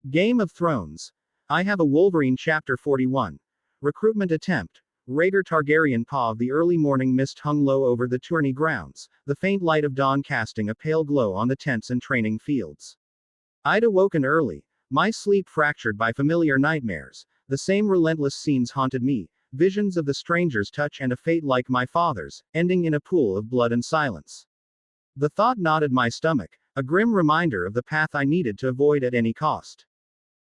Game of Thrones. I have a Wolverine Chapter 41. Recruitment attempt. Rhaegar Targaryen. The early morning mist hung low over the tourney grounds, the faint light of dawn casting a pale glow on the tents and training fields. I'd awoken early, my sleep fractured by familiar nightmares. The same relentless scenes haunted me, visions of the stranger's touch and a fate like my father's, ending in a pool of blood and silence. The thought knotted my stomach, a grim reminder of the path I needed to avoid at any cost.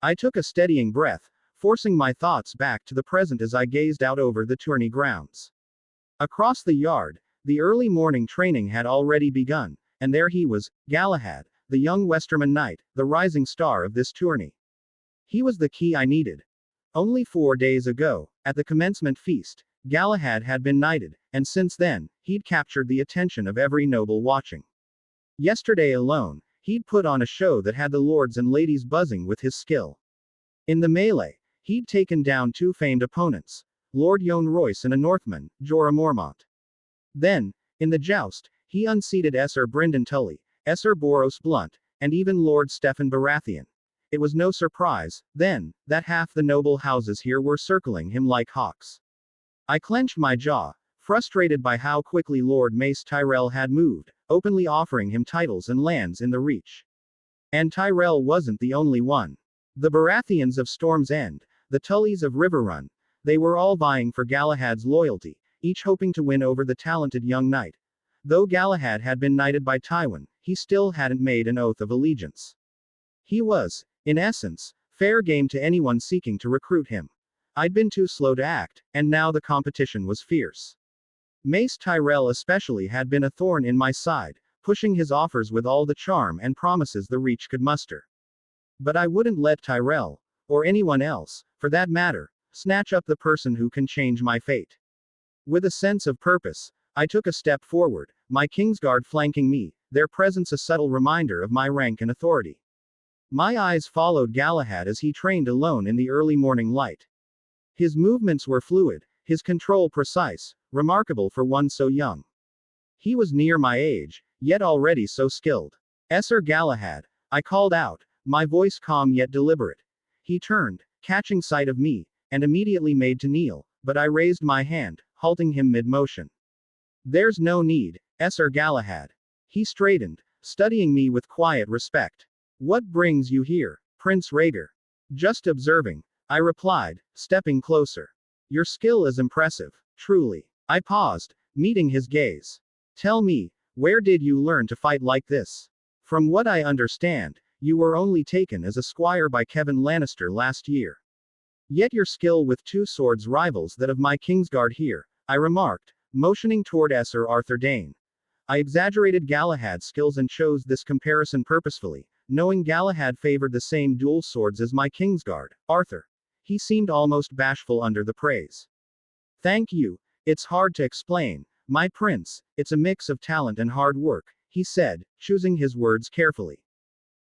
I took a steadying breath, forcing my thoughts back to the present as I gazed out over the tourney grounds. Across the yard, the early morning training had already begun, and there he was, Galahad, the young Westerman knight, the rising star of this tourney. He was the key I needed. Only 4 days ago, at the commencement feast, Galahad had been knighted, and since then, he'd captured the attention of every noble watching. Yesterday alone, he'd put on a show that had the lords and ladies buzzing with his skill. In the melee, he'd taken down 2 famed opponents, Lord Yohn Royce and a Northman, Jorah Mormont. Then, in the joust, he unseated Esser Brynden Tully, Esser Boros Blunt, and even Lord Steffan Baratheon. It was no surprise, then, that half the noble houses here were circling him like hawks. I clenched my jaw, frustrated by how quickly Lord Mace Tyrell had moved, openly offering him titles and lands in the Reach. And Tyrell wasn't the only one. The Baratheons of Storm's End, the Tullys of Riverrun, they were all vying for Galahad's loyalty, each hoping to win over the talented young knight. Though Galahad had been knighted by Tywin, he still hadn't made an oath of allegiance. He was, in essence, fair game to anyone seeking to recruit him. I'd been too slow to act, and now the competition was fierce. Mace Tyrell especially had been a thorn in my side, pushing his offers with all the charm and promises the Reach could muster. But I wouldn't let Tyrell, or anyone else, for that matter, snatch up the person who can change my fate. With a sense of purpose, I took a step forward, my Kingsguard flanking me, their presence a subtle reminder of my rank and authority. My eyes followed Galahad as he trained alone in the early morning light. His movements were fluid, his control precise, remarkable for one so young. He was near my age, yet already so skilled. Esser Galahad, I called out, my voice calm yet deliberate. He turned, catching sight of me, and immediately made to kneel, but I raised my hand, halting him mid-motion. There's no need, Esser Galahad. He straightened, studying me with quiet respect. What brings you here, Prince Rhaegar? Just observing, I replied, stepping closer. Your skill is impressive, truly. I paused, meeting his gaze. Tell me, where did you learn to fight like this? From what I understand, you were only taken as a squire by Kevin Lannister last year. Yet your skill with 2 swords rivals that of my Kingsguard here, I remarked, motioning toward Esser Arthur Dayne. I exaggerated Galahad's skills and chose this comparison purposefully, knowing Galahad favored the same dual swords as my Kingsguard, Arthur. He seemed almost bashful under the praise. Thank you. It's hard to explain, my prince, it's a mix of talent and hard work, he said, choosing his words carefully.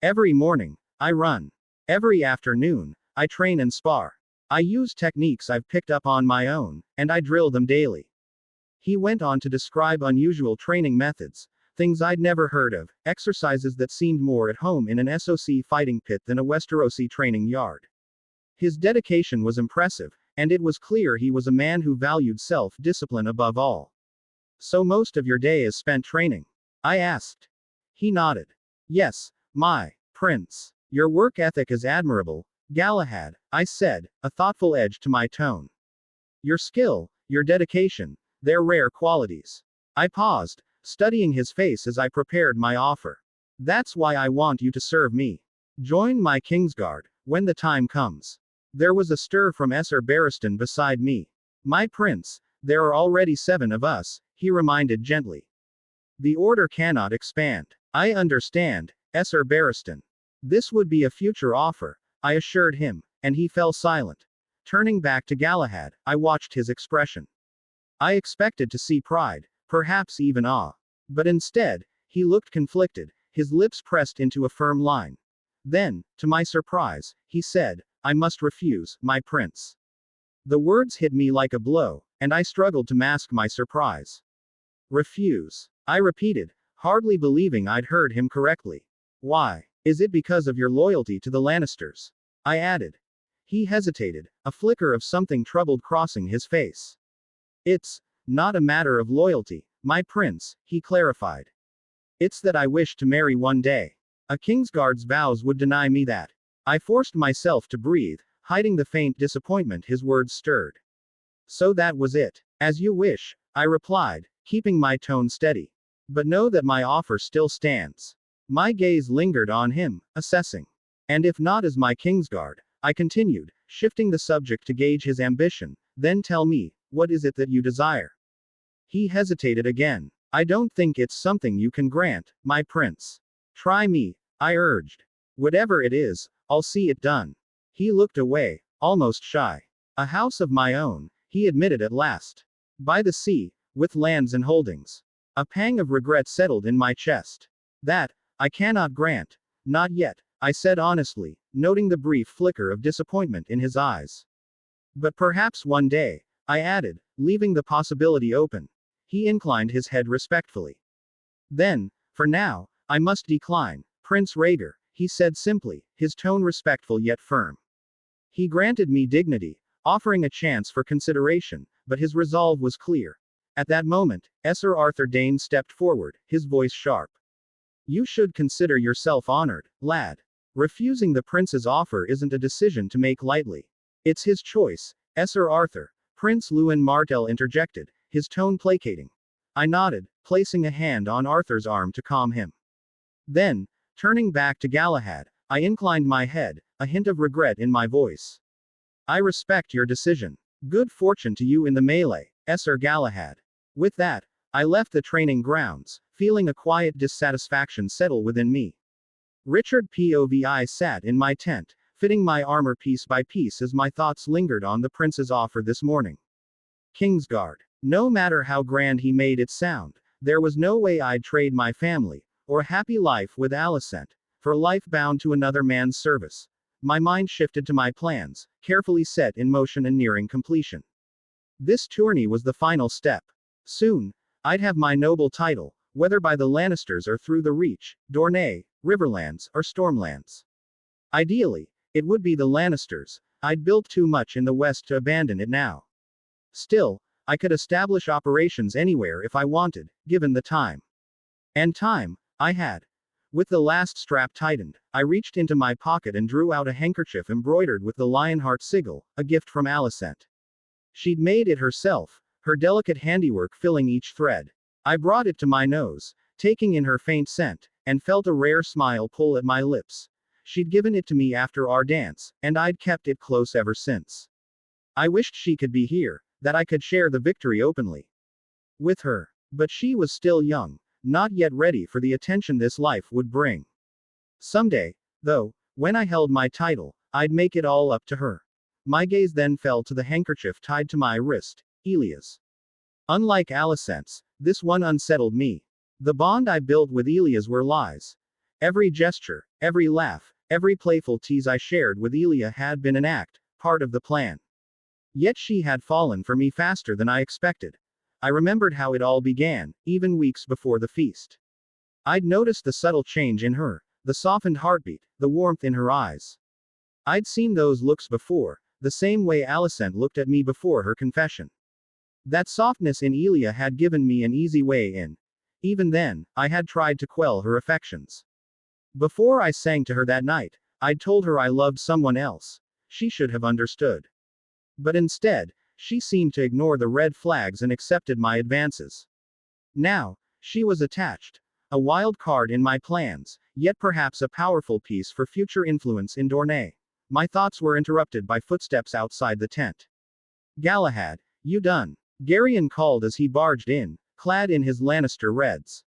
Every morning, I run. Every afternoon, I train and spar. I use techniques I've picked up on my own, and I drill them daily. He went on to describe unusual training methods, things I'd never heard of, exercises that seemed more at home in an SOC fighting pit than a Westerosi training yard. His dedication was impressive, and it was clear he was a man who valued self-discipline above all. So most of your day is spent training? I asked. He nodded. Yes, my prince. Your work ethic is admirable, Galahad, I said, a thoughtful edge to my tone. Your skill, your dedication, they're rare qualities. I paused, studying his face as I prepared my offer. That's why I want you to serve me. Join my Kingsguard, when the time comes. There was a stir from Esser Barristan beside me. My prince, there are already 7 of us, he reminded gently. The order cannot expand. I understand, Esser Barristan. This would be a future offer, I assured him, and he fell silent. Turning back to Galahad, I watched his expression. I expected to see pride, perhaps even awe. But instead, he looked conflicted, his lips pressed into a firm line. Then, to my surprise, he said, I must refuse, my prince. The words hit me like a blow, and I struggled to mask my surprise. Refuse, I repeated, hardly believing I'd heard him correctly. Why? Is it because of your loyalty to the Lannisters? I added. He hesitated, a flicker of something troubled crossing his face. It's not a matter of loyalty, my prince, he clarified. It's that I wish to marry one day. A Kingsguard's vows would deny me that. I forced myself to breathe, hiding the faint disappointment his words stirred. So that was it. As you wish, I replied, keeping my tone steady. But know that my offer still stands. My gaze lingered on him, assessing. And if not as my Kingsguard, I continued, shifting the subject to gauge his ambition, then tell me, what is it that you desire? He hesitated again. I don't think it's something you can grant, my prince. Try me, I urged. Whatever it is, I'll see it done. He looked away, almost shy. A house of my own, he admitted at last. By the sea, with lands and holdings. A pang of regret settled in my chest. That, I cannot grant. Not yet, I said honestly, noting the brief flicker of disappointment in his eyes. But perhaps one day, I added, leaving the possibility open. He inclined his head respectfully. Then, for now, I must decline, Prince Rhaegar, he said simply, his tone respectful yet firm. He granted me dignity, offering a chance for consideration, but his resolve was clear. At that moment, Sir Arthur Dane stepped forward, his voice sharp. You should consider yourself honored, lad. Refusing the prince's offer isn't a decision to make lightly. It's his choice, Sir Arthur, Prince Lewin Martell interjected, his tone placating. I nodded, placing a hand on Arthur's arm to calm him. Then, turning back to Galahad, I inclined my head, a hint of regret in my voice. I respect your decision. Good fortune to you in the melee, Sir Galahad. With that, I left the training grounds, feeling a quiet dissatisfaction settle within me. Richard Povi sat in my tent, fitting my armor piece by piece as my thoughts lingered on the prince's offer this morning. Kingsguard. No matter how grand he made it sound, there was no way I'd trade my family, or a happy life with Alicent, for a life bound to another man's service. My mind shifted to my plans, carefully set in motion and nearing completion. This tourney was the final step. Soon, I'd have my noble title, whether by the Lannisters or through the Reach, Dorne, Riverlands, or Stormlands. Ideally, it would be the Lannisters. I'd built too much in the West to abandon it now. Still, I could establish operations anywhere if I wanted, given the time. And time, I had. With the last strap tightened, I reached into my pocket and drew out a handkerchief embroidered with the Lionheart sigil, a gift from Alicent. She'd made it herself, her delicate handiwork filling each thread. I brought it to my nose, taking in her faint scent, and felt a rare smile pull at my lips. She'd given it to me after our dance, and I'd kept it close ever since. I wished she could be here, that I could share the victory openly with her. But she was still young, not yet ready for the attention this life would bring. Someday, though, when I held my title, I'd make it all up to her. My gaze then fell to the handkerchief tied to my wrist, Elia's. Unlike Alicent's, this one unsettled me. The bond I built with Elia's were lies. Every gesture, every laugh, every playful tease I shared with Elia had been an act, part of the plan. Yet she had fallen for me faster than I expected. I remembered how it all began, even weeks before the feast. I'd noticed the subtle change in her, the softened heartbeat, the warmth in her eyes. I'd seen those looks before, the same way Alicent looked at me before her confession. That softness in Elia had given me an easy way in. Even then, I had tried to quell her affections. Before I sang to her that night, I'd told her I loved someone else. She should have understood. But instead, she seemed to ignore the red flags and accepted my advances. Now, she was attached. A wild card in my plans, yet perhaps a powerful piece for future influence in Dorne. My thoughts were interrupted by footsteps outside the tent. Galahad, you done? Garyon called as he barged in, clad in his Lannister reds.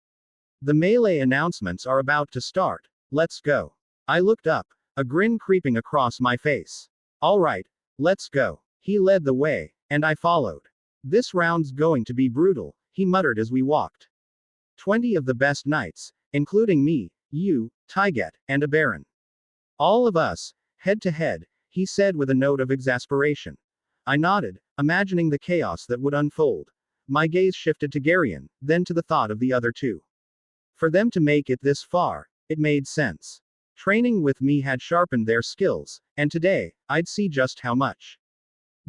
The melee announcements are about to start. Let's go. I looked up, a grin creeping across my face. All right, let's go. He led the way, and I followed. This round's going to be brutal, he muttered as we walked. 20 of the best knights, including me, you, Tyget, and a baron. All of us, head to head, he said with a note of exasperation. I nodded, imagining the chaos that would unfold. My gaze shifted to Garyon, then to the thought of the other two. For them to make it this far, it made sense. Training with me had sharpened their skills, and today, I'd see just how much.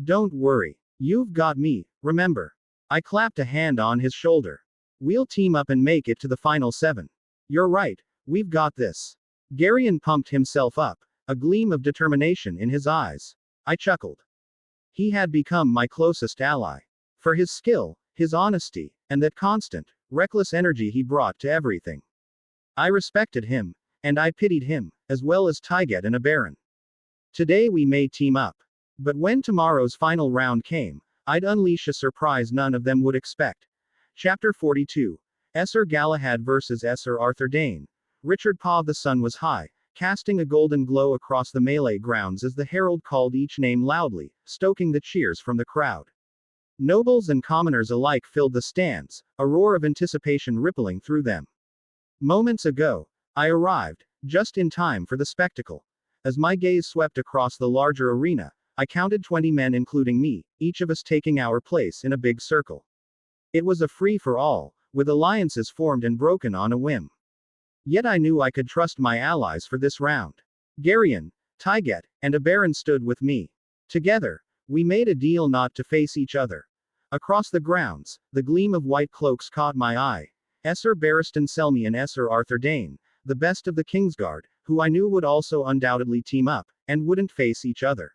Don't worry. You've got me, remember. I clapped a hand on his shoulder. We'll team up and make it to the final 7. You're right, we've got this. Garion pumped himself up, a gleam of determination in his eyes. I chuckled. He had become my closest ally. For his skill, his honesty, and that constant, reckless energy he brought to everything. I respected him, and I pitied him, as well as Tyget and Abaron. Today we may team up. But when tomorrow's final round came, I'd unleash a surprise none of them would expect. Chapter 42. Esser Galahad vs. Esser Arthur Dane. Richard Paw. The sun was high, casting a golden glow across the melee grounds as the herald called each name loudly, stoking the cheers from the crowd. Nobles and commoners alike filled the stands, a roar of anticipation rippling through them. Moments ago, I arrived, just in time for the spectacle. As my gaze swept across the larger arena, I counted 20 men including me, each of us taking our place in a big circle. It was a free-for-all, with alliances formed and broken on a whim. Yet I knew I could trust my allies for this round. Garion, Tyget, and Abaron stood with me. Together, we made a deal not to face each other. Across the grounds, the gleam of white cloaks caught my eye. Esser Barristan Selmy and Esser Arthur Dane, the best of the Kingsguard, who I knew would also undoubtedly team up, and wouldn't face each other.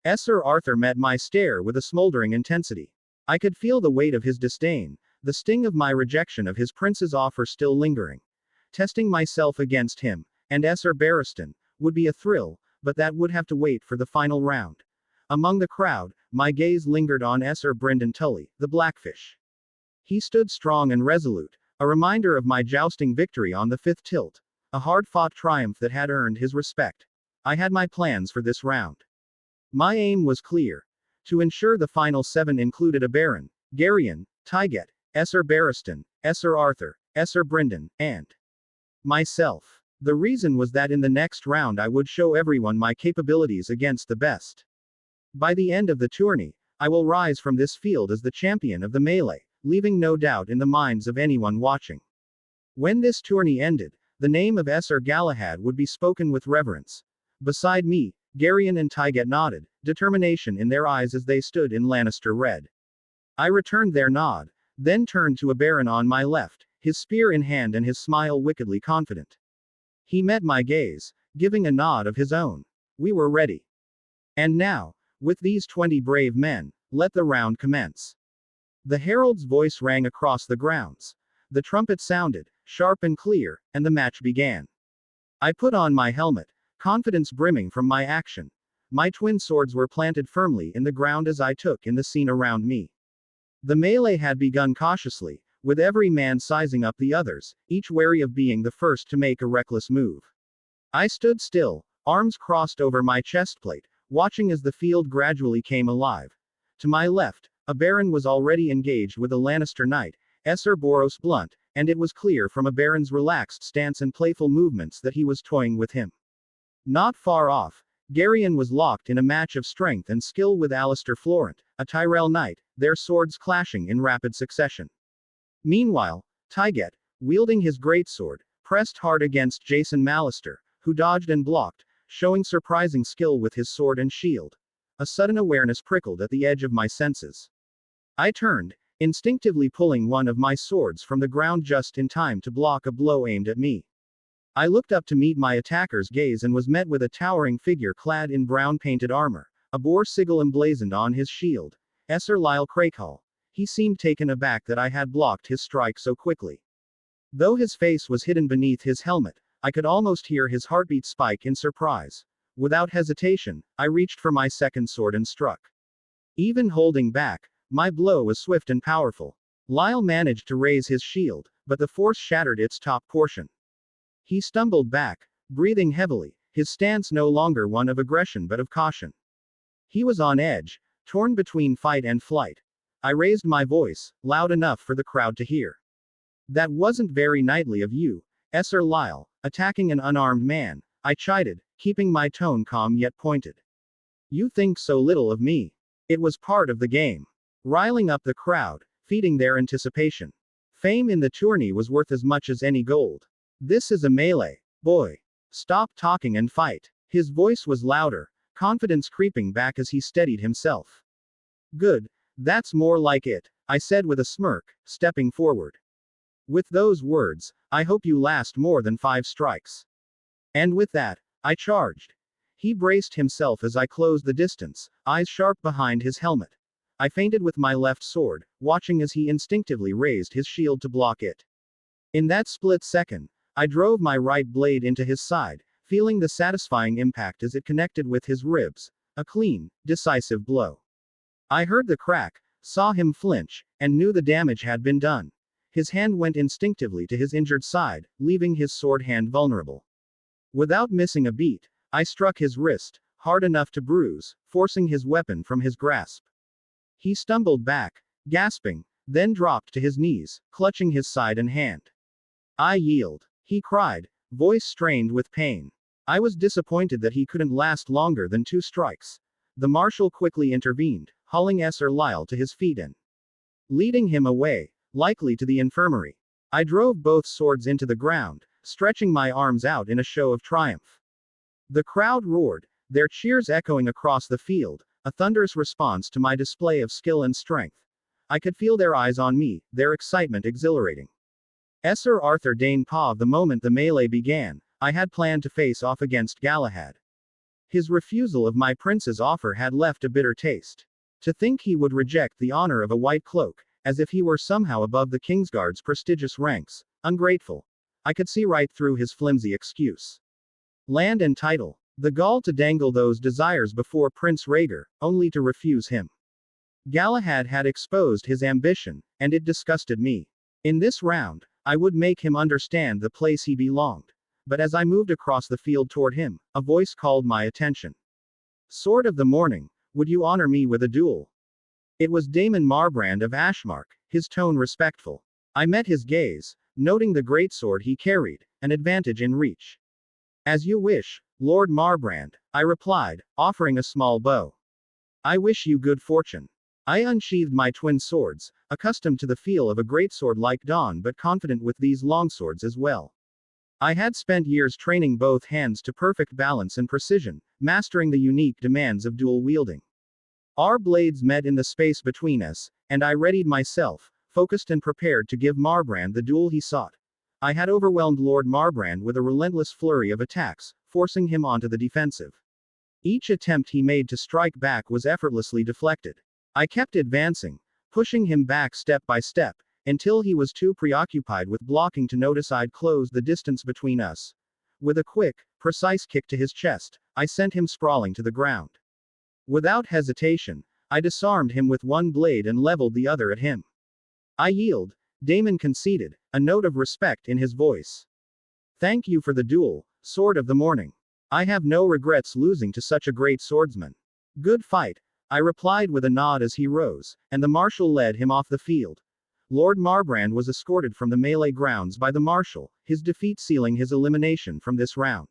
Esser Arthur met my stare with a smoldering intensity. I could feel the weight of his disdain, the sting of my rejection of his prince's offer still lingering. Testing myself against him, and Esser Barristan, would be a thrill, but that would have to wait for the final round. Among the crowd, my gaze lingered on Esser Brynden Tully, the Blackfish. He stood strong and resolute, a reminder of my jousting victory on the 5th tilt, a hard-fought triumph that had earned his respect. I had my plans for this round. My aim was clear. To ensure the final 7 included Abaron, Garion, Tyget, Esser Barristan, Esser Arthur, Esser Brynden, and myself. The reason was that in the next round I would show everyone my capabilities against the best. By the end of the tourney, I will rise from this field as the champion of the melee, leaving no doubt in the minds of anyone watching. When this tourney ended, the name of Esser Galahad would be spoken with reverence. Beside me, Garion and Tyget nodded, determination in their eyes as they stood in Lannister red. I returned their nod, then turned to Abaron on my left, his spear in hand and his smile wickedly confident. He met my gaze, giving a nod of his own. We were ready. And now, with these 20 brave men, let the round commence. The herald's voice rang across the grounds. The trumpet sounded, sharp and clear, and the match began. I put on my helmet, confidence brimming from my action. My twin swords were planted firmly in the ground as I took in the scene around me. The melee had begun cautiously, with every man sizing up the others, each wary of being the first to make a reckless move. I stood still, arms crossed over my chestplate, watching as the field gradually came alive. To my left, Abaron was already engaged with a Lannister knight, Esser Boros Blunt, and it was clear from Abaron's relaxed stance and playful movements that he was toying with him. Not far off, Garion was locked in a match of strength and skill with Alistair Florent, a Tyrell knight, their swords clashing in rapid succession. Meanwhile, Tyget, wielding his greatsword, pressed hard against Jason Mallister, who dodged and blocked, showing surprising skill with his sword and shield. A sudden awareness prickled at the edge of my senses. I turned, instinctively pulling one of my swords from the ground just in time to block a blow aimed at me. I looked up to meet my attacker's gaze and was met with a towering figure clad in brown painted armor, a boar sigil emblazoned on his shield. Esser Lyle Crakehall. He seemed taken aback that I had blocked his strike so quickly. Though his face was hidden beneath his helmet, I could almost hear his heartbeat spike in surprise. Without hesitation, I reached for my second sword and struck. Even holding back, my blow was swift and powerful. Lyle managed to raise his shield, but the force shattered its top portion. He stumbled back, breathing heavily, his stance no longer one of aggression but of caution. He was on edge, torn between fight and flight. I raised my voice, loud enough for the crowd to hear. That wasn't very knightly of you, Esser Lyle, attacking an unarmed man, I chided, keeping my tone calm yet pointed. You think so little of me. It was part of the game. Riling up the crowd, feeding their anticipation. Fame in the tourney was worth as much as any gold. This is a melee, boy. Stop talking and fight. His voice was louder, confidence creeping back as he steadied himself. Good. That's more like it, I said with a smirk, stepping forward. With those words, I hope you last more than 5 strikes. And with that, I charged. He braced himself as I closed the distance, eyes sharp behind his helmet. I feinted with my left sword, watching as he instinctively raised his shield to block it. In that split second, I drove my right blade into his side, feeling the satisfying impact as it connected with his ribs, a clean, decisive blow. I heard the crack, saw him flinch, and knew the damage had been done. His hand went instinctively to his injured side, leaving his sword hand vulnerable. Without missing a beat, I struck his wrist, hard enough to bruise, forcing his weapon from his grasp. He stumbled back, gasping, then dropped to his knees, clutching his side and hand. I yield, he cried, voice strained with pain. I was disappointed that he couldn't last longer than 2 strikes. The marshal quickly intervened, hauling Sir Lyle to his feet and leading him away, likely to the infirmary. I drove both swords into the ground, stretching my arms out in a show of triumph. The crowd roared, their cheers echoing across the field, a thunderous response to my display of skill and strength. I could feel their eyes on me, their excitement exhilarating. Sir Arthur Dane paused the moment the melee began. I had planned to face off against Galahad. His refusal of my prince's offer had left a bitter taste. To think he would reject the honor of a white cloak, as if he were somehow above the Kingsguard's prestigious ranks, ungrateful. I could see right through his flimsy excuse. Land and title. The gall to dangle those desires before Prince Rhaegar, only to refuse him. Galahad had exposed his ambition, and it disgusted me. In this round, I would make him understand the place he belonged. But as I moved across the field toward him, a voice called my attention. Sword of the Morning, would you honor me with a duel? It was Daemon Marbrand of Ashmark, his tone respectful. I met his gaze, noting the greatsword he carried, an advantage in reach. As you wish, Lord Marbrand, I replied, offering a small bow. I wish you good fortune. I unsheathed my twin swords, accustomed to the feel of a greatsword like Dawn but confident with these longswords as well. I had spent years training both hands to perfect balance and precision, mastering the unique demands of dual wielding. Our blades met in the space between us, and I readied myself, focused and prepared to give Marbrand the duel he sought. I had overwhelmed Lord Marbrand with a relentless flurry of attacks, forcing him onto the defensive. Each attempt he made to strike back was effortlessly deflected. I kept advancing, pushing him back step by step, until he was too preoccupied with blocking to notice I'd closed the distance between us. With a quick, precise kick to his chest, I sent him sprawling to the ground. Without hesitation, I disarmed him with one blade and leveled the other at him. I yield, Daemon conceded, a note of respect in his voice. Thank you for the duel, Sword of the Morning. I have no regrets losing to such a great swordsman. Good fight, I replied with a nod as he rose, and the marshal led him off the field. Lord Marbrand was escorted from the melee grounds by the marshal, his defeat sealing his elimination from this round.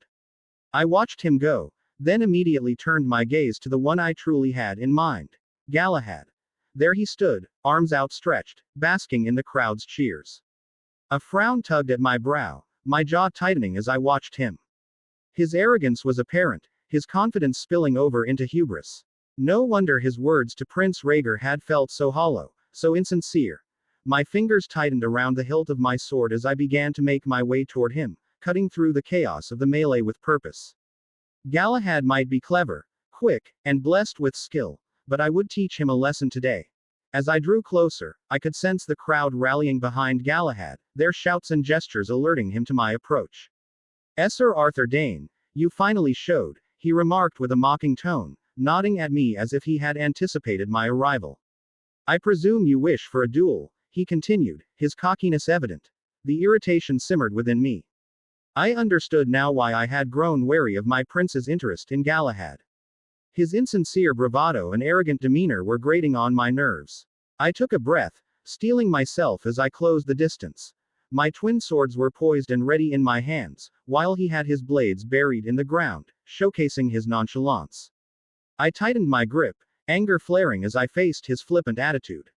I watched him go, then immediately turned my gaze to the one I truly had in mind. Galahad. There he stood, arms outstretched, basking in the crowd's cheers. A frown tugged at my brow, my jaw tightening as I watched him. His arrogance was apparent, his confidence spilling over into hubris. No wonder his words to Prince Rhaegar had felt so hollow, so insincere. My fingers tightened around the hilt of my sword as I began to make my way toward him, cutting through the chaos of the melee with purpose. Galahad might be clever, quick, and blessed with skill, but I would teach him a lesson today. As I drew closer, I could sense the crowd rallying behind Galahad, their shouts and gestures alerting him to my approach. Sir Arthur Dane, you finally showed, he remarked with a mocking tone, nodding at me as if he had anticipated my arrival. I presume you wish for a duel, he continued, his cockiness evident. The irritation simmered within me. I understood now why I had grown wary of my prince's interest in Galahad. His insincere bravado and arrogant demeanor were grating on my nerves. I took a breath, steeling myself as I closed the distance. My twin swords were poised and ready in my hands, while he had his blades buried in the ground, showcasing his nonchalance. I tightened my grip, anger flaring as I faced his flippant attitude.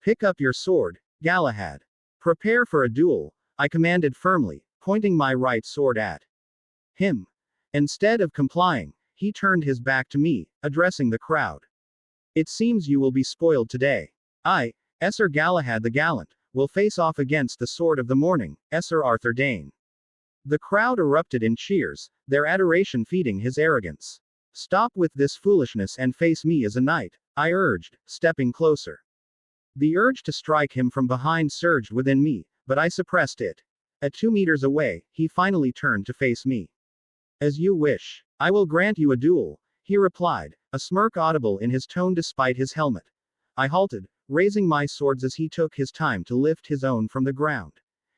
Pick up your sword, Galahad. Prepare for a duel, I commanded firmly, pointing my right sword at Him. Instead of complying, he turned his back to me, addressing the crowd. It seems you will be spoiled today. I, Sir Galahad the Gallant, will face off against the Sword of the Morning, Sir Arthur Dane. The crowd erupted in cheers, their adoration feeding his arrogance. Stop with this foolishness and face me as a knight, I urged, stepping closer. The urge to strike him from behind surged within me, but I suppressed it. At 2 meters away, he finally turned to face me. As you wish. I will grant you a duel, he replied, a smirk audible in his tone despite his helmet. I halted, raising my swords as he took his time to lift his own from the ground.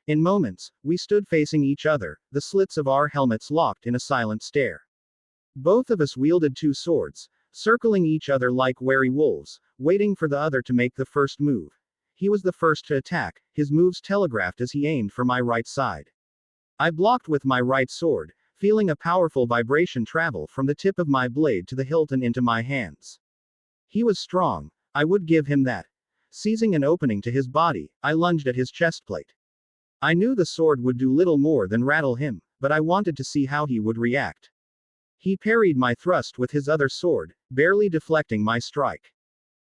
In moments, we stood facing each other, the slits of our helmets locked in a silent stare. Both of us wielded 2 swords, circling each other like wary wolves, waiting for the other to make the first move. He was the first to attack, his moves telegraphed as he aimed for my right side. I blocked with my right sword, feeling a powerful vibration travel from the tip of my blade to the hilt and into my hands. He was strong, I would give him that. Seizing an opening to his body, I lunged at his chestplate. I knew the sword would do little more than rattle him, but I wanted to see how he would react. He parried my thrust with his other sword, barely deflecting my strike.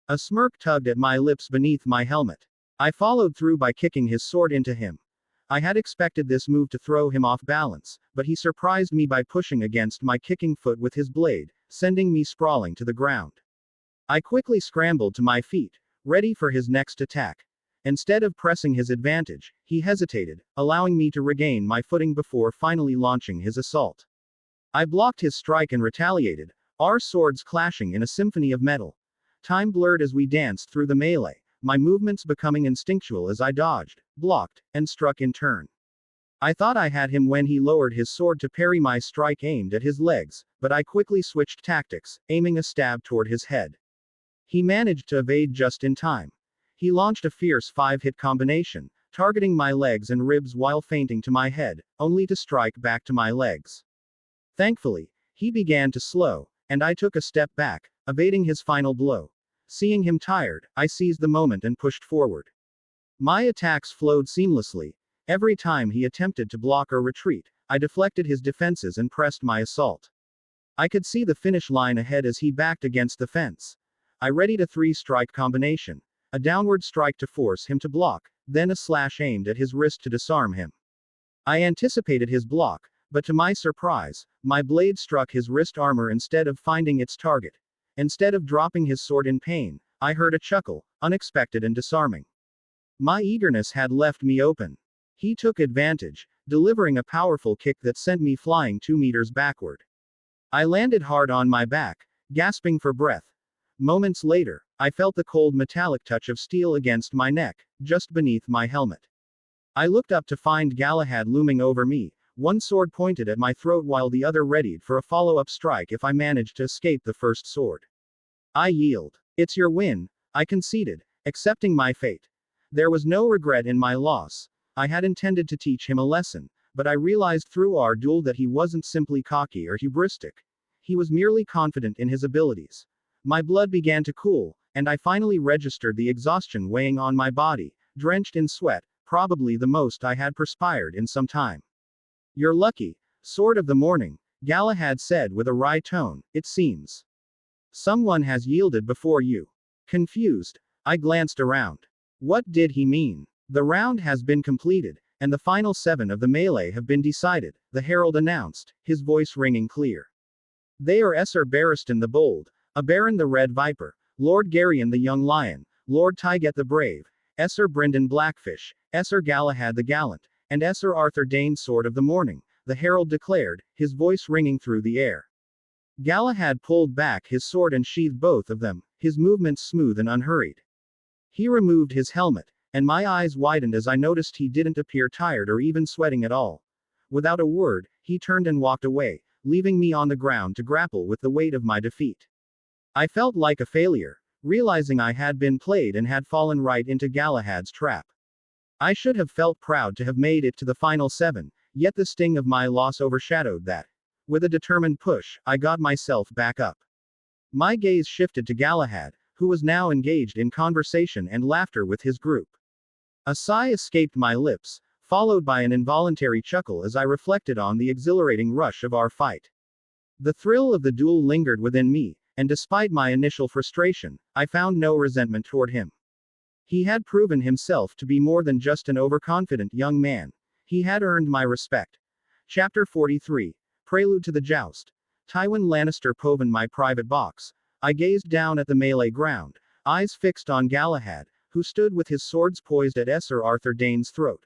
A smirk tugged at my lips beneath my helmet. I followed through by kicking his sword into him. I had expected this move to throw him off balance, but he surprised me by pushing against my kicking foot with his blade, sending me sprawling to the ground. I quickly scrambled to my feet, ready for his next attack. Instead of pressing his advantage, he hesitated, allowing me to regain my footing before finally launching his assault. I blocked his strike and retaliated, our swords clashing in a symphony of metal. Time blurred as we danced through the melee, my movements becoming instinctual as I dodged, blocked, and struck in turn. I thought I had him when he lowered his sword to parry my strike aimed at his legs, but I quickly switched tactics, aiming a stab toward his head. He managed to evade just in time. He launched a fierce 5-hit combination, targeting my legs and ribs while feinting to my head, only to strike back to my legs. Thankfully, he began to slow, and I took a step back, evading his final blow. Seeing him tired, I seized the moment and pushed forward. My attacks flowed seamlessly. Every time he attempted to block or retreat, I deflected his defenses and pressed my assault. I could see the finish line ahead as he backed against the fence. I readied a 3-strike combination. A downward strike to force him to block, then a slash aimed at his wrist to disarm him. I anticipated his block, but to my surprise, my blade struck his wrist armor instead of finding its target. Instead of dropping his sword in pain, I heard a chuckle, unexpected and disarming. My eagerness had left me open. He took advantage, delivering a powerful kick that sent me flying 2 meters backward. I landed hard on my back, gasping for breath. Moments later, I felt the cold metallic touch of steel against my neck, just beneath my helmet. I looked up to find Galahad looming over me, one sword pointed at my throat while the other readied for a follow-up strike if I managed to escape the first sword. I yield. It's your win, I conceded, accepting my fate. There was no regret in my loss. I had intended to teach him a lesson, but I realized through our duel that he wasn't simply cocky or hubristic. He was merely confident in his abilities. My blood began to cool, and I finally registered the exhaustion weighing on my body, drenched in sweat, probably the most I had perspired in some time. You're lucky, Sword of the Morning, Galahad said with a wry tone, it seems. Someone has yielded before you. Confused, I glanced around. What did he mean? The round has been completed, and the final 7 of the melee have been decided, the herald announced, his voice ringing clear. They are Sir Barristan the Bold, Abaron the Red Viper, Lord Garyon the Young Lion, Lord Tyget the Brave, Sir Brynden Blackfish, Sir Galahad the Gallant, and Sir Arthur Dane Sword of the Morning, the herald declared, his voice ringing through the air. Galahad pulled back his sword and sheathed both of them, his movements smooth and unhurried. He removed his helmet, and my eyes widened as I noticed he didn't appear tired or even sweating at all. Without a word, he turned and walked away, leaving me on the ground to grapple with the weight of my defeat. I felt like a failure, realizing I had been played and had fallen right into Galahad's trap. I should have felt proud to have made it to the final 7, yet the sting of my loss overshadowed that. With a determined push, I got myself back up. My gaze shifted to Galahad, who was now engaged in conversation and laughter with his group. A sigh escaped my lips, followed by an involuntary chuckle as I reflected on the exhilarating rush of our fight. The thrill of the duel lingered within me, and despite my initial frustration, I found no resentment toward him. He had proven himself to be more than just an overconfident young man. He had earned my respect. Chapter 43. Prelude to the Joust. Tywin Lannister Poven my private box. I gazed down at the melee ground, eyes fixed on Galahad, who stood with his swords poised at Sir Arthur Dayne's throat.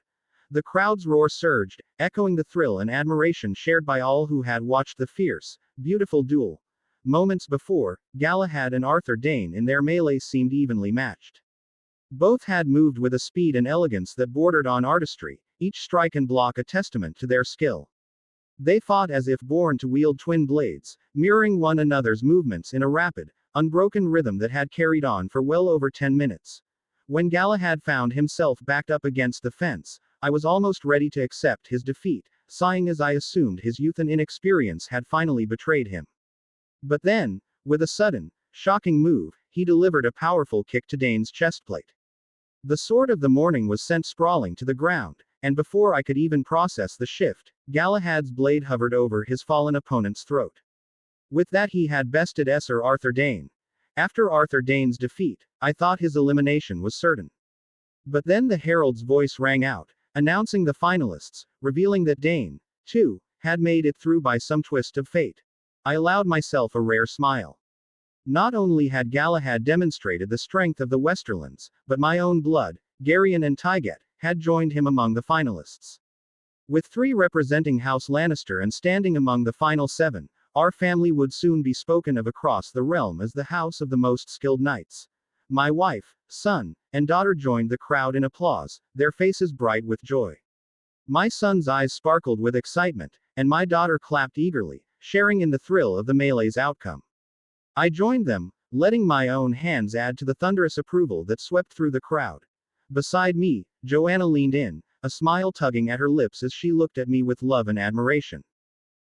The crowd's roar surged, echoing the thrill and admiration shared by all who had watched the fierce, beautiful duel. Moments before, Galahad and Arthur Dayne in their melee seemed evenly matched. Both had moved with a speed and elegance that bordered on artistry, each strike and block a testament to their skill. They fought as if born to wield twin blades, mirroring one another's movements in a rapid, unbroken rhythm that had carried on for well over 10 minutes. When Galahad found himself backed up against the fence, I was almost ready to accept his defeat, sighing as I assumed his youth and inexperience had finally betrayed him. But then, with a sudden, shocking move, he delivered a powerful kick to Dayne's chestplate. The sword of the morning was sent sprawling to the ground, and before I could even process the shift, Galahad's blade hovered over his fallen opponent's throat. With that he had bested Sir Arthur Dayne. After Arthur Dayne's defeat, I thought his elimination was certain. But then the herald's voice rang out, announcing the finalists, revealing that Dayne, too, had made it through by some twist of fate. I allowed myself a rare smile. Not only had Galahad demonstrated the strength of the Westerlands, but my own blood, Garyon and Tyget, had joined him among the finalists. With 3 representing House Lannister and standing among the final 7, our family would soon be spoken of across the realm as the house of the most skilled knights. My wife, son, and daughter joined the crowd in applause, their faces bright with joy. My son's eyes sparkled with excitement, and my daughter clapped eagerly, sharing in the thrill of the melee's outcome. I joined them, letting my own hands add to the thunderous approval that swept through the crowd. Beside me, Joanna leaned in, a smile tugging at her lips as she looked at me with love and admiration.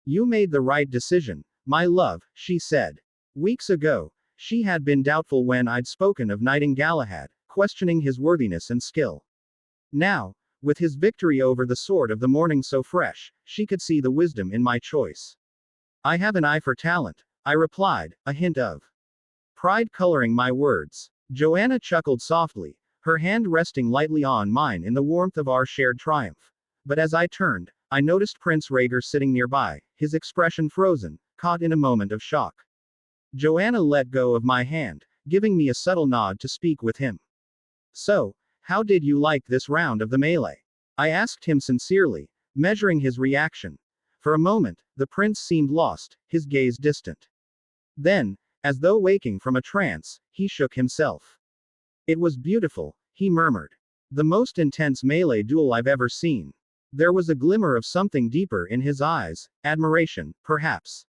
"You made the right decision, my love," she said. Weeks ago, she had been doubtful when I'd spoken of knighting Galahad, questioning his worthiness and skill. Now, with his victory over the Sword of the Morning so fresh, she could see the wisdom in my choice. "I have an eye for talent," I replied, a hint of pride coloring my words. Joanna chuckled softly, her hand resting lightly on mine in the warmth of our shared triumph. But as I turned, I noticed Prince Rhaegar sitting nearby, his expression frozen, caught in a moment of shock. Joanna let go of my hand, giving me a subtle nod to speak with him. "So, how did you like this round of the melee?" I asked him sincerely, measuring his reaction. For a moment, the prince seemed lost, his gaze distant. Then, as though waking from a trance, he shook himself. "It was beautiful," he murmured. "The most intense melee duel I've ever seen." There was a glimmer of something deeper in his eyes, admiration, perhaps.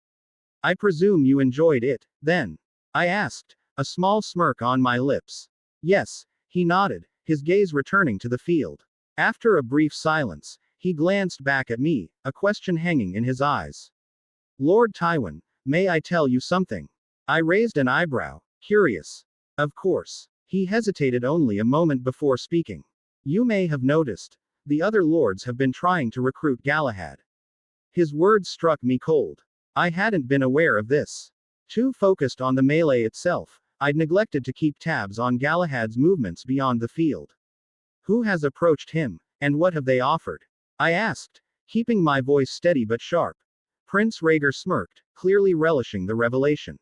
"I presume you enjoyed it, then?" I asked, a small smirk on my lips. "Yes," he nodded, his gaze returning to the field. After a brief silence, he glanced back at me, a question hanging in his eyes. "Lord Tywin, may I tell you something?" I raised an eyebrow, curious. "Of course." He hesitated only a moment before speaking. "You may have noticed. The other lords have been trying to recruit Galahad." His words struck me cold. I hadn't been aware of this. Too focused on the melee itself, I'd neglected to keep tabs on Galahad's movements beyond the field. "Who has approached him, and what have they offered?" I asked, keeping my voice steady but sharp. Prince Rhaegar smirked, clearly relishing the revelation.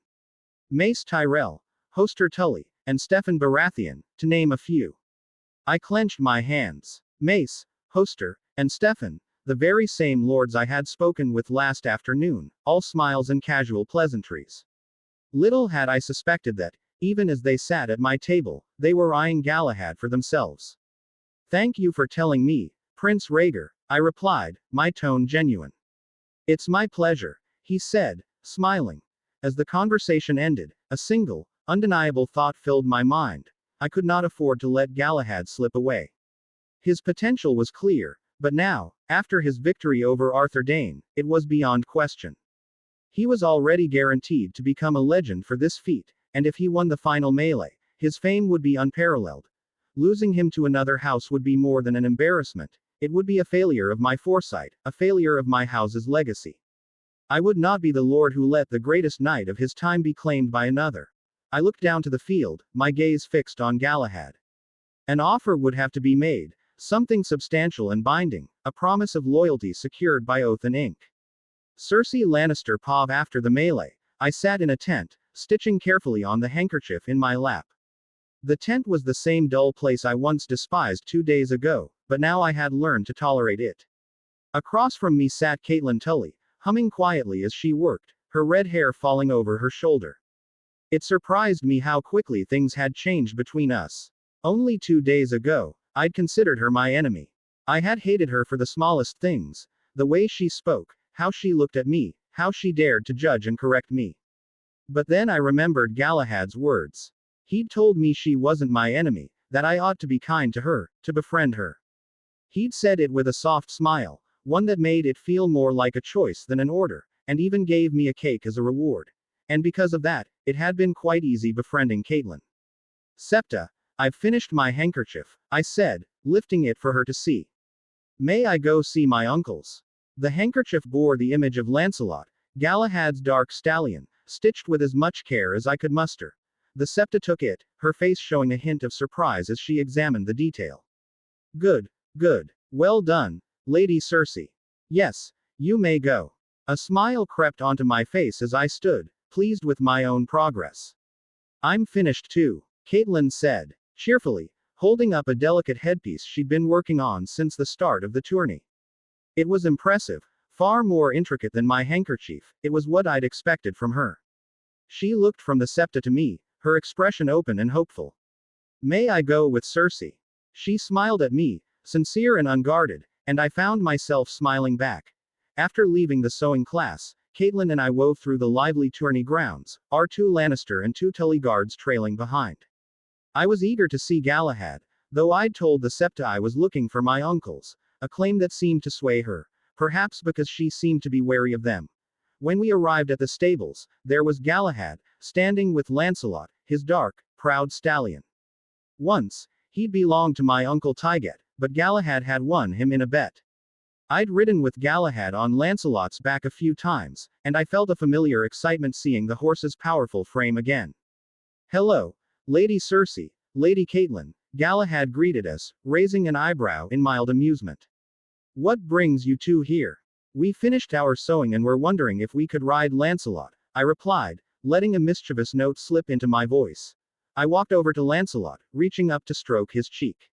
"Mace Tyrell, Hoster Tully, and Steffan Baratheon, to name a few." I clenched my hands. Mace, Hoster, and Steffan, the very same lords I had spoken with last afternoon, all smiles and casual pleasantries. Little had I suspected that, even as they sat at my table, they were eyeing Galahad for themselves. "Thank you for telling me, Prince Rhaegar," I replied, my tone genuine. "It's my pleasure," he said, smiling. As the conversation ended, a single, undeniable thought filled my mind. I could not afford to let Galahad slip away. His potential was clear, but now, after his victory over Arthur Dayne, it was beyond question. He was already guaranteed to become a legend for this feat, and if he won the final melee, his fame would be unparalleled. Losing him to another house would be more than an embarrassment. It would be a failure of my foresight, a failure of my house's legacy. I would not be the lord who let the greatest knight of his time be claimed by another. I looked down to the field, my gaze fixed on Galahad. An offer would have to be made, something substantial and binding, a promise of loyalty secured by oath and ink. Cersei Lannister Pov. After the melee, I sat in a tent, stitching carefully on the handkerchief in my lap. The tent was the same dull place I once despised 2 days ago, but now I had learned to tolerate it. Across from me sat Catelyn Tully, humming quietly as she worked, her red hair falling over her shoulder. It surprised me how quickly things had changed between us. Only 2 days ago, I'd considered her my enemy. I had hated her for the smallest things, the way she spoke, how she looked at me, how she dared to judge and correct me. But then I remembered Galahad's words. He'd told me she wasn't my enemy, that I ought to be kind to her, to befriend her. He'd said it with a soft smile, one that made it feel more like a choice than an order, and even gave me a cake as a reward. And because of that, it had been quite easy befriending Catelyn. Septa, I've finished my handkerchief, I said, lifting it for her to see. May I go see my uncles? The handkerchief bore the image of Lancelot, Galahad's dark stallion, stitched with as much care as I could muster. The Septa took it, her face showing a hint of surprise as she examined the detail. Good, good. Well done, Lady Cersei. Yes, you may go. A smile crept onto my face as I stood, pleased with my own progress. I'm finished too, Catelyn said, cheerfully, holding up a delicate headpiece she'd been working on since the start of the tourney. It was impressive, far more intricate than my handkerchief. It was what I'd expected from her. She looked from the Septa to me, her expression open and hopeful. May I go with Cersei? She smiled at me, sincere and unguarded, and I found myself smiling back. After leaving the sewing class, Catelyn and I wove through the lively tourney grounds, our 2 Lannister and 2 Tully guards trailing behind. I was eager to see Galahad, though I'd told the Septa I was looking for my uncles, a claim that seemed to sway her, perhaps because she seemed to be wary of them. When we arrived at the stables, there was Galahad, standing with Lancelot, his dark, proud stallion. Once, he'd belonged to my uncle Tyget, but Galahad had won him in a bet. I'd ridden with Galahad on Lancelot's back a few times, and I felt a familiar excitement seeing the horse's powerful frame again. Hello, Lady Cersei, Lady Catelyn, Galahad greeted us, raising an eyebrow in mild amusement. What brings you two here? We finished our sewing and were wondering if we could ride Lancelot, I replied, letting a mischievous note slip into my voice. I walked over to Lancelot, reaching up to stroke his cheek.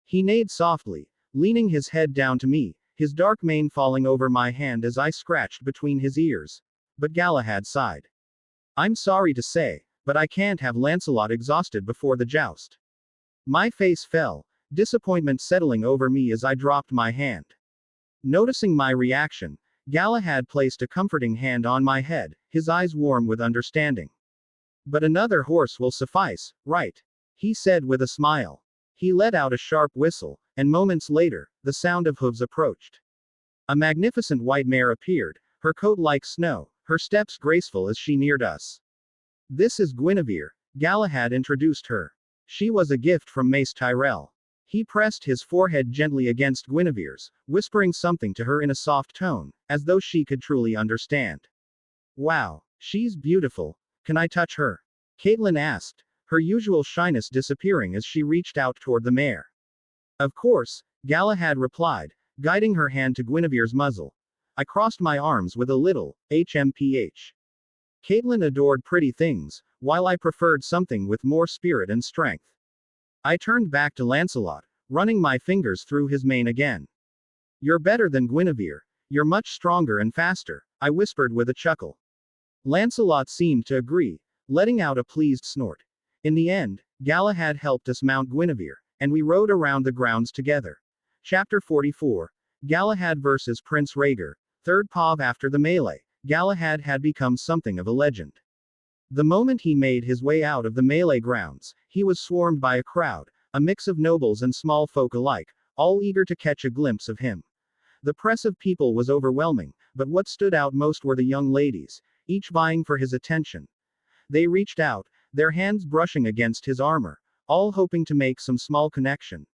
He neighed softly, leaning his head down to me, his dark mane falling over my hand as I scratched between his ears. But Galahad sighed. I'm sorry to say, but I can't have Lancelot exhausted before the joust. My face fell, disappointment settling over me as I dropped my hand. Noticing my reaction, Galahad placed a comforting hand on my head, his eyes warm with understanding. But another horse will suffice, right? He said with a smile. He let out a sharp whistle, and moments later, the sound of hooves approached. A magnificent white mare appeared, her coat like snow, her steps graceful as she neared us. This is Guinevere, Galahad introduced her. She was a gift from Mace Tyrell. He pressed his forehead gently against Guinevere's, whispering something to her in a soft tone, as though she could truly understand. Wow, she's beautiful. Can I touch her? Catelyn asked, her usual shyness disappearing as she reached out toward the mare. Of course, Galahad replied, guiding her hand to Guinevere's muzzle. I crossed my arms with a little, HMPH. Catelyn adored pretty things, while I preferred something with more spirit and strength. I turned back to Lancelot, running my fingers through his mane again. You're better than Guinevere. You're much stronger and faster, I whispered with a chuckle. Lancelot seemed to agree, letting out a pleased snort. In the end, Galahad helped us mount Guinevere, and we rode around the grounds together. Chapter 44. Galahad vs. Prince Rhaegar. Third Pov. After the melee, Galahad had become something of a legend. The moment he made his way out of the melee grounds, he was swarmed by a crowd, a mix of nobles and small folk alike, all eager to catch a glimpse of him. The press of people was overwhelming, but what stood out most were the young ladies, each vying for his attention. They reached out, their hands brushing against his armor, all hoping to make some small connection.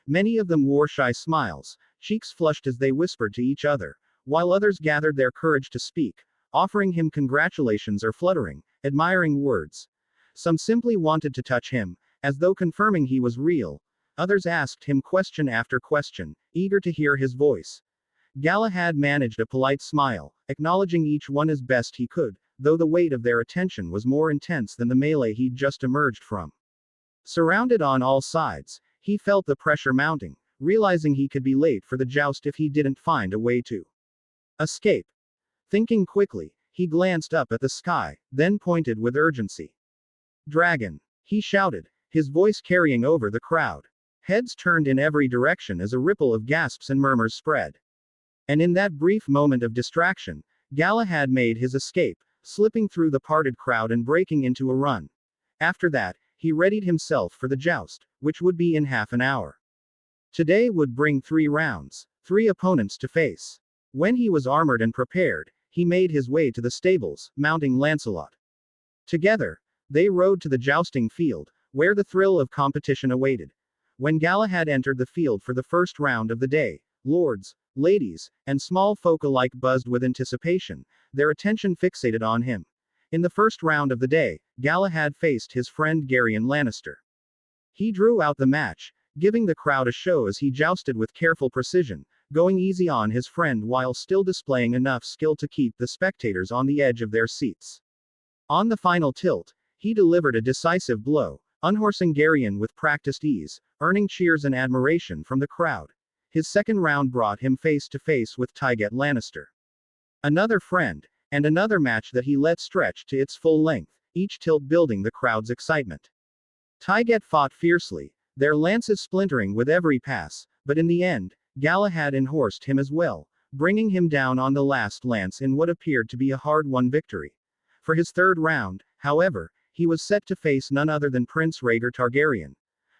Many of them wore shy smiles, cheeks flushed as they whispered to each other, while others gathered their courage to speak, offering him congratulations or fluttering, admiring words. Some simply wanted to touch him, as though confirming he was real. Others asked him question after question, eager to hear his voice. Galahad managed a polite smile, acknowledging each one as best he could, though the weight of their attention was more intense than the melee he'd just emerged from. Surrounded on all sides, he felt the pressure mounting, realizing he could be late for the joust if he didn't find a way to escape. Thinking quickly, he glanced up at the sky, then pointed with urgency. "Dragon!" he shouted, his voice carrying over the crowd. Heads turned in every direction as a ripple of gasps and murmurs spread. And in that brief moment of distraction, Galahad made his escape, slipping through the parted crowd and breaking into a run. After that, he readied himself for the joust, which would be in half an hour. Today would bring 3 rounds, 3 opponents to face. When he was armored and prepared, he made his way to the stables, mounting Lancelot. Together, they rode to the jousting field, where the thrill of competition awaited. When Galahad entered the field for the first round of the day, lords, ladies, and small folk alike buzzed with anticipation, their attention fixated on him. In the first round of the day, Galahad faced his friend Gerion Lannister. He drew out the match, giving the crowd a show as he jousted with careful precision, going easy on his friend while still displaying enough skill to keep the spectators on the edge of their seats. On the final tilt, he delivered a decisive blow, unhorsing Gerion with practiced ease, earning cheers and admiration from the crowd. His second round brought him face to face with Tygett Lannister. Another friend, and another match that he let stretch to its full length, each tilt building the crowd's excitement. Tygett fought fiercely, their lances splintering with every pass, but in the end, Galahad enhorsed him as well, bringing him down on the last lance in what appeared to be a hard-won victory. For his third round, however, he was set to face none other than Prince Rhaegar Targaryen.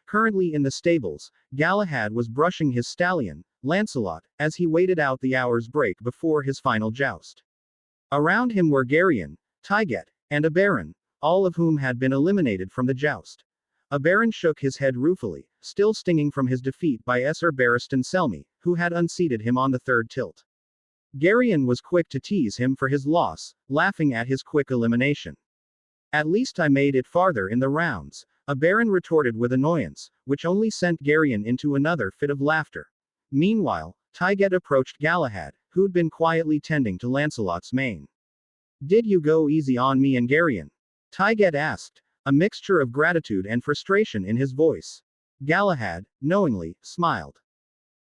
Currently in the stables, Galahad was brushing his stallion, Lancelot, as he waited out the hour's break before his final joust. Around him were Gerion, Tygett, and Oberyn, all of whom had been eliminated from the joust. Oberyn shook his head ruefully, still stinging from his defeat by Ser Barristan Selmy, who had unseated him on the third tilt. Gerion was quick to tease him for his loss, laughing at his quick elimination. "At least I made it farther in the rounds," Oberyn retorted with annoyance, which only sent Gerion into another fit of laughter. Meanwhile, Tygett approached Galahad, who'd been quietly tending to Lancelot's mane. "Did you go easy on me and Gerion?" Tygett asked, a mixture of gratitude and frustration in his voice. Galahad, knowingly, smiled.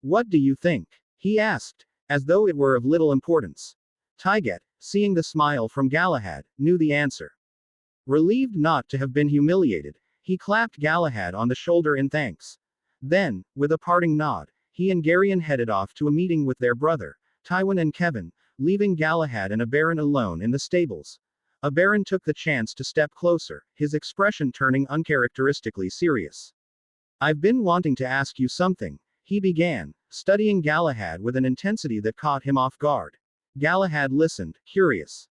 "What do you think?" he asked, as though it were of little importance. Tygett, seeing the smile from Galahad, knew the answer. Relieved not to have been humiliated, he clapped Galahad on the shoulder in thanks. Then, with a parting nod, he and Gerion headed off to a meeting with their brother, Tywin and Kevin, leaving Galahad and Oberyn alone in the stables. Oberyn took the chance to step closer, his expression turning uncharacteristically serious. "I've been wanting to ask you something," he began, studying Galahad with an intensity that caught him off guard. Galahad listened, curious.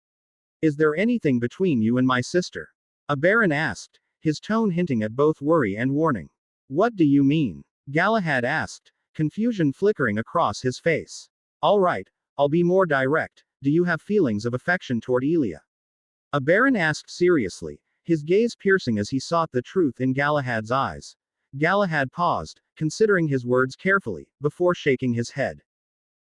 "Is there anything between you and my sister?" Oberyn asked, his tone hinting at both worry and warning. "What do you mean?" Galahad asked, confusion flickering across his face. "All right, I'll be more direct. Do you have feelings of affection toward Elia?" Oberyn asked seriously, his gaze piercing as he sought the truth in Galahad's eyes. Galahad paused, considering his words carefully, before shaking his head.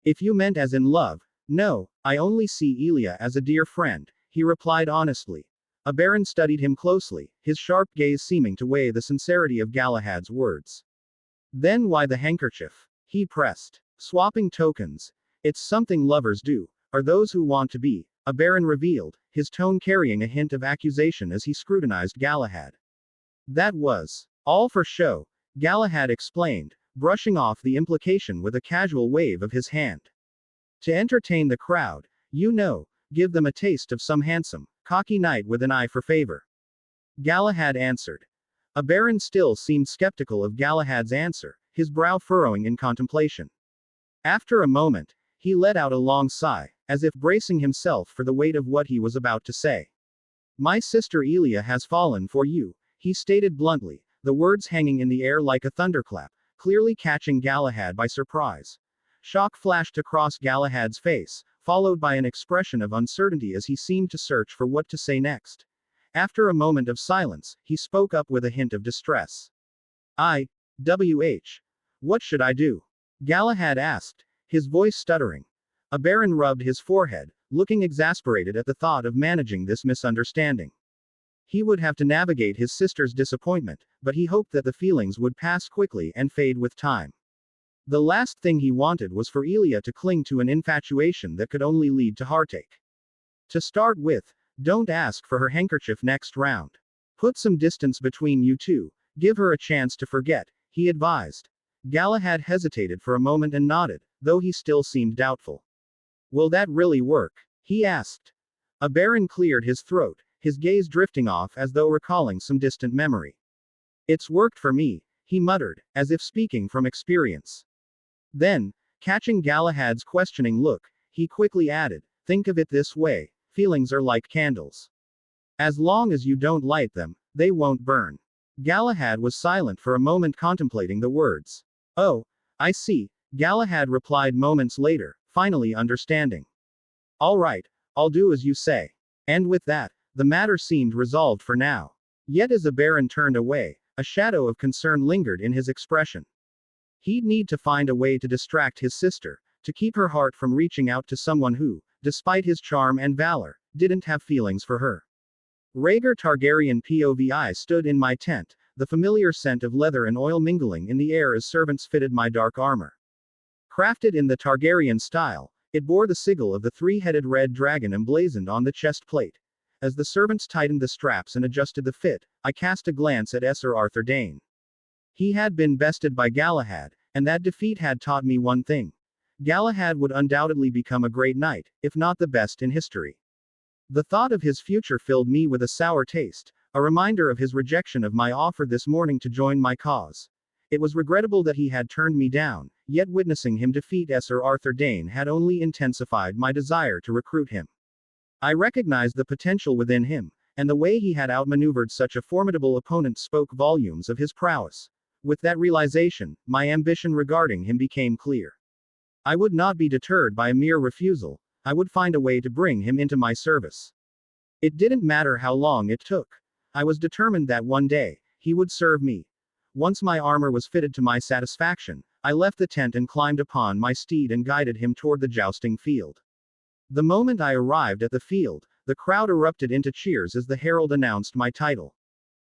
"If you meant as in love, no, I only see Elia as a dear friend," he replied honestly. Oberyn studied him closely, his sharp gaze seeming to weigh the sincerity of Galahad's words. "Then why the handkerchief?" he pressed. "Swapping tokens. It's something lovers do, or those who want to be," Oberyn revealed, his tone carrying a hint of accusation as he scrutinized Galahad. "That was all for show," Galahad explained, brushing off the implication with a casual wave of his hand. "To entertain the crowd, you know, give them a taste of some handsome, cocky knight with an eye for favor." Galahad answered. Oberyn still seemed skeptical of Galahad's answer, his brow furrowing in contemplation. After a moment, he let out a long sigh, as if bracing himself for the weight of what he was about to say. "My sister Elia has fallen for you," he stated bluntly, the words hanging in the air like a thunderclap, clearly catching Galahad by surprise. Shock flashed across Galahad's face, followed by an expression of uncertainty as he seemed to search for what to say next. After a moment of silence, he spoke up with a hint of distress. What should I do? Galahad asked, his voice stuttering. A baron rubbed his forehead, looking exasperated at the thought of managing this misunderstanding. He would have to navigate his sister's disappointment, but he hoped that the feelings would pass quickly and fade with time. The last thing he wanted was for Elia to cling to an infatuation that could only lead to heartache. To start with, don't ask for her handkerchief next round. Put some distance between you two, give her a chance to forget, he advised. Galahad hesitated for a moment and nodded, though he still seemed doubtful. Will that really work? He asked. A baron cleared his throat, his gaze drifting off as though recalling some distant memory. It's worked for me, he muttered, as if speaking from experience. Then, catching Galahad's questioning look, he quickly added, think of it this way, feelings are like candles. As long as you don't light them, they won't burn. Galahad was silent for a moment contemplating the words. Oh, I see, Galahad replied moments later, finally understanding. All right, I'll do as you say. And with that, the matter seemed resolved for now. Yet as the baron turned away, a shadow of concern lingered in his expression. He'd need to find a way to distract his sister, to keep her heart from reaching out to someone who, despite his charm and valor, didn't have feelings for her. Rhaegar Targaryen POVI stood in my tent, the familiar scent of leather and oil mingling in the air as servants fitted my dark armor. Crafted in the Targaryen style, it bore the sigil of the three-headed red dragon emblazoned on the chest plate. As the servants tightened the straps and adjusted the fit, I cast a glance at Sir Arthur Dane. He had been bested by Galahad, and that defeat had taught me one thing. Galahad would undoubtedly become a great knight, if not the best in history. The thought of his future filled me with a sour taste, a reminder of his rejection of my offer this morning to join my cause. It was regrettable that he had turned me down, yet witnessing him defeat Sir Arthur Dane had only intensified my desire to recruit him. I recognized the potential within him, and the way he had outmaneuvered such a formidable opponent spoke volumes of his prowess. With that realization, my ambition regarding him became clear. I would not be deterred by a mere refusal, I would find a way to bring him into my service. It didn't matter how long it took. I was determined that one day, he would serve me. Once my armor was fitted to my satisfaction, I left the tent and climbed upon my steed and guided him toward the jousting field. The moment I arrived at the field, the crowd erupted into cheers as the herald announced my title.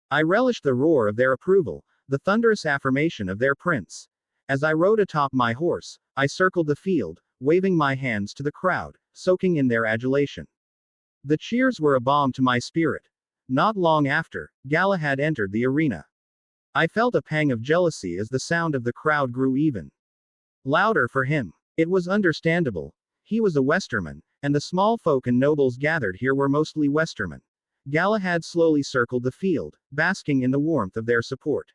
I relished the roar of their approval, the thunderous affirmation of their prince. As I rode atop my horse, I circled the field, waving my hands to the crowd, soaking in their adulation. The cheers were a balm to my spirit. Not long after, Galahad entered the arena. I felt a pang of jealousy as the sound of the crowd grew even louder for him. It was understandable. He was a Westerman, and the small folk and nobles gathered here were mostly Westermen. Galahad slowly circled the field, basking in the warmth of their support.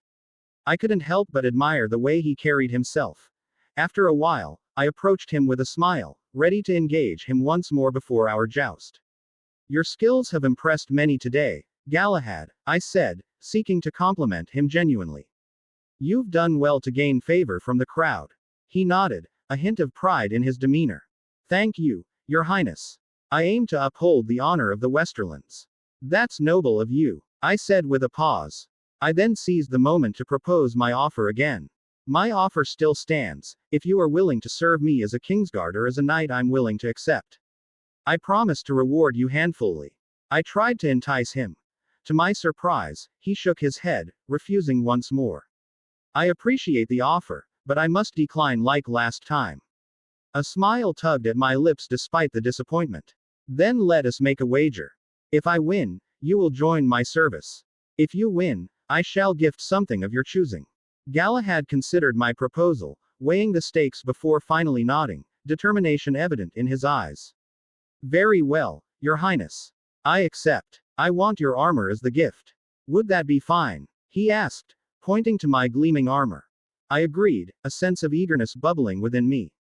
I couldn't help but admire the way he carried himself. After a while, I approached him with a smile, ready to engage him once more before our joust. Your skills have impressed many today, Galahad, I said, seeking to compliment him genuinely. You've done well to gain favor from the crowd. He nodded, a hint of pride in his demeanor. Thank you, Your Highness. I aim to uphold the honor of the Westerlands. That's noble of you, I said with a pause. I then seized the moment to propose my offer again. My offer still stands. If you are willing to serve me as a Kingsguard or as a knight, I'm willing to accept. I promise to reward you handfully. I tried to entice him. To my surprise, he shook his head, refusing once more. I appreciate the offer, but I must decline like last time. A smile tugged at my lips despite the disappointment. Then let us make a wager. If I win, you will join my service. If you win, I shall gift something of your choosing. Galahad considered my proposal, weighing the stakes before finally nodding, determination evident in his eyes. Very well, Your Highness. I accept. I want your armor as the gift. Would that be fine? He asked, pointing to my gleaming armor. I agreed, a sense of eagerness bubbling within me.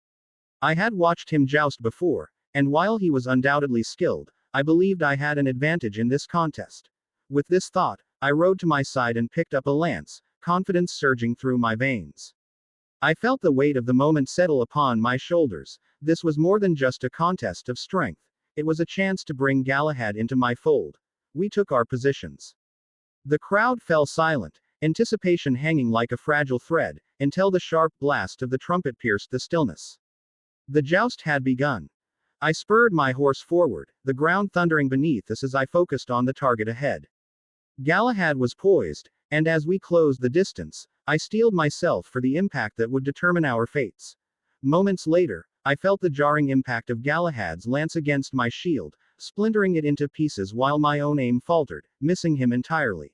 I had watched him joust before, and while he was undoubtedly skilled, I believed I had an advantage in this contest. With this thought, I rode to my side and picked up a lance, confidence surging through my veins. I felt the weight of the moment settle upon my shoulders. This was more than just a contest of strength. It was a chance to bring Galahad into my fold. We took our positions. The crowd fell silent, anticipation hanging like a fragile thread, until the sharp blast of the trumpet pierced the stillness. The joust had begun. I spurred my horse forward, the ground thundering beneath us as I focused on the target ahead. Galahad was poised, and as we closed the distance, I steeled myself for the impact that would determine our fates. Moments later, I felt the jarring impact of Galahad's lance against my shield, splintering it into pieces while my own aim faltered, missing him entirely.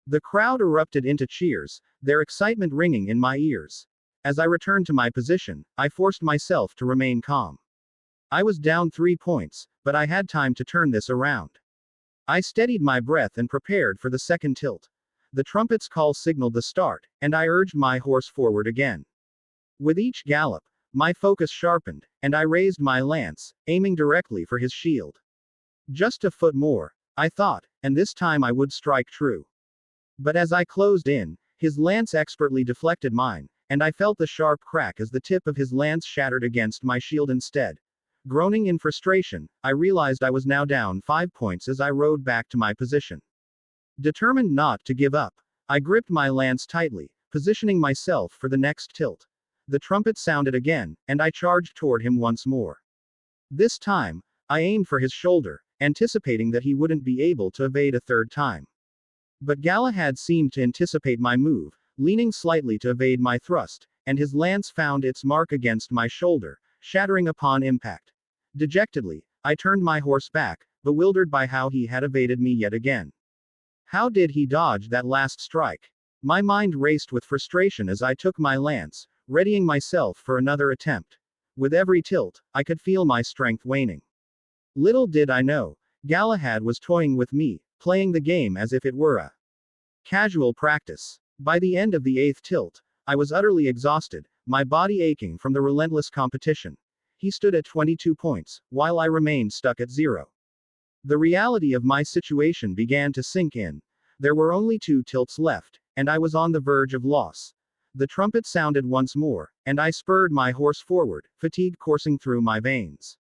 The crowd erupted into cheers, their excitement ringing in my ears. As I returned to my position, I forced myself to remain calm. I was down 3 points, but I had time to turn this around. I steadied my breath and prepared for the second tilt. The trumpet's call signaled the start, and I urged my horse forward again. With each gallop, my focus sharpened, and I raised my lance, aiming directly for his shield. Just a foot more, I thought, and this time I would strike true. But as I closed in, his lance expertly deflected mine, and I felt the sharp crack as the tip of his lance shattered against my shield instead. Groaning in frustration, I realized I was now down 5 points as I rode back to my position. Determined not to give up, I gripped my lance tightly, positioning myself for the next tilt. The trumpet sounded again, and I charged toward him once more. This time, I aimed for his shoulder, anticipating that he wouldn't be able to evade a third time. But Galahad seemed to anticipate my move, leaning slightly to evade my thrust, and his lance found its mark against my shoulder, shattering upon impact. Dejectedly, I turned my horse back, bewildered by how he had evaded me yet again. How did he dodge that last strike? My mind raced with frustration as I took my lance, readying myself for another attempt. With every tilt, I could feel my strength waning. Little did I know, Galahad was toying with me, playing the game as if it were a casual practice. By the end of the 8th tilt, I was utterly exhausted, my body aching from the relentless competition. He stood at 22 points, while I remained stuck at 0. The reality of my situation began to sink in. There were only 2 tilts left, and I was on the verge of loss. The trumpet sounded once more, and I spurred my horse forward, fatigue coursing through my veins.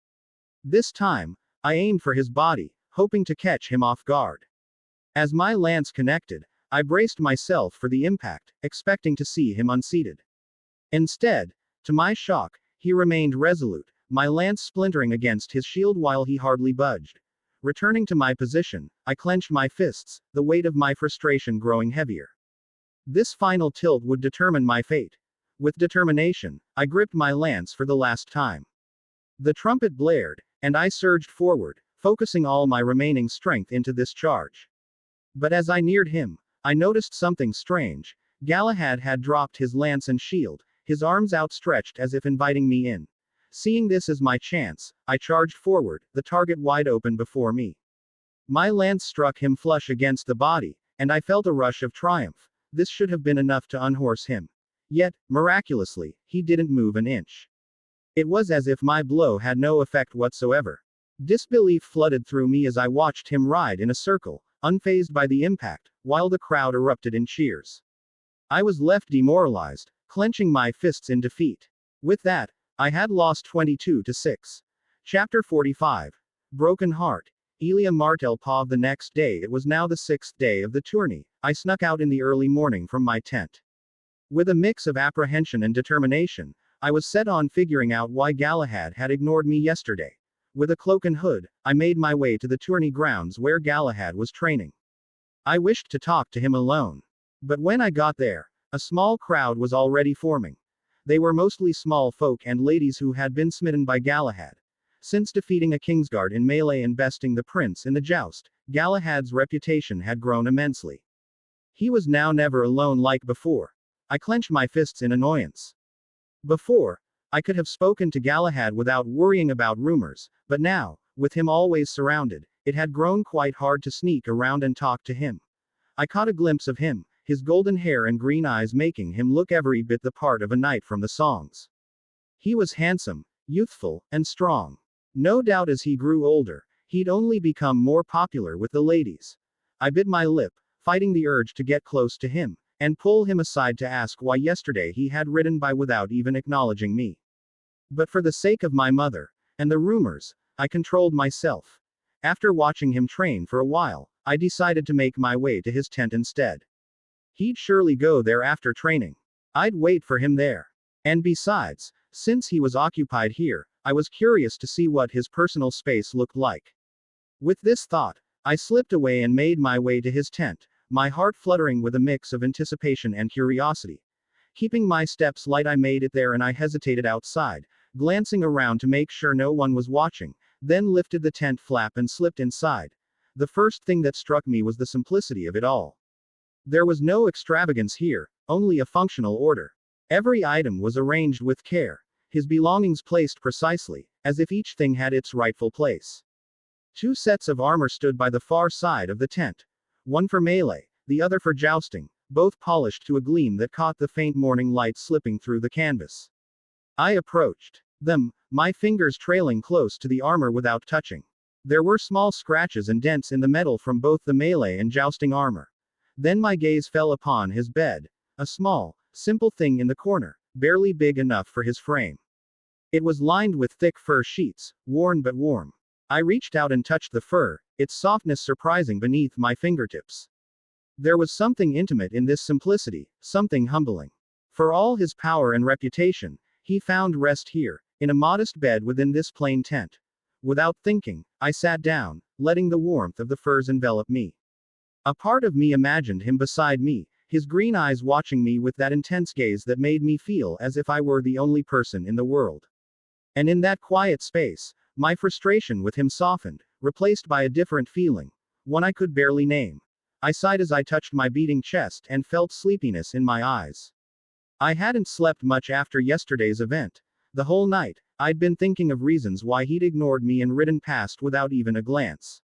This time, I aimed for his body, hoping to catch him off guard. As my lance connected, I braced myself for the impact, expecting to see him unseated. Instead, to my shock, he remained resolute, my lance splintering against his shield while he hardly budged. Returning to my position, I clenched my fists, the weight of my frustration growing heavier. This final tilt would determine my fate. With determination, I gripped my lance for the last time. The trumpet blared, and I surged forward, focusing all my remaining strength into this charge. But as I neared him, I noticed something strange. Galahad had dropped his lance and shield, his arms outstretched as if inviting me in. Seeing this as my chance, I charged forward, the target wide open before me. My lance struck him flush against the body, and I felt a rush of triumph. This should have been enough to unhorse him. Yet, miraculously, he didn't move an inch. It was as if my blow had no effect whatsoever. Disbelief flooded through me as I watched him ride in a circle, unfazed by the impact, while the crowd erupted in cheers. I was left demoralized, clenching my fists in defeat. With that, I had lost 22-6. Chapter 45. Broken Heart. Elia Martel Pav. The next day, it was now the 6th day of the tourney. I snuck out in the early morning from my tent. With a mix of apprehension and determination, I was set on figuring out why Galahad had ignored me yesterday. With a cloak and hood, I made my way to the tourney grounds where Galahad was training. I wished to talk to him alone. But when I got there, a small crowd was already forming. They were mostly small folk and ladies who had been smitten by Galahad. Since defeating a Kingsguard in melee and besting the prince in the joust, Galahad's reputation had grown immensely. He was now never alone like before. I clenched my fists in annoyance. Before, I could have spoken to Galahad without worrying about rumors, but now, with him always surrounded, it had grown quite hard to sneak around and talk to him. I caught a glimpse of him, his golden hair and green eyes making him look every bit the part of a knight from the songs. He was handsome, youthful, and strong. No doubt as he grew older, he'd only become more popular with the ladies. I bit my lip, fighting the urge to get close to him, and pull him aside to ask why yesterday he had ridden by without even acknowledging me. But for the sake of my mother, and the rumors, I controlled myself. After watching him train for a while, I decided to make my way to his tent instead. He'd surely go there after training. I'd wait for him there. And besides, since he was occupied here, I was curious to see what his personal space looked like. With this thought, I slipped away and made my way to his tent, my heart fluttering with a mix of anticipation and curiosity. Keeping my steps light, I made it there and I hesitated outside, glancing around to make sure no one was watching, then lifted the tent flap and slipped inside. The first thing that struck me was the simplicity of it all. There was no extravagance here, only a functional order. Every item was arranged with care, his belongings placed precisely, as if each thing had its rightful place. 2 sets of armor stood by the far side of the tent. One for melee, the other for jousting, both polished to a gleam that caught the faint morning light slipping through the canvas. I approached them, my fingers trailing close to the armor without touching. There were small scratches and dents in the metal from both the melee and jousting armor. Then my gaze fell upon his bed, a small, simple thing in the corner, barely big enough for his frame. It was lined with thick fur sheets, worn but warm. I reached out and touched the fur, its softness surprising beneath my fingertips. There was something intimate in this simplicity, something humbling. For all his power and reputation, he found rest here, in a modest bed within this plain tent. Without thinking, I sat down, letting the warmth of the furs envelop me. A part of me imagined him beside me, his green eyes watching me with that intense gaze that made me feel as if I were the only person in the world. And in that quiet space, my frustration with him softened, replaced by a different feeling, one I could barely name. I sighed as I touched my beating chest and felt sleepiness in my eyes. I hadn't slept much after yesterday's event. The whole night, I'd been thinking of reasons why he'd ignored me and ridden past without even a glance.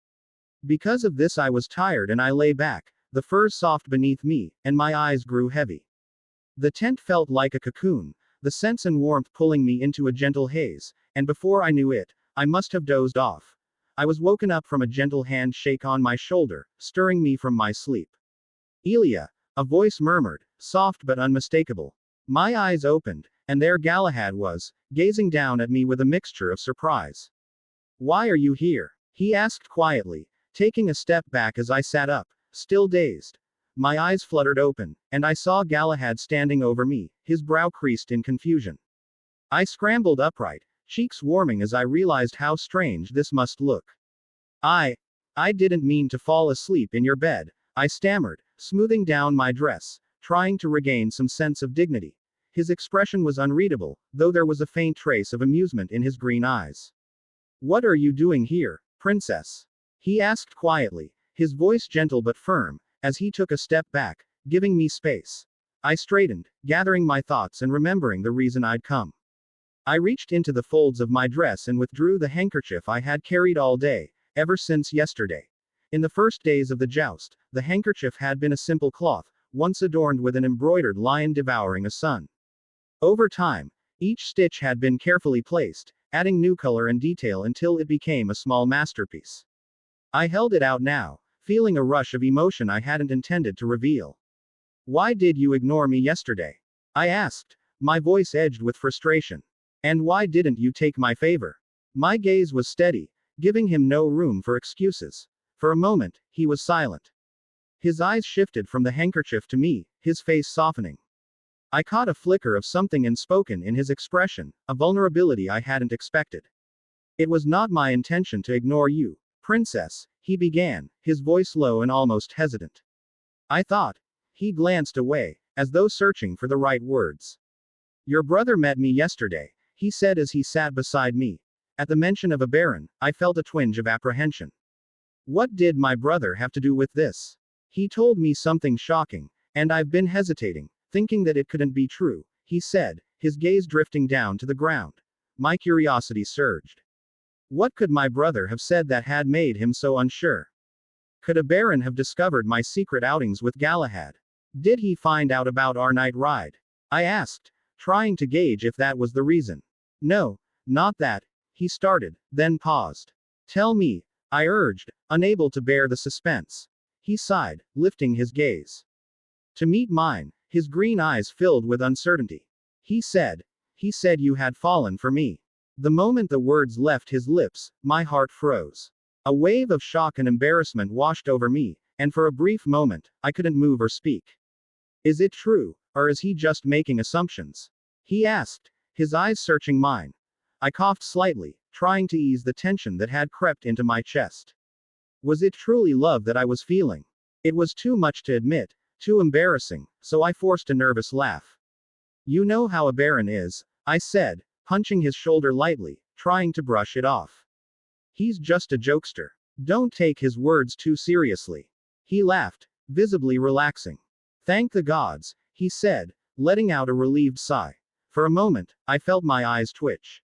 Because of this, I was tired and I lay back, the furs soft beneath me, and my eyes grew heavy. The tent felt like a cocoon, the scents and warmth pulling me into a gentle haze, and before I knew it, I must have dozed off. I was woken up from a gentle hand shake on my shoulder, stirring me from my sleep. Elia, a voice murmured, soft but unmistakable. My eyes opened, and there Galahad was, gazing down at me with a mixture of surprise. "Why are you here?" he asked quietly, taking a step back as I sat up, still dazed. My eyes fluttered open, and I saw Galahad standing over me, his brow creased in confusion. I scrambled upright, cheeks warming as I realized how strange this must look. I didn't mean to fall asleep in your bed," I stammered, smoothing down my dress, trying to regain some sense of dignity. His expression was unreadable, though there was a faint trace of amusement in his green eyes. "What are you doing here, princess?" he asked quietly, his voice gentle but firm, as he took a step back, giving me space. I straightened, gathering my thoughts and remembering the reason I'd come. I reached into the folds of my dress and withdrew the handkerchief I had carried all day, ever since yesterday. In the first days of the joust, the handkerchief had been a simple cloth, once adorned with an embroidered lion devouring a sun. Over time, each stitch had been carefully placed, adding new color and detail until it became a small masterpiece. I held it out now, feeling a rush of emotion I hadn't intended to reveal. "Why did you ignore me yesterday?" I asked, my voice edged with frustration. "And why didn't you take my favor?" My gaze was steady, giving him no room for excuses. For a moment, he was silent. His eyes shifted from the handkerchief to me, his face softening. I caught a flicker of something unspoken in his expression, a vulnerability I hadn't expected. "It was not my intention to ignore you, princess," he began, his voice low and almost hesitant. "I thought." He glanced away, as though searching for the right words. "Your brother met me yesterday," he said as he sat beside me. At the mention of a baron, I felt a twinge of apprehension. What did my brother have to do with this? "He told me something shocking, and I've been hesitating, thinking that it couldn't be true," he said, his gaze drifting down to the ground. My curiosity surged. What could my brother have said that had made him so unsure? Could a baron have discovered my secret outings with Galahad? Did he find out about our night ride? I asked, trying to gauge if that was the reason. "No, not that," he started, then paused. "Tell me," I urged, unable to bear the suspense. He sighed, lifting his gaze. To meet mine, his green eyes filled with uncertainty. He said you had fallen for me. The moment the words left his lips, my heart froze. A wave of shock and embarrassment washed over me, and for a brief moment, I couldn't move or speak. Is it true, or is he just making assumptions? He asked, his eyes searching mine. I coughed slightly, trying to ease the tension that had crept into my chest. Was it truly love that I was feeling? It was too much to admit, too embarrassing, so I forced a nervous laugh. You know how a baron is, I said, punching his shoulder lightly, trying to brush it off. He's just a jokester. Don't take his words too seriously. He laughed, visibly relaxing. Thank the gods, he said, letting out a relieved sigh. For a moment, I felt my eyes twitch.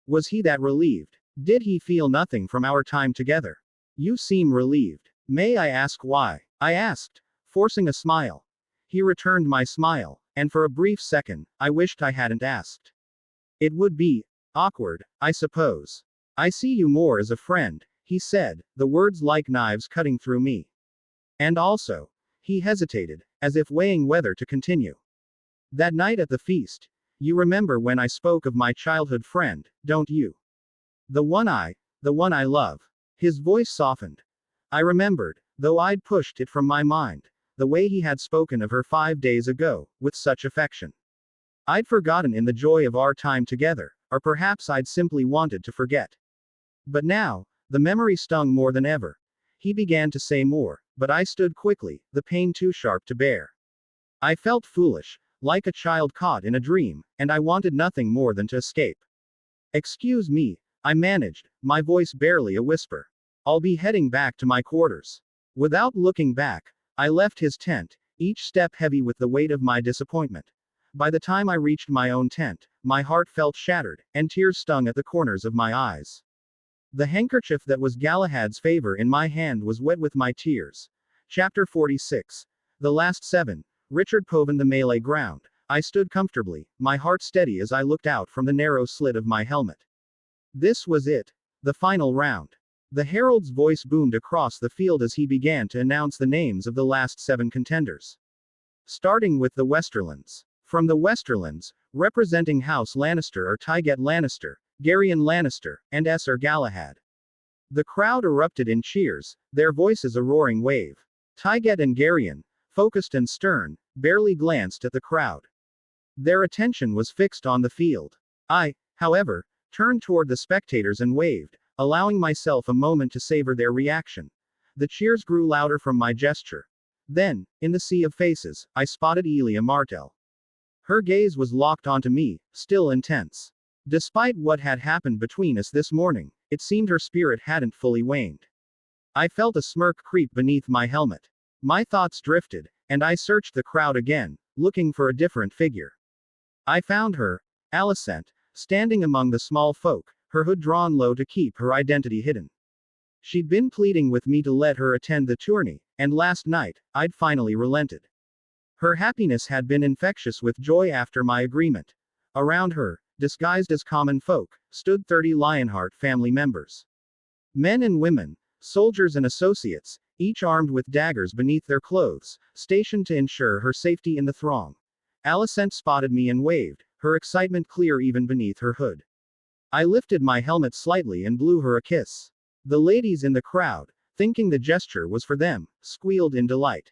Was he that relieved? Did he feel nothing from our time together? You seem relieved. May I ask why? I asked, forcing a smile. He returned my smile, and for a brief second, I wished I hadn't asked. It would be awkward, I suppose. I see you more as a friend, he said, the words like knives cutting through me. And also, he hesitated, as if weighing whether to continue. That night at the feast, you remember when I spoke of my childhood friend, don't you? The one I love. His voice softened. I remembered, though I'd pushed it from my mind, the way he had spoken of her 5 days ago, with such affection. I'd forgotten in the joy of our time together, or perhaps I'd simply wanted to forget. But now, the memory stung more than ever. He began to say more, but I stood quickly, the pain too sharp to bear. I felt foolish, like a child caught in a dream, and I wanted nothing more than to escape. Excuse me, I managed, my voice barely a whisper. I'll be heading back to my quarters. Without looking back, I left his tent, each step heavy with the weight of my disappointment. By the time I reached my own tent, my heart felt shattered, and tears stung at the corners of my eyes. The handkerchief that was Galahad's favor in my hand was wet with my tears. Chapter 46. The last 7. Richard Povin. The melee ground. I stood comfortably, my heart steady as I looked out from the narrow slit of my helmet. This was it. The final round. The herald's voice boomed across the field as he began to announce the names of the last 7 contenders. Starting with the Westerlands. From the Westerlands, representing House Lannister are Tygett Lannister, Garyon Lannister, and Ser Galahad. The crowd erupted in cheers, their voices a roaring wave. Tygett and Garyon, focused and stern, barely glanced at the crowd. Their attention was fixed on the field. I, however, turned toward the spectators and waved, allowing myself a moment to savor their reaction. The cheers grew louder from my gesture. Then, in the sea of faces, I spotted Elia Martell. Her gaze was locked onto me, still intense. Despite what had happened between us this morning, it seemed her spirit hadn't fully waned. I felt a smirk creep beneath my helmet. My thoughts drifted, and I searched the crowd again, looking for a different figure. I found her, Alicent, standing among the small folk, her hood drawn low to keep her identity hidden. She'd been pleading with me to let her attend the tourney, and last night, I'd finally relented. Her happiness had been infectious with joy after my agreement. Around her, disguised as common folk, stood 30 Lionheart family members. Men and women, soldiers and associates, each armed with daggers beneath their clothes, stationed to ensure her safety in the throng. Alicent spotted me and waved, her excitement clear even beneath her hood. I lifted my helmet slightly and blew her a kiss. The ladies in the crowd, thinking the gesture was for them, squealed in delight.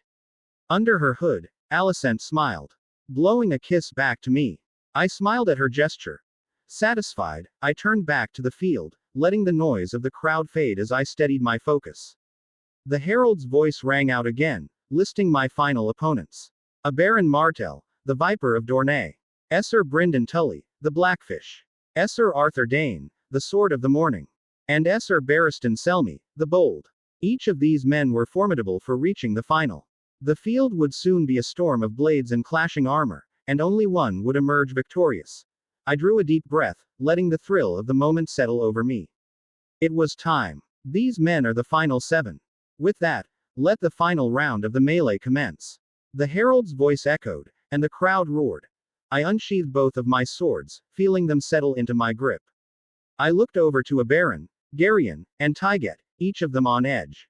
Under her hood, Alicent smiled, blowing a kiss back to me. I smiled at her gesture. Satisfied, I turned back to the field, letting the noise of the crowd fade as I steadied my focus. The herald's voice rang out again, listing my final opponents. Aberon Martell, the Viper of Dorne. Ser Brynden Tully, the Blackfish. Ser Arthur Dayne, the Sword of the Morning. And Ser Barristan Selmy, the Bold. Each of these men were formidable for reaching the final. The field would soon be a storm of blades and clashing armor, and only one would emerge victorious. I drew a deep breath, letting the thrill of the moment settle over me. It was time. These men are the final 7. With that, let the final round of the melee commence. The herald's voice echoed, and the crowd roared. I unsheathed both of my swords, feeling them settle into my grip. I looked over to Aberon, Garyon, and Tygett, each of them on edge.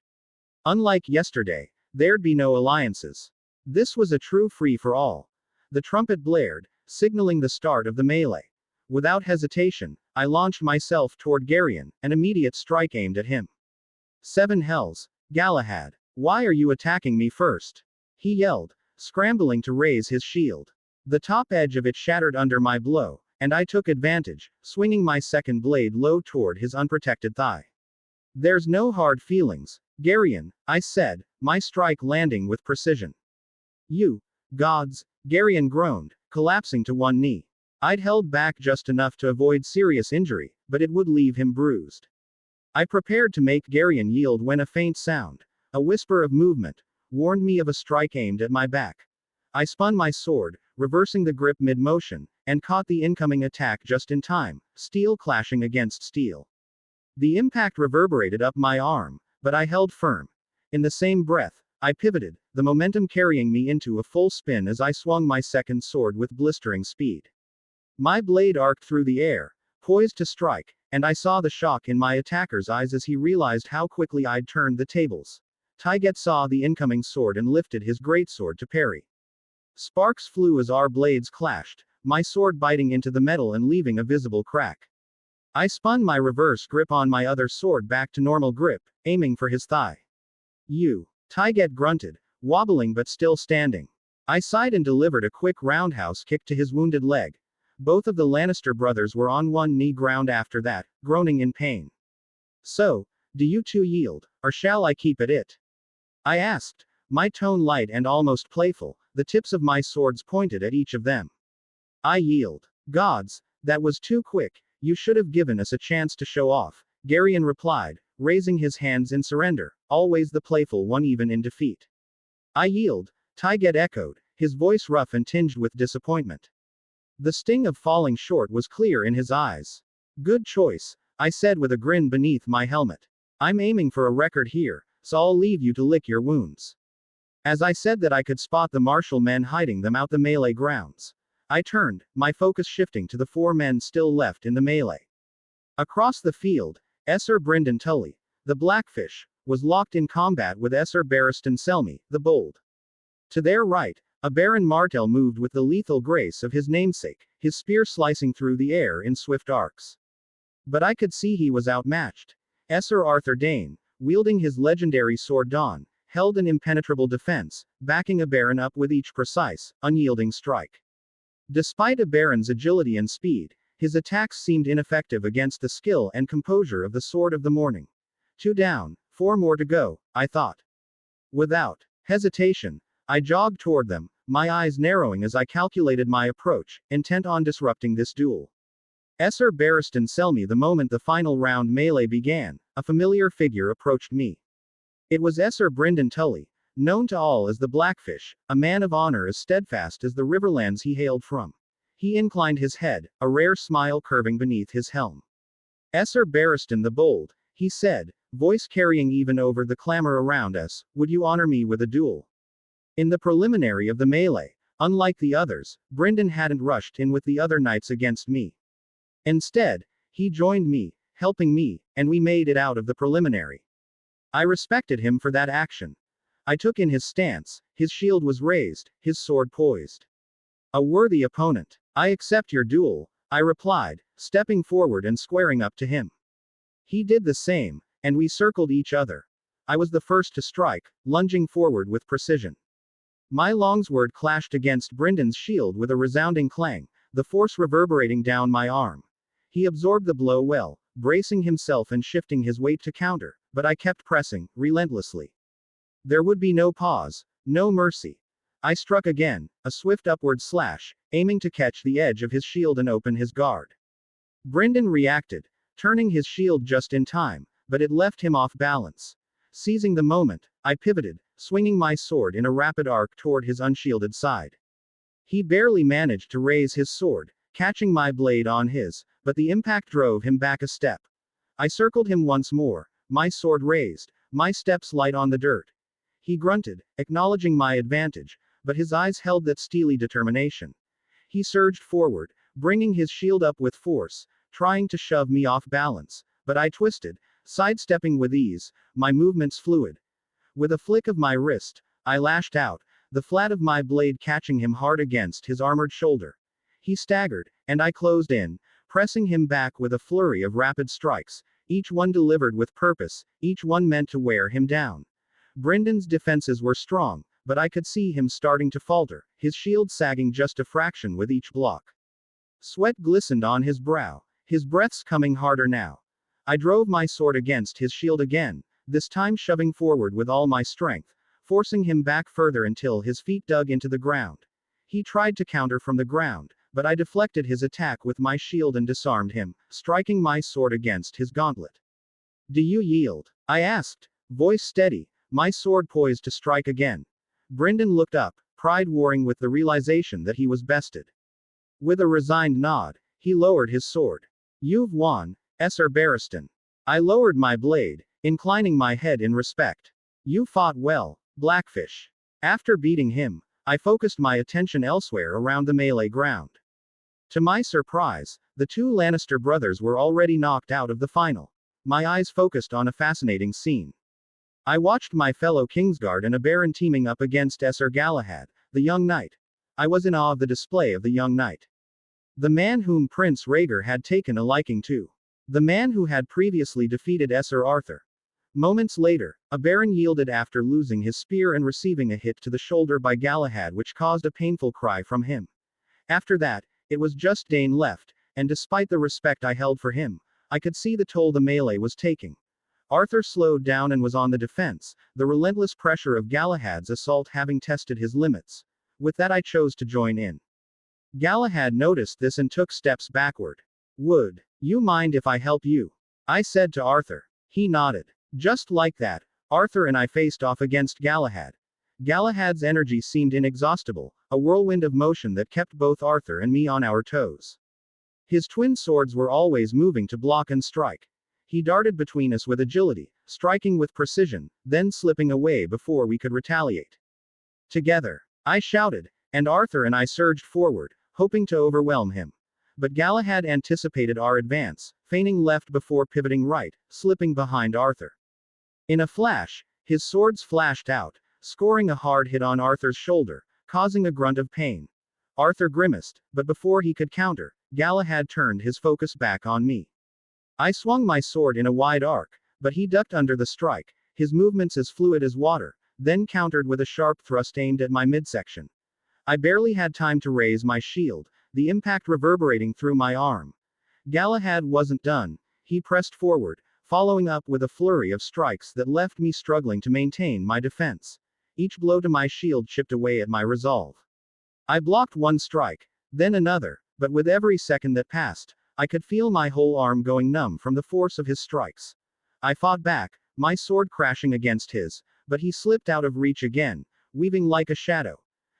Unlike yesterday, there'd be no alliances. This was a true free-for-all. The trumpet blared, signaling the start of the melee. Without hesitation, I launched myself toward Garion, an immediate strike aimed at him. Seven hells, Galahad, why are you attacking me first? He yelled, scrambling to raise his shield. The top edge of it shattered under my blow, and I took advantage, swinging my second blade low toward his unprotected thigh. There's no hard feelings, Garion, I said, my strike landing with precision. You gods, Garion groaned, collapsing to one knee. I'd held back just enough to avoid serious injury, but it would leave him bruised. I prepared to make Garion yield when a faint sound, a whisper of movement, warned me of a strike aimed at my back. I spun my sword, reversing the grip mid-motion, and caught the incoming attack just in time, steel clashing against steel. The impact reverberated up my arm, but I held firm. In the same breath, I pivoted, the momentum carrying me into a full spin as I swung my second sword with blistering speed. My blade arced through the air, poised to strike, and I saw the shock in my attacker's eyes as he realized how quickly I'd turned the tables. Tyget saw the incoming sword and lifted his greatsword to parry. Sparks flew as our blades clashed, my sword biting into the metal and leaving a visible crack. I spun my reverse grip on my other sword back to normal grip, aiming for his thigh. You, Tyget grunted, wobbling but still standing. I sighed and delivered a quick roundhouse kick to his wounded leg. Both of the Lannister brothers were on one knee ground after that, groaning in pain. So, do you two yield, or shall I keep at it? I asked, my tone light and almost playful, the tips of my swords pointed at each of them. I yield. Gods, that was too quick, you should have given us a chance to show off, Garion replied, raising his hands in surrender, always the playful one even in defeat. I yield, Tyget echoed, his voice rough and tinged with disappointment. The sting of falling short was clear in his eyes. Good choice, I said with a grin beneath my helmet. I'm aiming for a record here, so I'll leave you to lick your wounds. As I said that I could spot the martial men hiding them out the melee grounds. I turned, my focus shifting to the four men still left in the melee. Across the field, Esser Brynden Tully, the Blackfish, was locked in combat with Esser Barristan Selmy, the Bold. To their right, a Baron Martell moved with the lethal grace of his namesake, his spear slicing through the air in swift arcs. But I could see he was outmatched. Esser Arthur Dane, wielding his legendary sword Dawn, held an impenetrable defense, backing a Baron up with each precise, unyielding strike. Despite a Baron's agility and speed, his attacks seemed ineffective against the skill and composure of the Sword of the Morning. 2 down, 4 more to go, I thought. Without hesitation, I jogged toward them, my eyes narrowing as I calculated my approach, intent on disrupting this duel. Esser Barristan Selmy. The moment the final round melee began, a familiar figure approached me. It was Esser Brynden Tully, known to all as the Blackfish, a man of honor as steadfast as the riverlands he hailed from. He inclined his head, a rare smile curving beneath his helm. Esser Barristan the Bold, he said, voice carrying even over the clamor around us, would you honor me with a duel? In the preliminary of the melee, unlike the others, Brynden hadn't rushed in with the other knights against me. Instead, he joined me, helping me, and we made it out of the preliminary. I respected him for that action. I took in his stance, his shield was raised, his sword poised. A worthy opponent. I accept your duel, I replied, stepping forward and squaring up to him. He did the same, and we circled each other. I was the first to strike, lunging forward with precision. My longsword clashed against Brynden's shield with a resounding clang, the force reverberating down my arm. He absorbed the blow well, bracing himself and shifting his weight to counter, but I kept pressing, relentlessly. There would be no pause, no mercy. I struck again, a swift upward slash, aiming to catch the edge of his shield and open his guard. Brynden reacted, turning his shield just in time, but it left him off balance. Seizing the moment, I pivoted, swinging my sword in a rapid arc toward his unshielded side. He barely managed to raise his sword, catching my blade on his, but the impact drove him back a step. I circled him once more, my sword raised, my steps light on the dirt. He grunted, acknowledging my advantage, but his eyes held that steely determination. He surged forward, bringing his shield up with force, trying to shove me off balance, but I twisted, sidestepping with ease, my movements fluid. With a flick of my wrist, I lashed out, the flat of my blade catching him hard against his armored shoulder. He staggered, and I closed in, pressing him back with a flurry of rapid strikes, each one delivered with purpose, each one meant to wear him down. Bryndon's defenses were strong, but I could see him starting to falter, his shield sagging just a fraction with each block. Sweat glistened on his brow, his breaths coming harder now. I drove my sword against his shield again, this time shoving forward with all my strength, forcing him back further until his feet dug into the ground. He tried to counter from the ground, but I deflected his attack with my shield and disarmed him, striking my sword against his gauntlet. "Do you yield?" I asked, voice steady, my sword poised to strike again. Bryndon looked up, pride warring with the realization that he was bested. With a resigned nod, he lowered his sword. "You've won, Sir Barristan." I lowered my blade, inclining my head in respect. "You fought well, Blackfish." After beating him, I focused my attention elsewhere around the melee ground. To my surprise, the two Lannister brothers were already knocked out of the final. My eyes focused on a fascinating scene. I watched my fellow Kingsguard and a Baron teaming up against Sir Galahad, the young knight. I was in awe of the display of the young knight. The man whom Prince Rhaegar had taken a liking to. The man who had previously defeated Sir Arthur. Moments later, a Baron yielded after losing his spear and receiving a hit to the shoulder by Galahad which caused a painful cry from him. After that, it was just Dane left, and despite the respect I held for him, I could see the toll the melee was taking. Arthur slowed down and was on the defense, the relentless pressure of Galahad's assault having tested his limits. With that I chose to join in. Galahad noticed this and took steps backward. "Would you mind if I help you?" I said to Arthur. He nodded. Just like that, Arthur and I faced off against Galahad. Galahad's energy seemed inexhaustible, a whirlwind of motion that kept both Arthur and me on our toes. His twin swords were always moving to block and strike. He darted between us with agility, striking with precision, then slipping away before we could retaliate. "Together!" I shouted, and Arthur and I surged forward, hoping to overwhelm him. But Galahad anticipated our advance, feigning left before pivoting right, slipping behind Arthur. In a flash, his swords flashed out, scoring a hard hit on Arthur's shoulder, causing a grunt of pain. Arthur grimaced, but before he could counter, Galahad turned his focus back on me. I swung my sword in a wide arc, but he ducked under the strike, his movements as fluid as water, then countered with a sharp thrust aimed at my midsection. I barely had time to raise my shield, the impact reverberating through my arm. Galahad wasn't done. He pressed forward, following up with a flurry of strikes that left me struggling to maintain my defense. Each blow to my shield chipped away at my resolve. I blocked one strike, then another, but with every second that passed, I could feel my whole arm going numb from the force of his strikes. I fought back, my sword crashing against his, but he slipped out of reach again, weaving like a shadow.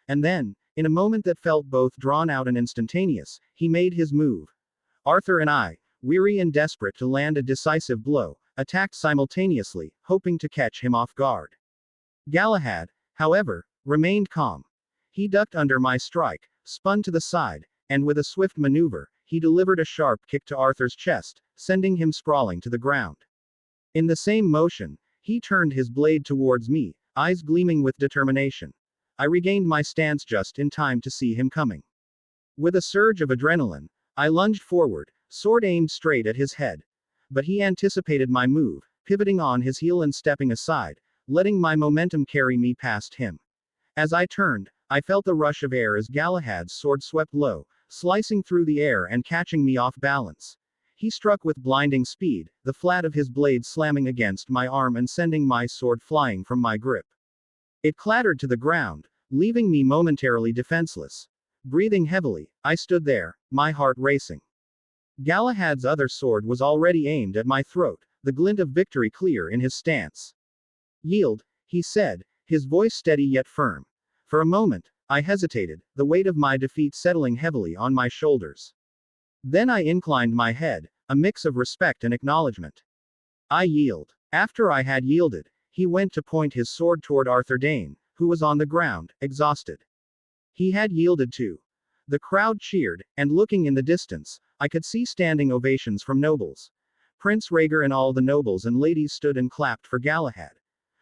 And then, in a moment that felt both drawn out and instantaneous, he made his move. Arthur and I, weary and desperate to land a decisive blow, attacked simultaneously, hoping to catch him off guard. Galahad, however, remained calm. He ducked under my strike, spun to the side, and with a swift maneuver, he delivered a sharp kick to Arthur's chest, sending him sprawling to the ground. In the same motion, he turned his blade towards me, eyes gleaming with determination. I regained my stance just in time to see him coming. With a surge of adrenaline, I lunged forward, sword aimed straight at his head. But he anticipated my move, pivoting on his heel and stepping aside, letting my momentum carry me past him. As I turned, I felt the rush of air as Galahad's sword swept low, slicing through the air and catching me off balance. He struck with blinding speed, the flat of his blade slamming against my arm and sending my sword flying from my grip. It clattered to the ground, leaving me momentarily defenseless. Breathing heavily, I stood there, my heart racing. Galahad's other sword was already aimed at my throat, the glint of victory clear in his stance. "Yield," he said, his voice steady yet firm. For a moment, I hesitated, the weight of my defeat settling heavily on my shoulders. Then I inclined my head, a mix of respect and acknowledgement. "I yield." After I had yielded, he went to point his sword toward Arthur Dane, who was on the ground, exhausted. He had yielded too. The crowd cheered, and looking in the distance, I could see standing ovations from nobles. Prince Rhaegar and all the nobles and ladies stood and clapped for Galahad.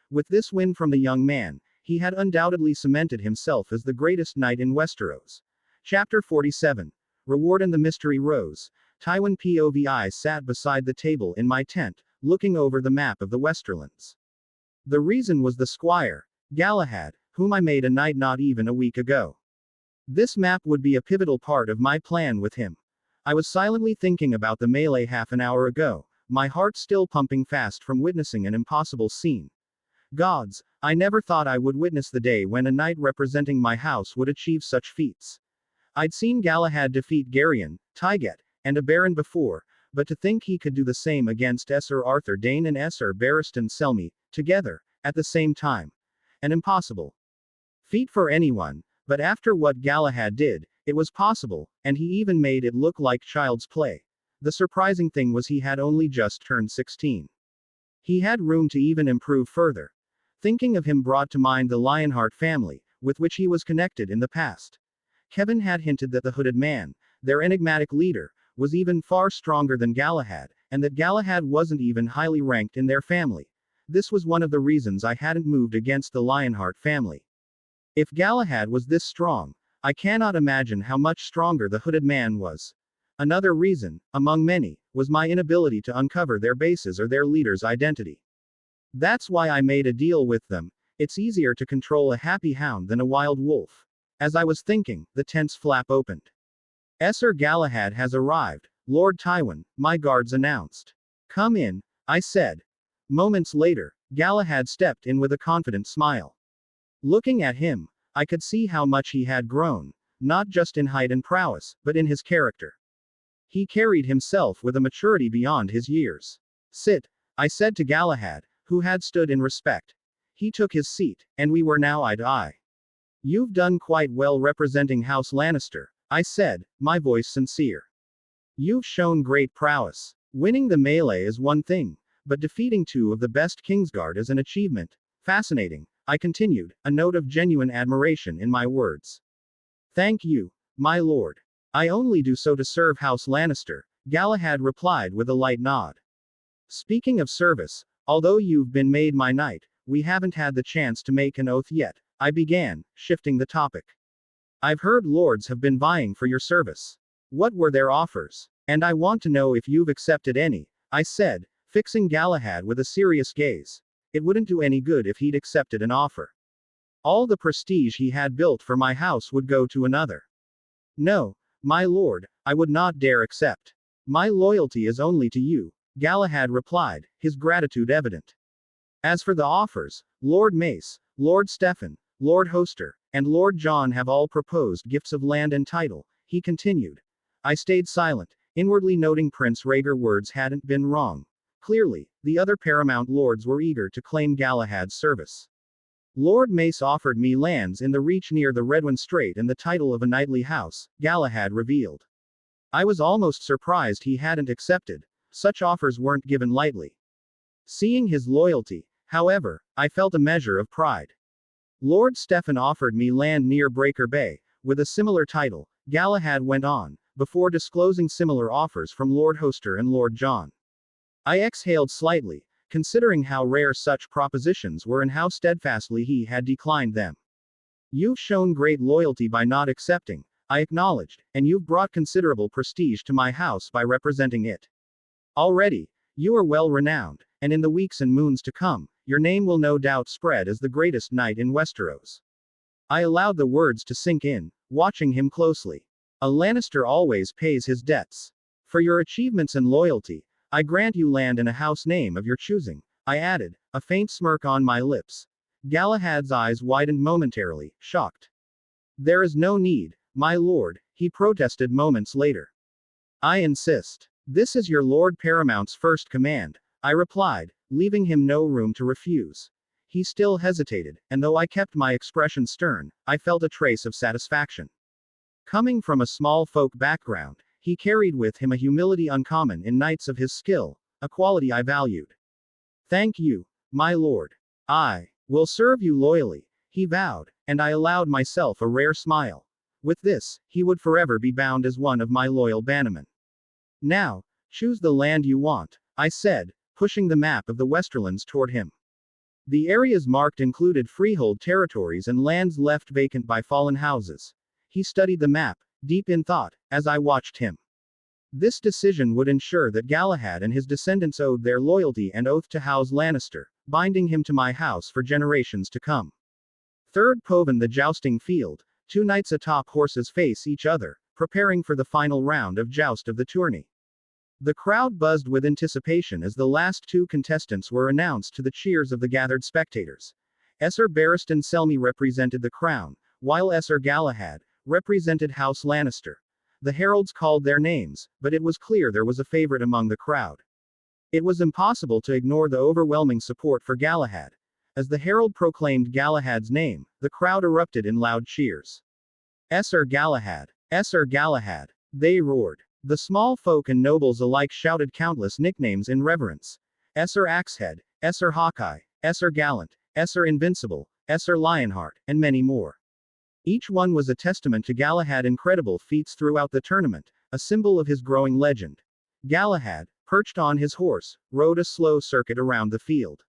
With this win from the young man, he had undoubtedly cemented himself as the greatest knight in Westeros. Chapter 47. Reward and the Mystery Rose. Tywin Povi sat beside the table in my tent, looking over the map of the Westerlands. The reason was the squire, Galahad, whom I made a knight not even a week ago. This map would be a pivotal part of my plan with him. I was silently thinking about the melee half an hour ago, my heart still pumping fast from witnessing an impossible scene. Gods, I never thought I would witness the day when a knight representing my house would achieve such feats. I'd seen Galahad defeat Garyon, Tyget, and a baron before, but to think he could do the same against Sir Arthur Dane and Sir Barristan Selmy, together, at the same time. An impossible feat for anyone, but after what Galahad did, it was possible, and he even made it look like child's play. The surprising thing was he had only just turned 16. He had room to even improve further. Thinking of him brought to mind the Lionheart family, with which he was connected in the past. Kevin had hinted that the Hooded Man, their enigmatic leader, was even far stronger than Galahad, and that Galahad wasn't even highly ranked in their family. This was one of the reasons I hadn't moved against the Lionheart family. If Galahad was this strong, I cannot imagine how much stronger the Hooded Man was. Another reason, among many, was my inability to uncover their bases or their leader's identity. That's why I made a deal with them. It's easier to control a happy hound than a wild wolf. As I was thinking, the tent's flap opened. Sir Galahad has arrived, Lord Tywin, my guards announced. Come in, I said. Moments later, Galahad stepped in with a confident smile. Looking at him, I could see how much he had grown, not just in height and prowess, but in his character. He carried himself with a maturity beyond his years. Sit, I said to Galahad, who had stood in respect. He took his seat, and we were now eye to eye. You've done quite well representing House Lannister, I said, my voice sincere. You've shown great prowess. Winning the melee is one thing, but defeating two of the best Kingsguard is an achievement. Fascinating, I continued, a note of genuine admiration in my words. Thank you, my lord. I only do so to serve House Lannister, Galahad replied with a light nod. Speaking of service, although you've been made my knight, we haven't had the chance to make an oath yet, I began, shifting the topic. I've heard lords have been vying for your service. What were their offers? And I want to know if you've accepted any, I said, fixing Galahad with a serious gaze. It wouldn't do any good if he'd accepted an offer. All the prestige he had built for my house would go to another. No, my lord, I would not dare accept. My loyalty is only to you, Galahad replied, his gratitude evident. As for the offers, Lord Mace, Lord Stefan, Lord Hoster, and Lord John have all proposed gifts of land and title, he continued. I stayed silent, inwardly noting Prince Rhaegar's words hadn't been wrong. Clearly, the other paramount lords were eager to claim Galahad's service. Lord Mace offered me lands in the reach near the Redwyne Strait and the title of a knightly house, Galahad revealed. I was almost surprised he hadn't accepted. Such offers weren't given lightly. Seeing his loyalty, however, I felt a measure of pride. Lord Stefan offered me land near Breaker Bay, with a similar title, Galahad went on, before disclosing similar offers from Lord Hoster and Lord John. I exhaled slightly, considering how rare such propositions were and how steadfastly he had declined them. You've shown great loyalty by not accepting, I acknowledged, and you've brought considerable prestige to my house by representing it. Already, you are well renowned, and in the weeks and moons to come, your name will no doubt spread as the greatest knight in Westeros. I allowed the words to sink in, watching him closely. A Lannister always pays his debts. For your achievements and loyalty, I grant you land and a house name of your choosing, I added, a faint smirk on my lips. Galahad's eyes widened momentarily, shocked. There is no need, my lord, he protested moments later. I insist. This is your Lord Paramount's first command, I replied, leaving him no room to refuse. He still hesitated, and though I kept my expression stern, I felt a trace of satisfaction. Coming from a small folk background, he carried with him a humility uncommon in knights of his skill, a quality I valued. Thank you, my lord. I will serve you loyally, he vowed, and I allowed myself a rare smile. With this, he would forever be bound as one of my loyal bannermen. Now, choose the land you want, I said, pushing the map of the Westerlands toward him. The areas marked included freehold territories and lands left vacant by fallen houses. He studied the map, deep in thought, as I watched him. This decision would ensure that Galahad and his descendants owed their loyalty and oath to House Lannister, binding him to my house for generations to come. Third Povan, the jousting field. Two knights atop horses face each other, preparing for the final round of joust of the tourney. The crowd buzzed with anticipation as the last two contestants were announced to the cheers of the gathered spectators. Esser Barristan Selmy represented the crown, while Esser Galahad represented House Lannister. The heralds called their names, but it was clear there was a favorite among the crowd. It was impossible to ignore the overwhelming support for Galahad. As the herald proclaimed Galahad's name, the crowd erupted in loud cheers. Esser Galahad! Esser Galahad! They roared. The small folk and nobles alike shouted countless nicknames in reverence. Esser Axehead, Esser Hawkeye, Esser Gallant, Esser Invincible, Esser Lionheart, and many more. Each one was a testament to Galahad's incredible feats throughout the tournament, a symbol of his growing legend. Galahad, perched on his horse, rode a slow circuit around the field.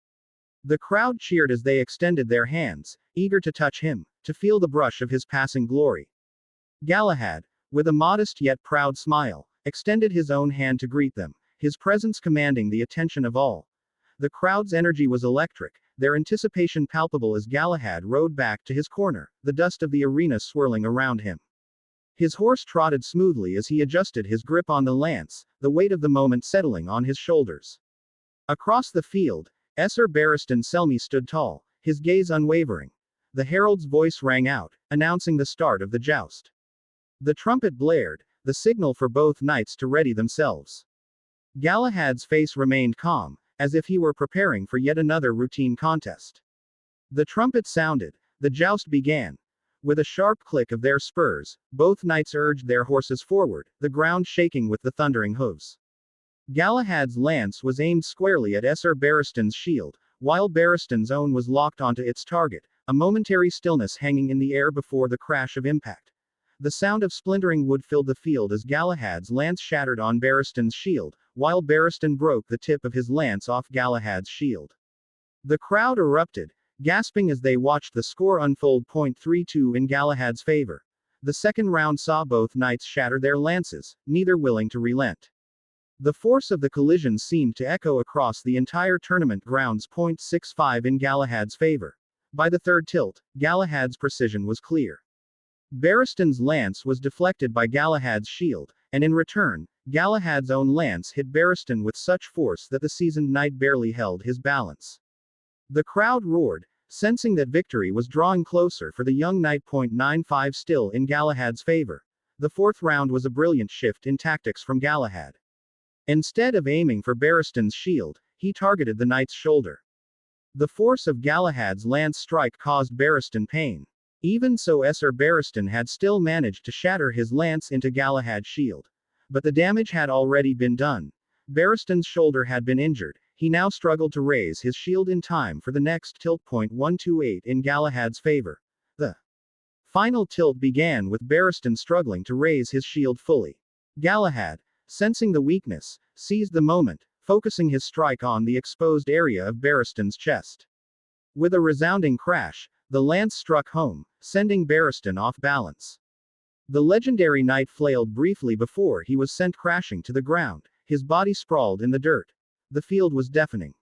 The crowd cheered as they extended their hands, eager to touch him, to feel the brush of his passing glory. Galahad, with a modest yet proud smile, extended his own hand to greet them, his presence commanding the attention of all. The crowd's energy was electric, their anticipation palpable as Galahad rode back to his corner, the dust of the arena swirling around him. His horse trotted smoothly as he adjusted his grip on the lance, the weight of the moment settling on his shoulders. Across the field, Esser Barristan Selmy stood tall, his gaze unwavering. The herald's voice rang out, announcing the start of the joust. The trumpet blared, the signal for both knights to ready themselves. Galahad's face remained calm, as if he were preparing for yet another routine contest. The trumpet sounded, the joust began. With a sharp click of their spurs, both knights urged their horses forward, the ground shaking with the thundering hooves. Galahad's lance was aimed squarely at Esser Barristan's shield, while Barristan's own was locked onto its target, a momentary stillness hanging in the air before the crash of impact. The sound of splintering wood filled the field as Galahad's lance shattered on Barristan's shield, while Barristan broke the tip of his lance off Galahad's shield. The crowd erupted, gasping as they watched the score unfold. 3-2 in Galahad's favor. The second round saw both knights shatter their lances, neither willing to relent. The force of the collision seemed to echo across the entire tournament grounds. 6-5 in Galahad's favor. By the third tilt, Galahad's precision was clear. Barristan's lance was deflected by Galahad's shield, and in return, Galahad's own lance hit Barristan with such force that the seasoned knight barely held his balance. The crowd roared, sensing that victory was drawing closer for the young knight. 9-5 still in Galahad's favor. The fourth round was a brilliant shift in tactics from Galahad. Instead of aiming for Barristan's shield, he targeted the knight's shoulder. The force of Galahad's lance strike caused Barristan pain. Even so, Esser Barristan had still managed to shatter his lance into Galahad's shield. But the damage had already been done. Barristan's shoulder had been injured, he now struggled to raise his shield in time for the next tilt. 1-8 in Galahad's favor. The final tilt began with Barristan struggling to raise his shield fully. Galahad, sensing the weakness, seized the moment, focusing his strike on the exposed area of Barristan's chest. With a resounding crash, the lance struck home, sending Barristan off balance. The legendary knight flailed briefly before he was sent crashing to the ground, his body sprawled in the dirt. The field was deafening.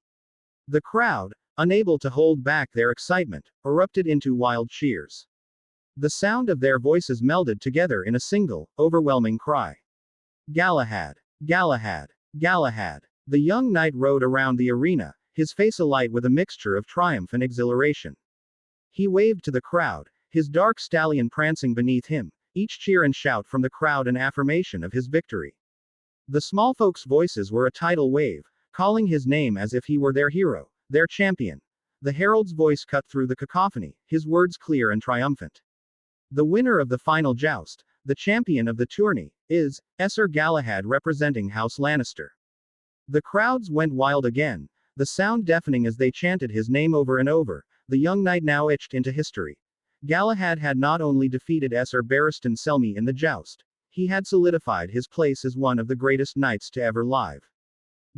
The crowd, unable to hold back their excitement, erupted into wild cheers. The sound of their voices melded together in a single, overwhelming cry. Galahad! Galahad! Galahad! The young knight rode around the arena, his face alight with a mixture of triumph and exhilaration. He waved to the crowd, his dark stallion prancing beneath him, each cheer and shout from the crowd an affirmation of his victory. The small folks' voices were a tidal wave, calling his name as if he were their hero, their champion. The herald's voice cut through the cacophony, his words clear and triumphant. The winner of the final joust, the champion of the tourney, is Esser Galahad representing House Lannister. The crowds went wild again, the sound deafening as they chanted his name over and over, the young knight now etched into history. Galahad had not only defeated Esser Barristan Selmy in the joust, he had solidified his place as one of the greatest knights to ever live.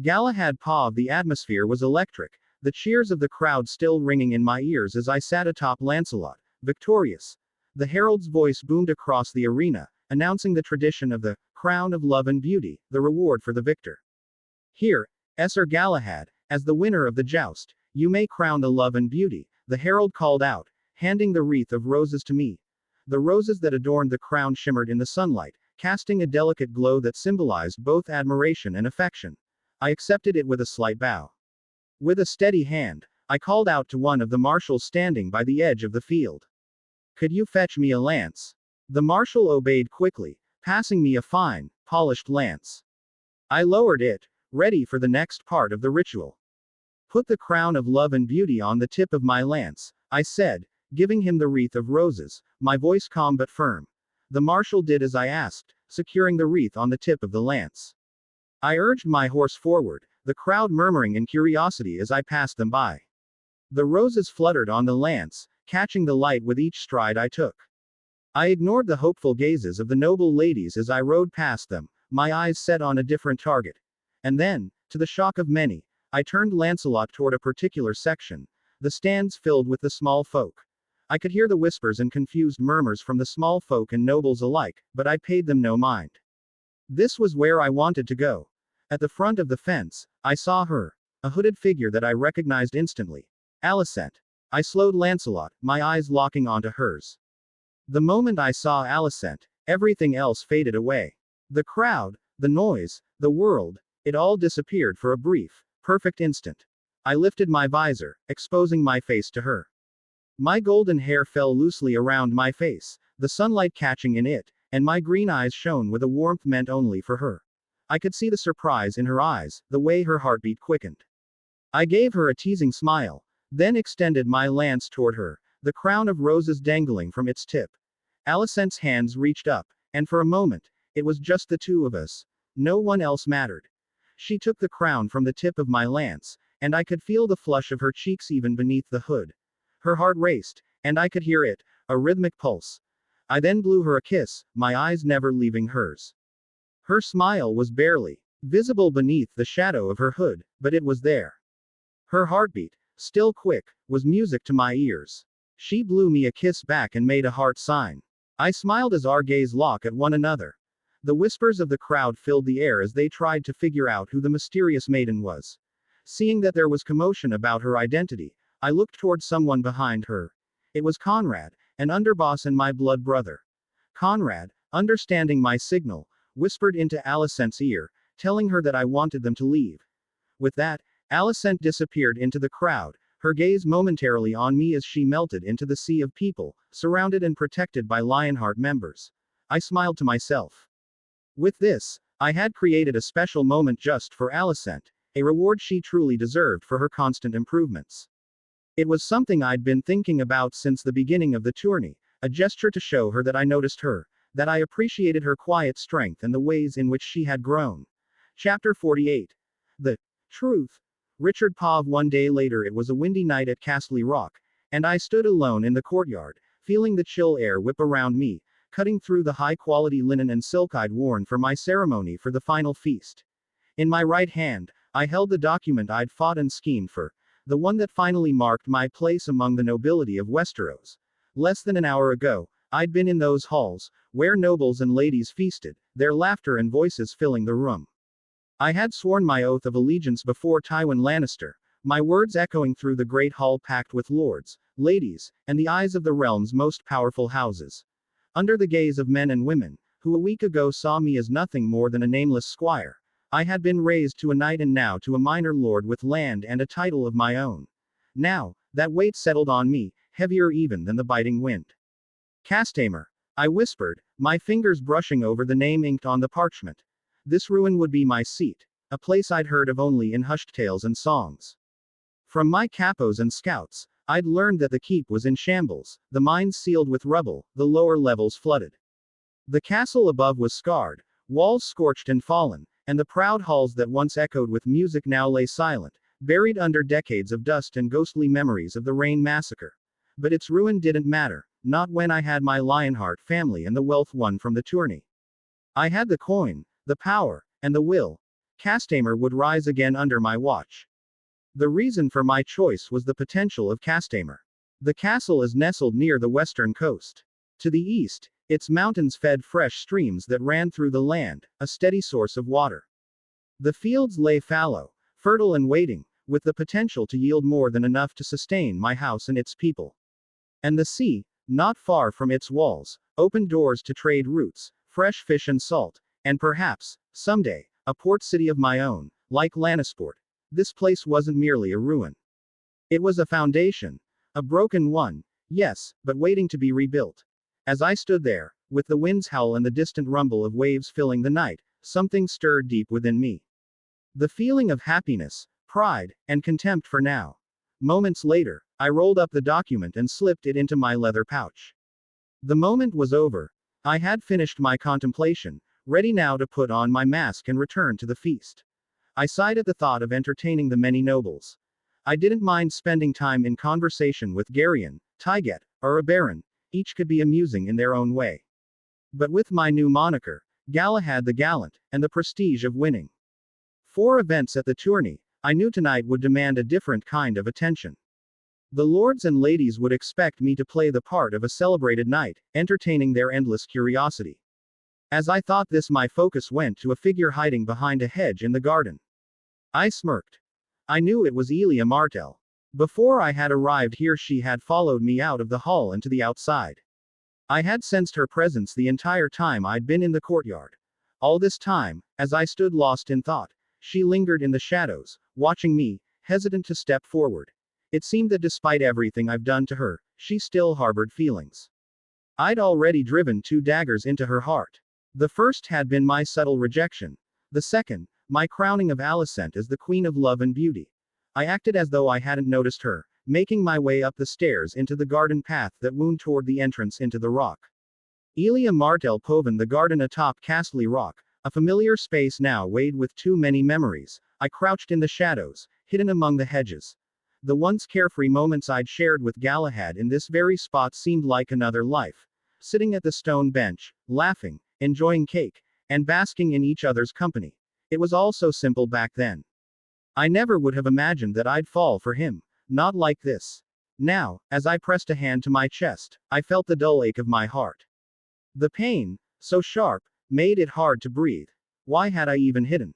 Galahad Paw of the atmosphere was electric, the cheers of the crowd still ringing in my ears as I sat atop Lancelot, victorious. The herald's voice boomed across the arena, announcing the tradition of the crown of love and beauty, the reward for the victor. Here, Sir Galahad, as the winner of the joust, you may crown the love and beauty, the herald called out, handing the wreath of roses to me. The roses that adorned the crown shimmered in the sunlight, casting a delicate glow that symbolized both admiration and affection. I accepted it with a slight bow. With a steady hand, I called out to one of the marshals standing by the edge of the field. Could you fetch me a lance? The marshal obeyed quickly, passing me a fine, polished lance. I lowered it, ready for the next part of the ritual. Put the crown of love and beauty on the tip of my lance, I said, giving him the wreath of roses, my voice calm but firm. The marshal did as I asked, securing the wreath on the tip of the lance. I urged my horse forward, the crowd murmuring in curiosity as I passed them by. The roses fluttered on the lance, catching the light with each stride I took. I ignored the hopeful gazes of the noble ladies as I rode past them, my eyes set on a different target. And then, to the shock of many, I turned Lancelot toward a particular section, the stands filled with the small folk. I could hear the whispers and confused murmurs from the small folk and nobles alike, but I paid them no mind. This was where I wanted to go. At the front of the fence, I saw her, a hooded figure that I recognized instantly. Alicent. I slowed Lancelot, my eyes locking onto hers. The moment I saw Alicent, everything else faded away. The crowd, the noise, the world, it all disappeared for a brief, perfect instant. I lifted my visor, exposing my face to her. My golden hair fell loosely around my face, the sunlight catching in it, and my green eyes shone with a warmth meant only for her. I could see the surprise in her eyes, the way her heartbeat quickened. I gave her a teasing smile, then extended my lance toward her, the crown of roses dangling from its tip. Alicent's hands reached up, and for a moment, it was just the two of us. No one else mattered. She took the crown from the tip of my lance, and I could feel the flush of her cheeks even beneath the hood. Her heart raced, and I could hear it, a rhythmic pulse. I then blew her a kiss, my eyes never leaving hers. Her smile was barely visible beneath the shadow of her hood, but it was there. Her heartbeat, still quick, was music to my ears. She blew me a kiss back and made a heart sign. I smiled as our gaze locked at one another. The whispers of the crowd filled the air as they tried to figure out who the mysterious maiden was. Seeing that there was commotion about her identity, I looked toward someone behind her. It was Conrad, an underboss and my blood brother. Conrad, understanding my signal, whispered into Alicent's ear, telling her that I wanted them to leave. With that, Alicent disappeared into the crowd, her gaze momentarily on me as she melted into the sea of people, surrounded and protected by Lionheart members. I smiled to myself. With this, I had created a special moment just for Alicent, a reward she truly deserved for her constant improvements. It was something I'd been thinking about since the beginning of the tourney, a gesture to show her that I noticed her, that I appreciated her quiet strength and the ways in which she had grown. Chapter 48. The truth. Richard Pov. One day later, it was a windy night at Castle Rock, and I stood alone in the courtyard, feeling the chill air whip around me, cutting through the high-quality linen and silk I'd worn for my ceremony for the final feast. In my right hand, I held the document I'd fought and schemed for, the one that finally marked my place among the nobility of Westeros. Less than an hour ago, I'd been in those halls, where nobles and ladies feasted, their laughter and voices filling the room. I had sworn my oath of allegiance before Tywin Lannister, my words echoing through the great hall packed with lords, ladies, and the eyes of the realm's most powerful houses. Under the gaze of men and women, who a week ago saw me as nothing more than a nameless squire, I had been raised to a knight and now to a minor lord with land and a title of my own. Now, that weight settled on me, heavier even than the biting wind. Castamer, I whispered, my fingers brushing over the name inked on the parchment. This ruin would be my seat, a place I'd heard of only in hushed tales and songs. From my capos and scouts, I'd learned that the keep was in shambles, the mines sealed with rubble, the lower levels flooded. The castle above was scarred, walls scorched and fallen, and the proud halls that once echoed with music now lay silent, buried under decades of dust and ghostly memories of the Rain massacre. But its ruin didn't matter, not when I had my Lionheart family and the wealth won from the tourney. I had the coin, the power, and the will. Castamer would rise again under my watch. The reason for my choice was the potential of Castamere. The castle is nestled near the western coast. To the east, its mountains fed fresh streams that ran through the land, a steady source of water. The fields lay fallow, fertile and waiting, with the potential to yield more than enough to sustain my house and its people. And the sea, not far from its walls, opened doors to trade routes, fresh fish and salt, and perhaps, someday, a port city of my own, like lanisport. This place wasn't merely a ruin. It was a foundation. A broken one, yes, but waiting to be rebuilt. As I stood there, with the wind's howl and the distant rumble of waves filling the night, something stirred deep within me. The feeling of happiness, pride, and contempt for now. Moments later, I rolled up the document and slipped it into my leather pouch. The moment was over. I had finished my contemplation, ready now to put on my mask and return to the feast. I sighed at the thought of entertaining the many nobles. I didn't mind spending time in conversation with Garyon, Tyget, or a baron. Each could be amusing in their own way. But with my new moniker, Galahad the Gallant, and the prestige of winning 4 events at the tourney, I knew tonight would demand a different kind of attention. The lords and ladies would expect me to play the part of a celebrated knight, entertaining their endless curiosity. As I thought this, my focus went to a figure hiding behind a hedge in the garden. I smirked. I knew it was Elia Martell. Before I had arrived here, she had followed me out of the hall and to the outside. I had sensed her presence the entire time I'd been in the courtyard. All this time, as I stood lost in thought, she lingered in the shadows, watching me, hesitant to step forward. It seemed that despite everything I've done to her, she still harbored feelings. I'd already driven 2 daggers into her heart. The first had been my subtle rejection. The second, my crowning of Alicent as the queen of love and beauty. I acted as though I hadn't noticed her, making my way up the stairs into the garden path that wound toward the entrance into the rock. Elia Martell Poven, the garden atop Castley Rock, a familiar space now weighed with too many memories. I crouched in the shadows, hidden among the hedges. The once carefree moments I'd shared with Galahad in this very spot seemed like another life. Sitting at the stone bench, laughing, enjoying cake, and basking in each other's company. It was all so simple back then. I never would have imagined that I'd fall for him. Not like this. Now, as I pressed a hand to my chest, I felt the dull ache of my heart. The pain, so sharp, made it hard to breathe. Why had I even hidden?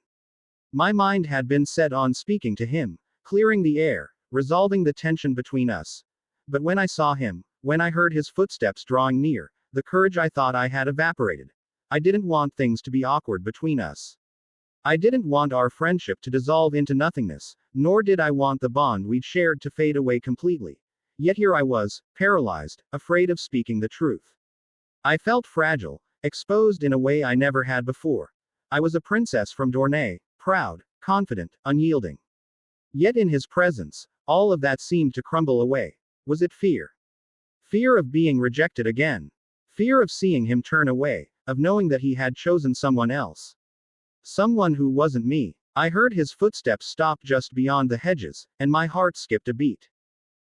My mind had been set on speaking to him, clearing the air, resolving the tension between us. But when I saw him, when I heard his footsteps drawing near, the courage I thought I had evaporated. I didn't want things to be awkward between us. I didn't want our friendship to dissolve into nothingness, nor did I want the bond we'd shared to fade away completely. Yet here I was, paralyzed, afraid of speaking the truth. I felt fragile, exposed in a way I never had before. I was a princess from Dorne, proud, confident, unyielding. Yet in his presence, all of that seemed to crumble away. Was it fear? Fear of being rejected again. Fear of seeing him turn away, of knowing that he had chosen someone else. Someone who wasn't me. I heard his footsteps stop just beyond the hedges, and my heart skipped a beat.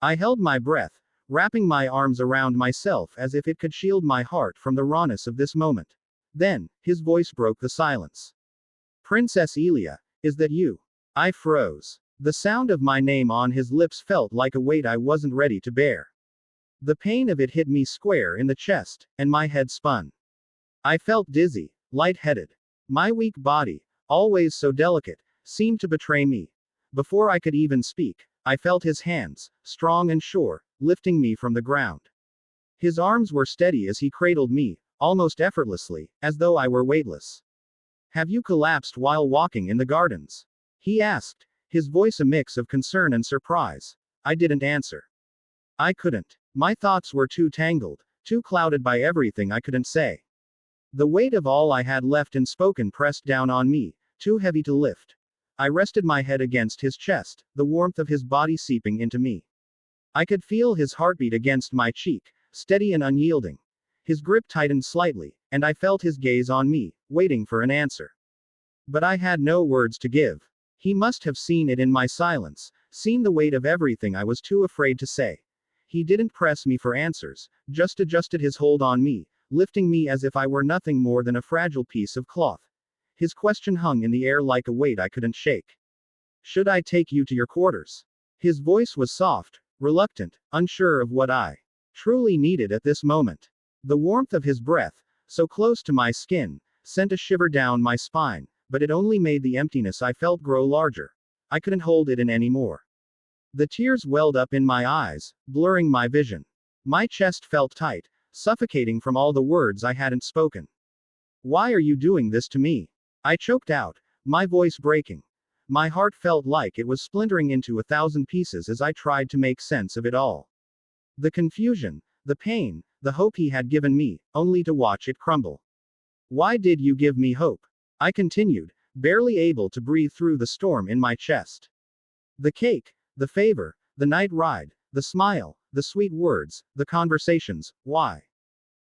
I held my breath, wrapping my arms around myself as if it could shield my heart from the rawness of this moment. Then, his voice broke the silence. Princess Elia, is that you? I froze. The sound of my name on his lips felt like a weight I wasn't ready to bear. The pain of it hit me square in the chest, and my head spun. I felt dizzy, lightheaded. My weak body, always so delicate, seemed to betray me. Before I could even speak, I felt his hands, strong and sure, lifting me from the ground. His arms were steady as he cradled me, almost effortlessly, as though I were weightless. Have you collapsed while walking in the gardens? He asked, his voice a mix of concern and surprise. I didn't answer. I couldn't. My thoughts were too tangled, too clouded by everything I couldn't say. The weight of all I had left unspoken pressed down on me, too heavy to lift. I rested my head against his chest, the warmth of his body seeping into me. I could feel his heartbeat against my cheek, steady and unyielding. His grip tightened slightly, and I felt his gaze on me, waiting for an answer. But I had no words to give. He must have seen it in my silence, seen the weight of everything I was too afraid to say. He didn't press me for answers, just adjusted his hold on me, lifting me as if I were nothing more than a fragile piece of cloth. His question hung in the air like a weight I couldn't shake. Should I take you to your quarters? His voice was soft, reluctant, unsure of what I truly needed at this moment. The warmth of his breath, so close to my skin, sent a shiver down my spine, but it only made the emptiness I felt grow larger. I couldn't hold it in anymore. The tears welled up in my eyes, blurring my vision. My chest felt tight, suffocating from all the words I hadn't spoken. Why are you doing this to me? I choked out, my voice breaking. My heart felt like it was splintering into 1,000 pieces as I tried to make sense of it all. The confusion, the pain, the hope he had given me, only to watch it crumble. Why did you give me hope? I continued, barely able to breathe through the storm in my chest. The cake, the favor, the night ride, the smile, the sweet words, the conversations, why?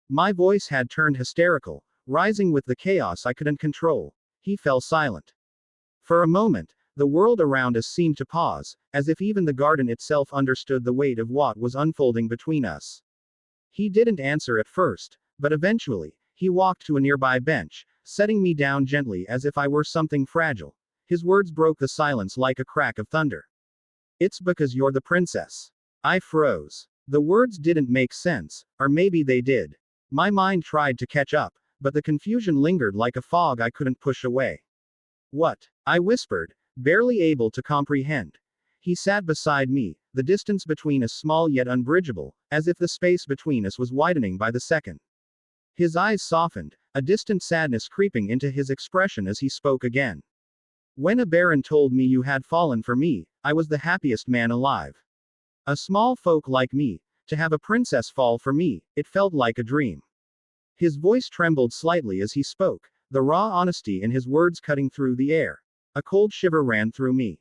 My voice had turned hysterical, rising with the chaos I couldn't control. He fell silent. For a moment, the world around us seemed to pause, as if even the garden itself understood the weight of what was unfolding between us. He didn't answer at first, but eventually, he walked to a nearby bench, setting me down gently as if I were something fragile. His words broke the silence like a crack of thunder. It's because you're the princess. I froze. The words didn't make sense, or maybe they did. My mind tried to catch up, but the confusion lingered like a fog I couldn't push away. What? I whispered, barely able to comprehend. He sat beside me, the distance between us small yet unbridgeable, as if the space between us was widening by the second. His eyes softened, a distant sadness creeping into his expression as he spoke again. When a baron told me you had fallen for me, I was the happiest man alive. A small folk like me, to have a princess fall for me, it felt like a dream. His voice trembled slightly as he spoke, the raw honesty in his words cutting through the air. A cold shiver ran through me.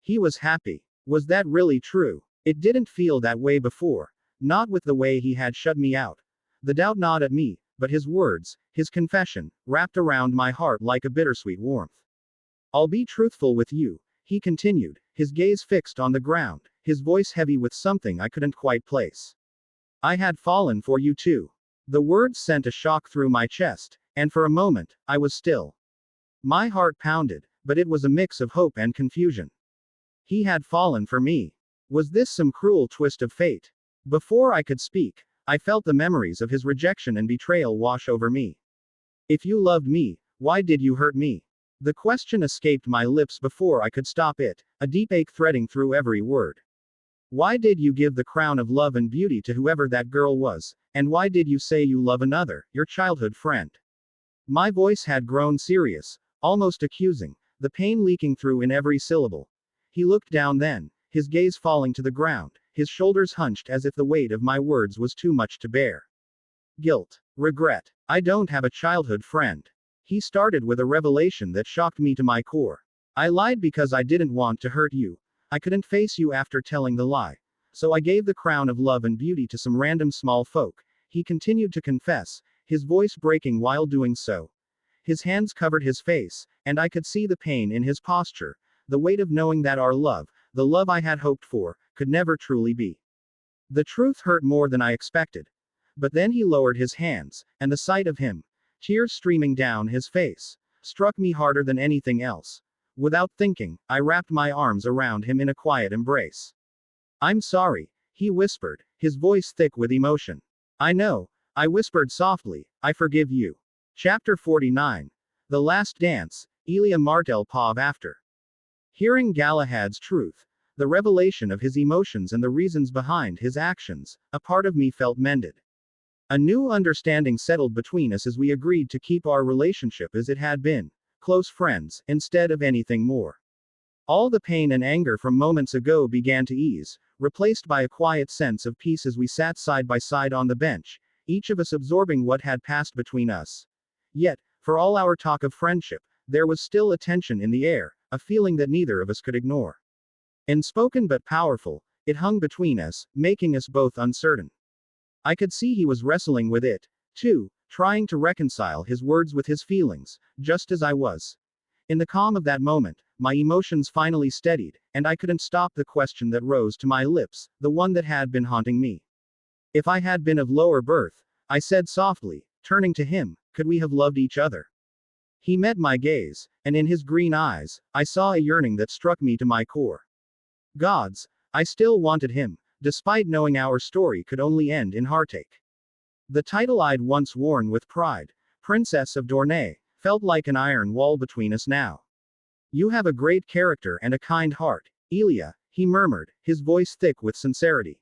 He was happy. Was that really true? It didn't feel that way before, not with the way he had shut me out. The doubt gnawed at me, but his words, his confession, wrapped around my heart like a bittersweet warmth. I'll be truthful with you, he continued, his gaze fixed on the ground, his voice heavy with something I couldn't quite place. I had fallen for you too. The words sent a shock through my chest, and for a moment, I was still. My heart pounded, but it was a mix of hope and confusion. He had fallen for me. Was this some cruel twist of fate? Before I could speak, I felt the memories of his rejection and betrayal wash over me. If you loved me, why did you hurt me? The question escaped my lips before I could stop it, a deep ache threading through every word. Why did you give the crown of love and beauty to whoever that girl was, and why did you say you love another, your childhood friend? My voice had grown serious, almost accusing, the pain leaking through in every syllable. He looked down then, his gaze falling to the ground, his shoulders hunched as if the weight of my words was too much to bear. Guilt. Regret. I don't have a childhood friend. He started with a revelation that shocked me to my core. I lied because I didn't want to hurt you. I couldn't face you after telling the lie. So I gave the crown of love and beauty to some random small folk. He continued to confess, his voice breaking while doing so. His hands covered his face, and I could see the pain in his posture, the weight of knowing that our love, the love I had hoped for, could never truly be. The truth hurt more than I expected. But then he lowered his hands, and the sight of him, tears streaming down his face, struck me harder than anything else. Without thinking, I wrapped my arms around him in a quiet embrace. I'm sorry, he whispered, his voice thick with emotion. I know, I whispered softly, I forgive you. Chapter 49. The Last Dance, Elia Martell Pav after. Hearing Galahad's truth, the revelation of his emotions and the reasons behind his actions, a part of me felt mended. A new understanding settled between us as we agreed to keep our relationship as it had been, close friends, instead of anything more. All the pain and anger from moments ago began to ease, replaced by a quiet sense of peace as we sat side by side on the bench, each of us absorbing what had passed between us. Yet, for all our talk of friendship, there was still a tension in the air, a feeling that neither of us could ignore. Unspoken but powerful, it hung between us, making us both uncertain. I could see he was wrestling with it, too, trying to reconcile his words with his feelings, just as I was. In the calm of that moment, my emotions finally steadied, and I couldn't stop the question that rose to my lips, the one that had been haunting me. If I had been of lower birth, I said softly, turning to him, could we have loved each other? He met my gaze, and in his green eyes, I saw a yearning that struck me to my core. Gods, I still wanted him, despite knowing our story could only end in heartache. The title I'd once worn with pride, Princess of Dorne, felt like an iron wall between us now. You have a great character and a kind heart, Elia, he murmured, his voice thick with sincerity.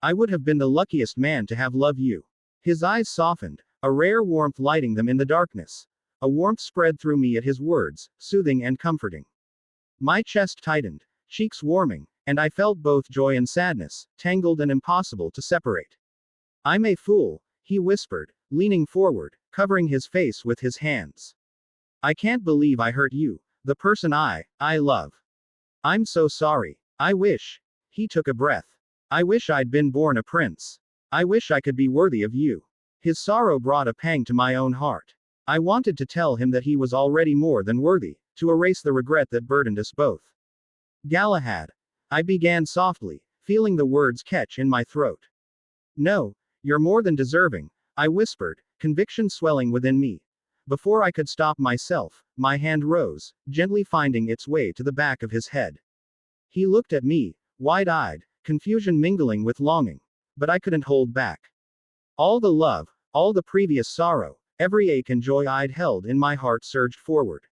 I would have been the luckiest man to have loved you. His eyes softened, a rare warmth lighting them in the darkness. A warmth spread through me at his words, soothing and comforting. My chest tightened, cheeks warming, and I felt both joy and sadness, tangled and impossible to separate. I'm a fool, he whispered, leaning forward, covering his face with his hands. I can't believe I hurt you, the person I love. I'm so sorry. I wish. He took a breath. I wish I'd been born a prince. I wish I could be worthy of you. His sorrow brought a pang to my own heart. I wanted to tell him that he was already more than worthy, to erase the regret that burdened us both. Galahad. I began softly, feeling the words catch in my throat. No, you're more than deserving, I whispered, conviction swelling within me. Before I could stop myself, my hand rose, gently finding its way to the back of his head. He looked at me, wide-eyed, confusion mingling with longing. But I couldn't hold back. All the love, all the previous sorrow, every ache and joy I'd held in my heart surged forward.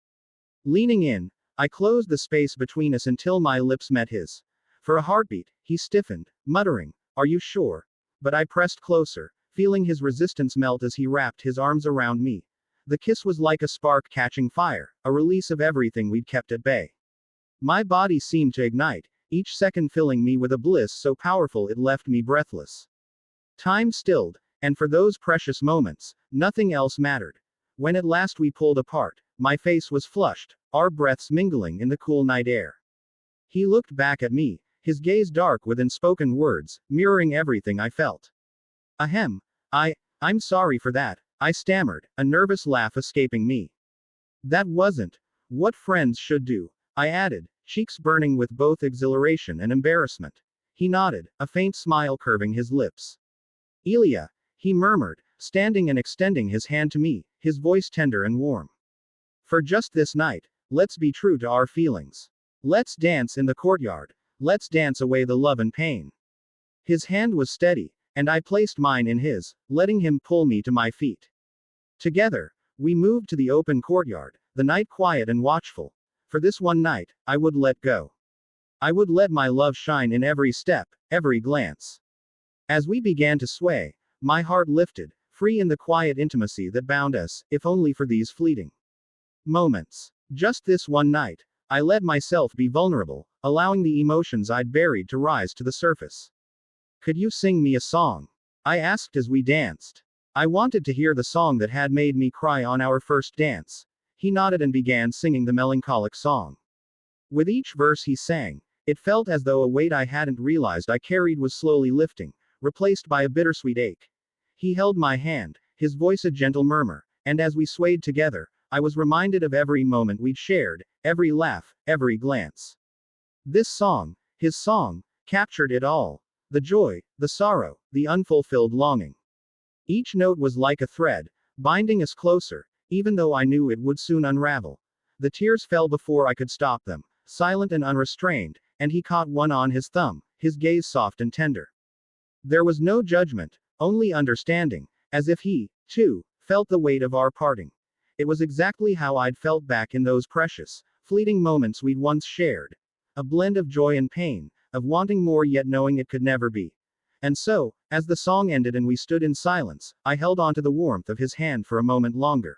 Leaning in, I closed the space between us until my lips met his. For a heartbeat, he stiffened, muttering, "Are you sure?" But I pressed closer, feeling his resistance melt as he wrapped his arms around me. The kiss was like a spark catching fire, a release of everything we'd kept at bay. My body seemed to ignite, each second filling me with a bliss so powerful it left me breathless. Time stilled, and for those precious moments, nothing else mattered. When at last we pulled apart, my face was flushed, our breaths mingling in the cool night air. He looked back at me, his gaze dark with unspoken words, mirroring everything I felt. Ahem. I'm sorry for that, I stammered, a nervous laugh escaping me. That wasn't what friends should do, I added, cheeks burning with both exhilaration and embarrassment. He nodded, a faint smile curving his lips. Elia, he murmured, standing and extending his hand to me, his voice tender and warm. For just this night, let's be true to our feelings. Let's dance in the courtyard. Let's dance away the love and pain. His hand was steady, and I placed mine in his, letting him pull me to my feet. Together, we moved to the open courtyard, the night quiet and watchful. For this one night, I would let go. I would let my love shine in every step, every glance. As we began to sway, my heart lifted, free in the quiet intimacy that bound us, if only for these fleeting moments. Just this one night, I let myself be vulnerable, allowing the emotions I'd buried to rise to the surface. Could you sing me a song? I asked as we danced. I wanted to hear the song that had made me cry on our first dance. He nodded and began singing the melancholic song. With each verse he sang, it felt as though a weight I hadn't realized I carried was slowly lifting, replaced by a bittersweet ache. He held my hand, his voice a gentle murmur, and as we swayed together, I was reminded of every moment we'd shared, every laugh, every glance. This song, his song, captured it all. The joy, the sorrow, the unfulfilled longing. Each note was like a thread, binding us closer, even though I knew it would soon unravel. The tears fell before I could stop them, silent and unrestrained, and he caught one on his thumb, his gaze soft and tender. There was no judgment, only understanding, as if he, too, felt the weight of our parting. It was exactly how I'd felt back in those precious, fleeting moments we'd once shared. A blend of joy and pain, of wanting more yet knowing it could never be. And so, as the song ended and we stood in silence, I held on to the warmth of his hand for a moment longer.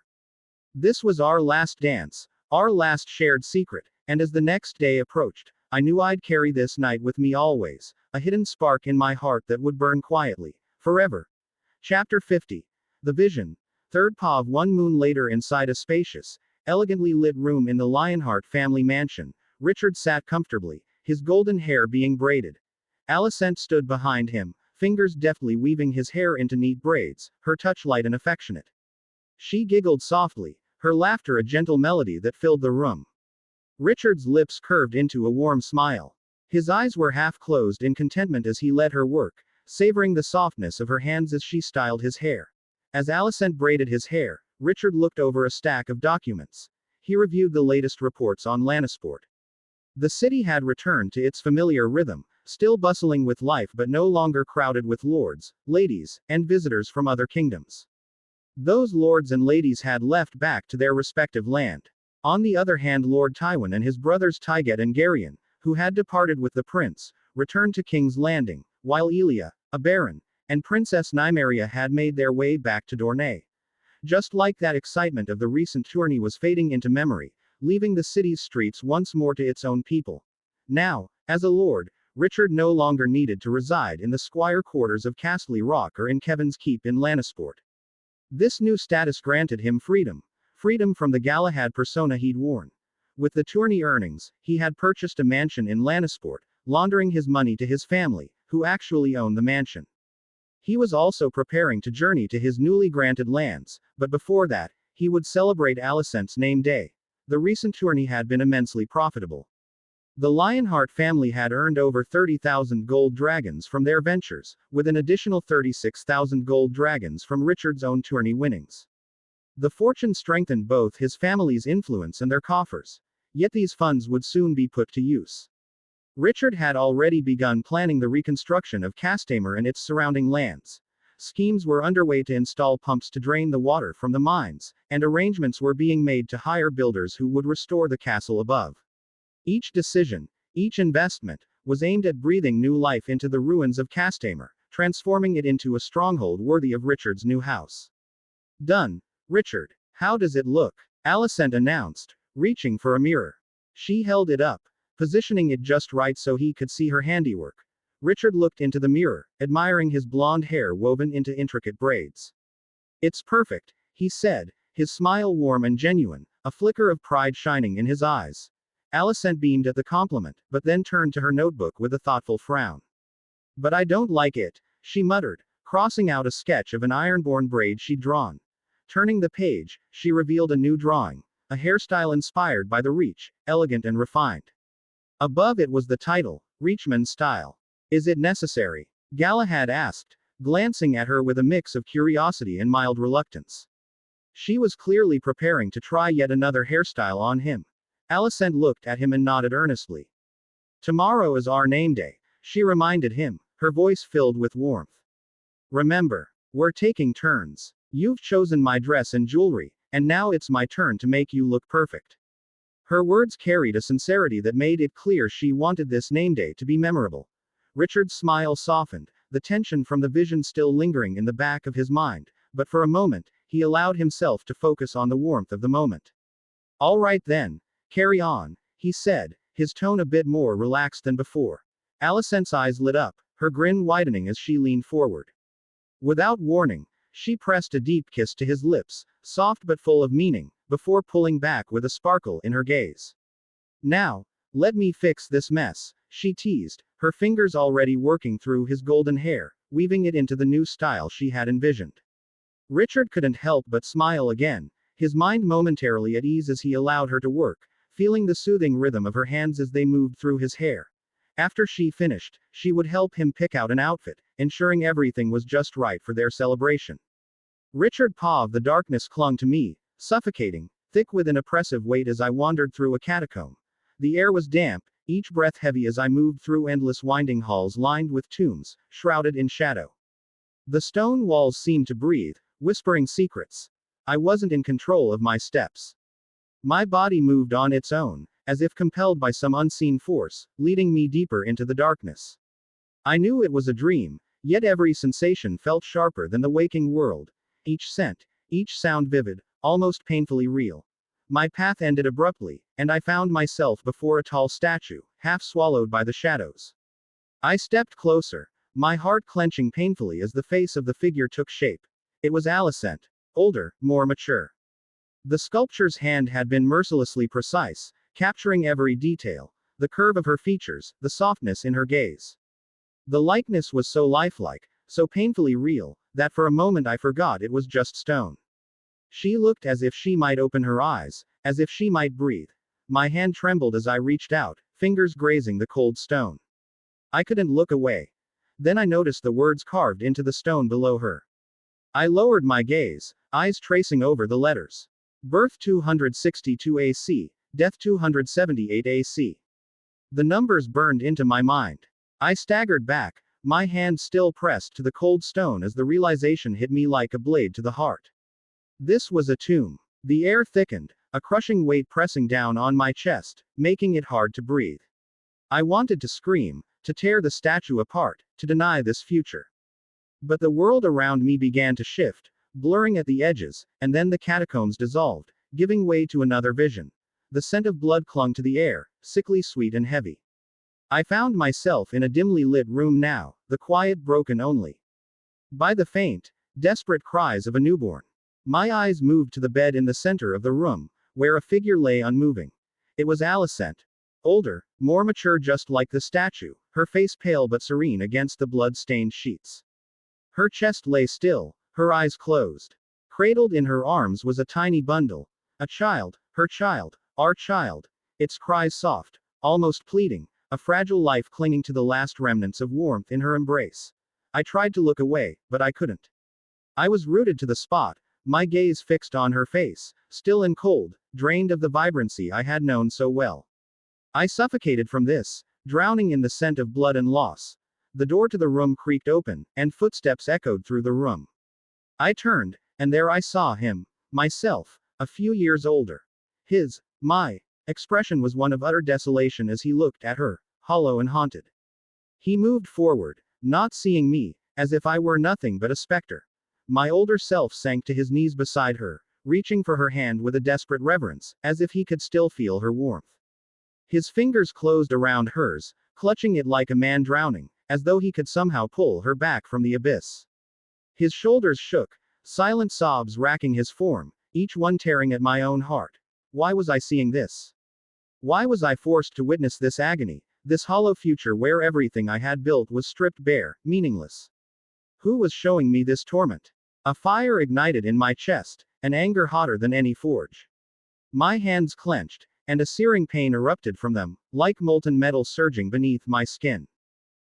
This was our last dance, our last shared secret, and as the next day approached, I knew I'd carry this night with me always, a hidden spark in my heart that would burn quietly, forever. Chapter 50. The Vision. Third Pa of one moon later inside a spacious, elegantly lit room in the Lionheart family mansion, Richard sat comfortably, his golden hair being braided. Alicent stood behind him, fingers deftly weaving his hair into neat braids, her touch light and affectionate. She giggled softly, her laughter a gentle melody that filled the room. Richard's lips curved into a warm smile. His eyes were half closed in contentment as he let her work, savoring the softness of her hands as she styled his hair. As Alicent braided his hair, Richard looked over a stack of documents. He reviewed the latest reports on lanisport. The city had returned to its familiar rhythm, still bustling with life but no longer crowded with lords, ladies, and visitors from other kingdoms. Those lords and ladies had left back to their respective land. On the other hand, Lord Tywin and his brothers Tyget and Garyon, who had departed with the prince, returned to King's Landing, while Elia, a baron, and Princess Nymeria had made their way back to Dorne. Just like that, excitement of the recent tourney was fading into memory, leaving the city's streets once more to its own people. Now, as a lord, Richard no longer needed to reside in the squire quarters of Castle Rock or in Kevin's Keep in Lanisport. This new status granted him freedom. Freedom from the Galahad persona he'd worn. With the tourney earnings, he had purchased a mansion in Lanisport, laundering his money to his family, who actually owned the mansion. He was also preparing to journey to his newly granted lands, but before that, he would celebrate Alicent's name day. The recent tourney had been immensely profitable. The Lionheart family had earned over 30,000 gold dragons from their ventures, with an additional 36,000 gold dragons from Richard's own tourney winnings. The fortune strengthened both his family's influence and their coffers. Yet these funds would soon be put to use. Richard had already begun planning the reconstruction of Castamere and its surrounding lands. Schemes were underway to install pumps to drain the water from the mines, and arrangements were being made to hire builders who would restore the castle above. Each decision, each investment, was aimed at breathing new life into the ruins of Castamere, transforming it into a stronghold worthy of Richard's new house. Done, Richard. How does it look? Alicent announced, reaching for a mirror. She held it up, positioning it just right so he could see her handiwork. Richard looked into the mirror, admiring his blonde hair woven into intricate braids. "It's perfect," he said, his smile warm and genuine, a flicker of pride shining in his eyes. Alicent beamed at the compliment, but then turned to her notebook with a thoughtful frown. "But I don't like it," she muttered, crossing out a sketch of an ironborn braid she'd drawn. Turning the page, she revealed a new drawing, a hairstyle inspired by the Reach, elegant and refined. Above it was the title, Reachman's Style. "Is it necessary?" Galahad asked, glancing at her with a mix of curiosity and mild reluctance. She was clearly preparing to try yet another hairstyle on him. Alicent looked at him and nodded earnestly. "Tomorrow is our name day," she reminded him, her voice filled with warmth. "Remember, we're taking turns. You've chosen my dress and jewelry, and now it's my turn to make you look perfect." Her words carried a sincerity that made it clear she wanted this name day to be memorable. Richard's smile softened, the tension from the vision still lingering in the back of his mind, but for a moment, he allowed himself to focus on the warmth of the moment. "All right then, carry on," he said, his tone a bit more relaxed than before. Alicent's eyes lit up, her grin widening as she leaned forward. Without warning, she pressed a deep kiss to his lips, soft but full of meaning, before pulling back with a sparkle in her gaze. "Now, let me fix this mess," she teased, her fingers already working through his golden hair, weaving it into the new style she had envisioned. Richard couldn't help but smile again, his mind momentarily at ease as he allowed her to work, feeling the soothing rhythm of her hands as they moved through his hair. After she finished, she would help him pick out an outfit, ensuring everything was just right for their celebration. Richard Paw of the darkness clung to me, suffocating, thick with an oppressive weight as I wandered through a catacomb. The air was damp, each breath heavy as I moved through endless winding halls lined with tombs, shrouded in shadow. The stone walls seemed to breathe, whispering secrets. I wasn't in control of my steps. My body moved on its own, as if compelled by some unseen force, leading me deeper into the darkness. I knew it was a dream, yet every sensation felt sharper than the waking world. Each scent, each sound vivid, almost painfully real. My path ended abruptly, and I found myself before a tall statue, half swallowed by the shadows. I stepped closer, my heart clenching painfully as the face of the figure took shape. It was Alicent, older, more mature. The sculpture's hand had been mercilessly precise, capturing every detail, the curve of her features, the softness in her gaze. The likeness was so lifelike, so painfully real, that for a moment I forgot it was just stone. She looked as if she might open her eyes, as if she might breathe. My hand trembled as I reached out, fingers grazing the cold stone. I couldn't look away. Then I noticed the words carved into the stone below her. I lowered my gaze, eyes tracing over the letters. Birth 262 AC, death 278 AC. The numbers burned into my mind. I staggered back, my hand still pressed to the cold stone as the realization hit me like a blade to the heart. This was a tomb. The air thickened, a crushing weight pressing down on my chest, making it hard to breathe. I wanted to scream, to tear the statue apart, to deny this future. But the world around me began to shift, blurring at the edges, and then the catacombs dissolved, giving way to another vision. The scent of blood clung to the air, sickly sweet and heavy. I found myself in a dimly lit room now, the quiet broken only by the faint, desperate cries of a newborn. My eyes moved to the bed in the center of the room, where a figure lay unmoving. It was Alicent. Older, more mature, just like the statue, her face pale but serene against the blood-stained sheets. Her chest lay still, her eyes closed. Cradled in her arms was a tiny bundle. A child, her child, our child. Its cries soft, almost pleading, a fragile life clinging to the last remnants of warmth in her embrace. I tried to look away, but I couldn't. I was rooted to the spot, my gaze fixed on her face, still and cold, drained of the vibrancy I had known so well. I suffocated from this, drowning in the scent of blood and loss. The door to the room creaked open, and footsteps echoed through the room. I turned, and there I saw him, myself, a few years older. My expression was one of utter desolation as he looked at her, hollow and haunted. He moved forward, not seeing me, as if I were nothing but a specter. My older self sank to his knees beside her, reaching for her hand with a desperate reverence, as if he could still feel her warmth. His fingers closed around hers, clutching it like a man drowning, as though he could somehow pull her back from the abyss. His shoulders shook, silent sobs racking his form, each one tearing at my own heart. Why was I seeing this? Why was I forced to witness this agony, this hollow future where everything I had built was stripped bare, meaningless? Who was showing me this torment? A fire ignited in my chest, an anger hotter than any forge. My hands clenched, and a searing pain erupted from them, like molten metal surging beneath my skin.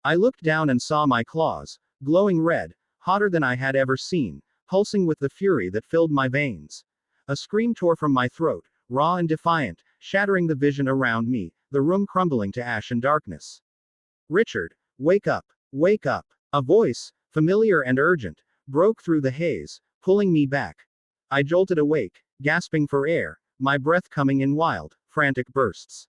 I looked down and saw my claws, glowing red, hotter than I had ever seen, pulsing with the fury that filled my veins. A scream tore from my throat, raw and defiant, shattering the vision around me, the room crumbling to ash and darkness. Richard, wake up, wake up. A voice, familiar and urgent, broke through the haze, pulling me back. I jolted awake, gasping for air, my breath coming in wild, frantic bursts.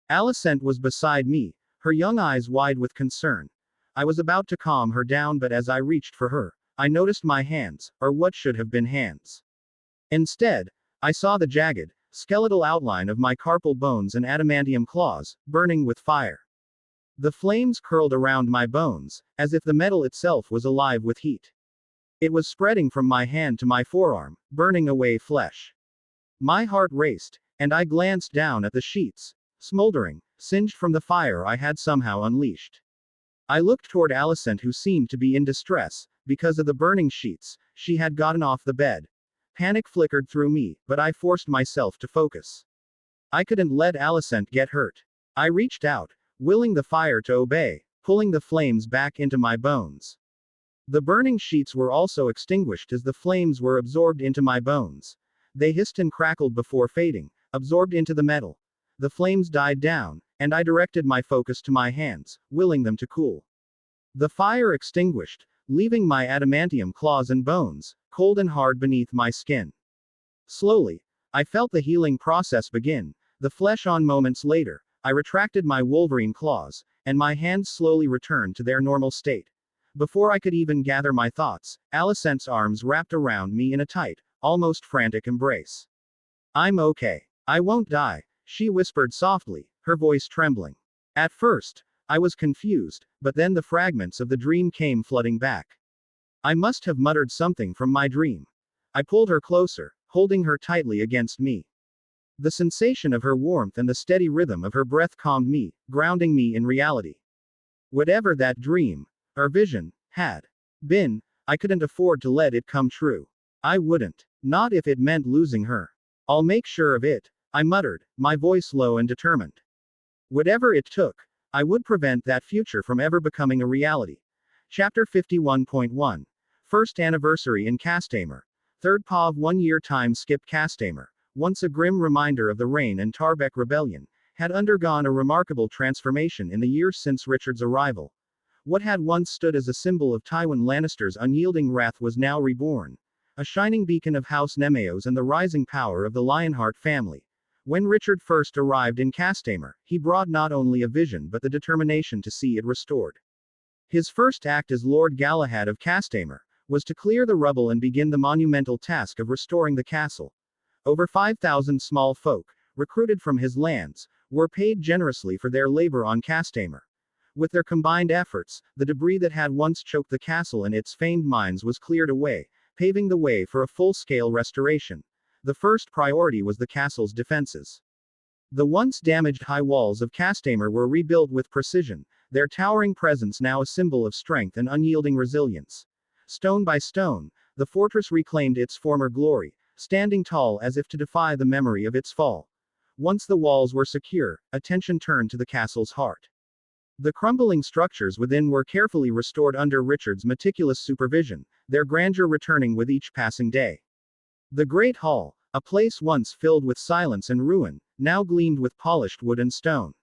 Alicent was beside me, her young eyes wide with concern. I was about to calm her down, but as I reached for her, I noticed my hands, or what should have been hands. Instead, I saw the jagged, skeletal outline of my carpal bones and adamantium claws, burning with fire. The flames curled around my bones, as if the metal itself was alive with heat. It was spreading from my hand to my forearm, burning away flesh. My heart raced, and I glanced down at the sheets, smoldering, singed from the fire I had somehow unleashed. I looked toward Alicent, who seemed to be in distress, because of the burning sheets. She had gotten off the bed. Panic flickered through me, but I forced myself to focus. I couldn't let Alicent get hurt. I reached out, willing the fire to obey, pulling the flames back into my bones. The burning sheets were also extinguished as the flames were absorbed into my bones. They hissed and crackled before fading, absorbed into the metal. The flames died down, and I directed my focus to my hands, willing them to cool. The fire extinguished, leaving my adamantium claws and bones, cold and hard beneath my skin. Slowly, I felt the healing process begin, the flesh on. Moments later, I retracted my Wolverine claws, and my hands slowly returned to their normal state. Before I could even gather my thoughts, Alicent's arms wrapped around me in a tight, almost frantic embrace. "I'm okay. I won't die," she whispered softly, her voice trembling. At first, I was confused, but then the fragments of the dream came flooding back. I must have muttered something from my dream. I pulled her closer, holding her tightly against me. The sensation of her warmth and the steady rhythm of her breath calmed me, grounding me in reality. Whatever that dream, or vision, had been, I couldn't afford to let it come true. I wouldn't. Not if it meant losing her. "I'll make sure of it," I muttered, my voice low and determined. Whatever it took, I would prevent that future from ever becoming a reality. Chapter 51.1. First Anniversary in Castamere. Third Pa of 1 year time skip Castamer, once a grim reminder of the Rain and Tarbeck rebellion, had undergone a remarkable transformation in the years since Richard's arrival. What had once stood as a symbol of Tywin Lannister's unyielding wrath was now reborn, a shining beacon of House Nemeos and the rising power of the Lionheart family. When Richard first arrived in Castamer, he brought not only a vision but the determination to see it restored. His first act as Lord Galahad of Castamer was to clear the rubble and begin the monumental task of restoring the castle. Over 5,000 small folk, recruited from his lands, were paid generously for their labor on Castamer. With their combined efforts, the debris that had once choked the castle and its famed mines was cleared away, paving the way for a full-scale restoration. The first priority was the castle's defenses. The once damaged high walls of Castamer were rebuilt with precision, their towering presence now a symbol of strength and unyielding resilience. Stone by stone, the fortress reclaimed its former glory, standing tall as if to defy the memory of its fall. Once the walls were secure, attention turned to the castle's heart. The crumbling structures within were carefully restored under Richard's meticulous supervision, their grandeur returning with each passing day. The Great Hall, a place once filled with silence and ruin, now gleamed with polished wood and stone.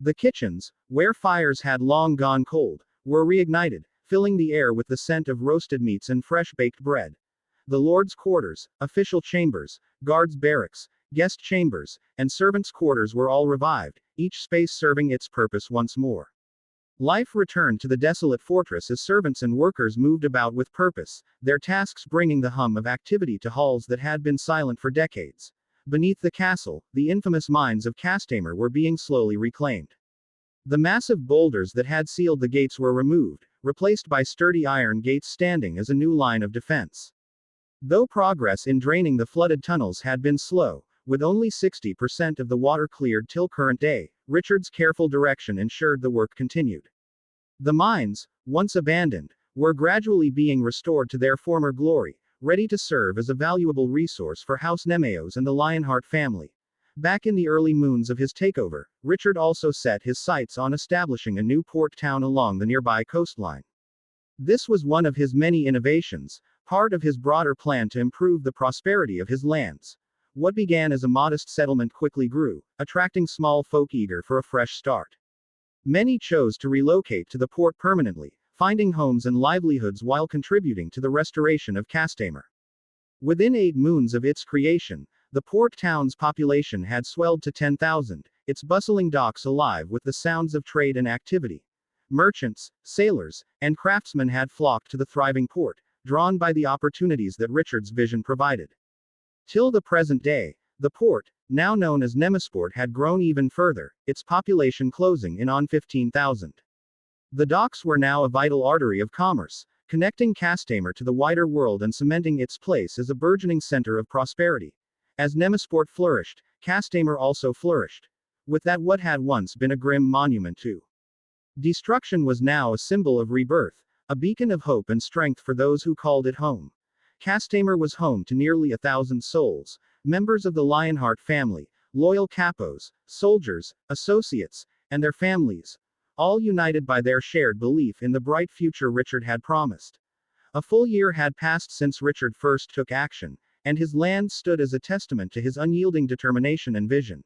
The kitchens, where fires had long gone cold, were reignited, filling the air with the scent of roasted meats and fresh-baked bread. The Lord's quarters, official chambers, guards' barracks, guest chambers, and servants' quarters were all revived, each space serving its purpose once more. Life returned to the desolate fortress as servants and workers moved about with purpose, their tasks bringing the hum of activity to halls that had been silent for decades. Beneath the castle, the infamous mines of Castamer were being slowly reclaimed. The massive boulders that had sealed the gates were removed, replaced by sturdy iron gates standing as a new line of defense. Though progress in draining the flooded tunnels had been slow, with only 60% of the water cleared till current day, Richard's careful direction ensured the work continued. The mines, once abandoned, were gradually being restored to their former glory, ready to serve as a valuable resource for House Nemeos and the Lionheart family. Back in the early moons of his takeover, Richard also set his sights on establishing a new port town along the nearby coastline. This was one of his many innovations, part of his broader plan to improve the prosperity of his lands. What began as a modest settlement quickly grew, attracting small folk eager for a fresh start. Many chose to relocate to the port permanently, finding homes and livelihoods while contributing to the restoration of Castamer. Within 8 moons of its creation, the port town's population had swelled to 10,000, its bustling docks alive with the sounds of trade and activity. Merchants, sailors, and craftsmen had flocked to the thriving port, drawn by the opportunities that Richard's vision provided. Till the present day, the port, now known as lanisport, had grown even further, its population closing in on 15,000. The docks were now a vital artery of commerce, connecting Castamer to the wider world and cementing its place as a burgeoning center of prosperity. As lanisport flourished, Castamer also flourished. With that what had once been a grim monument to destruction was now a symbol of rebirth, a beacon of hope and strength for those who called it home. Castamer was home to nearly 1,000 souls, members of the Lionheart family, loyal capos, soldiers, associates, and their families, all united by their shared belief in the bright future Richard had promised. A full year had passed since Richard first took action, and his land stood as a testament to his unyielding determination and vision.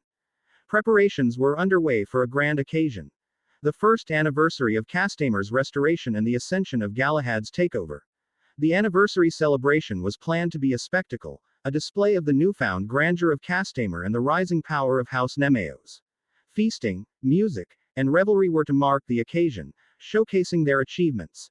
Preparations were underway for a grand occasion. The first anniversary of Castamer's restoration and the ascension of Galahad's takeover. The anniversary celebration was planned to be a spectacle, a display of the newfound grandeur of Castamer and the rising power of House Nemeos. Feasting, music, and revelry were to mark the occasion, showcasing their achievements.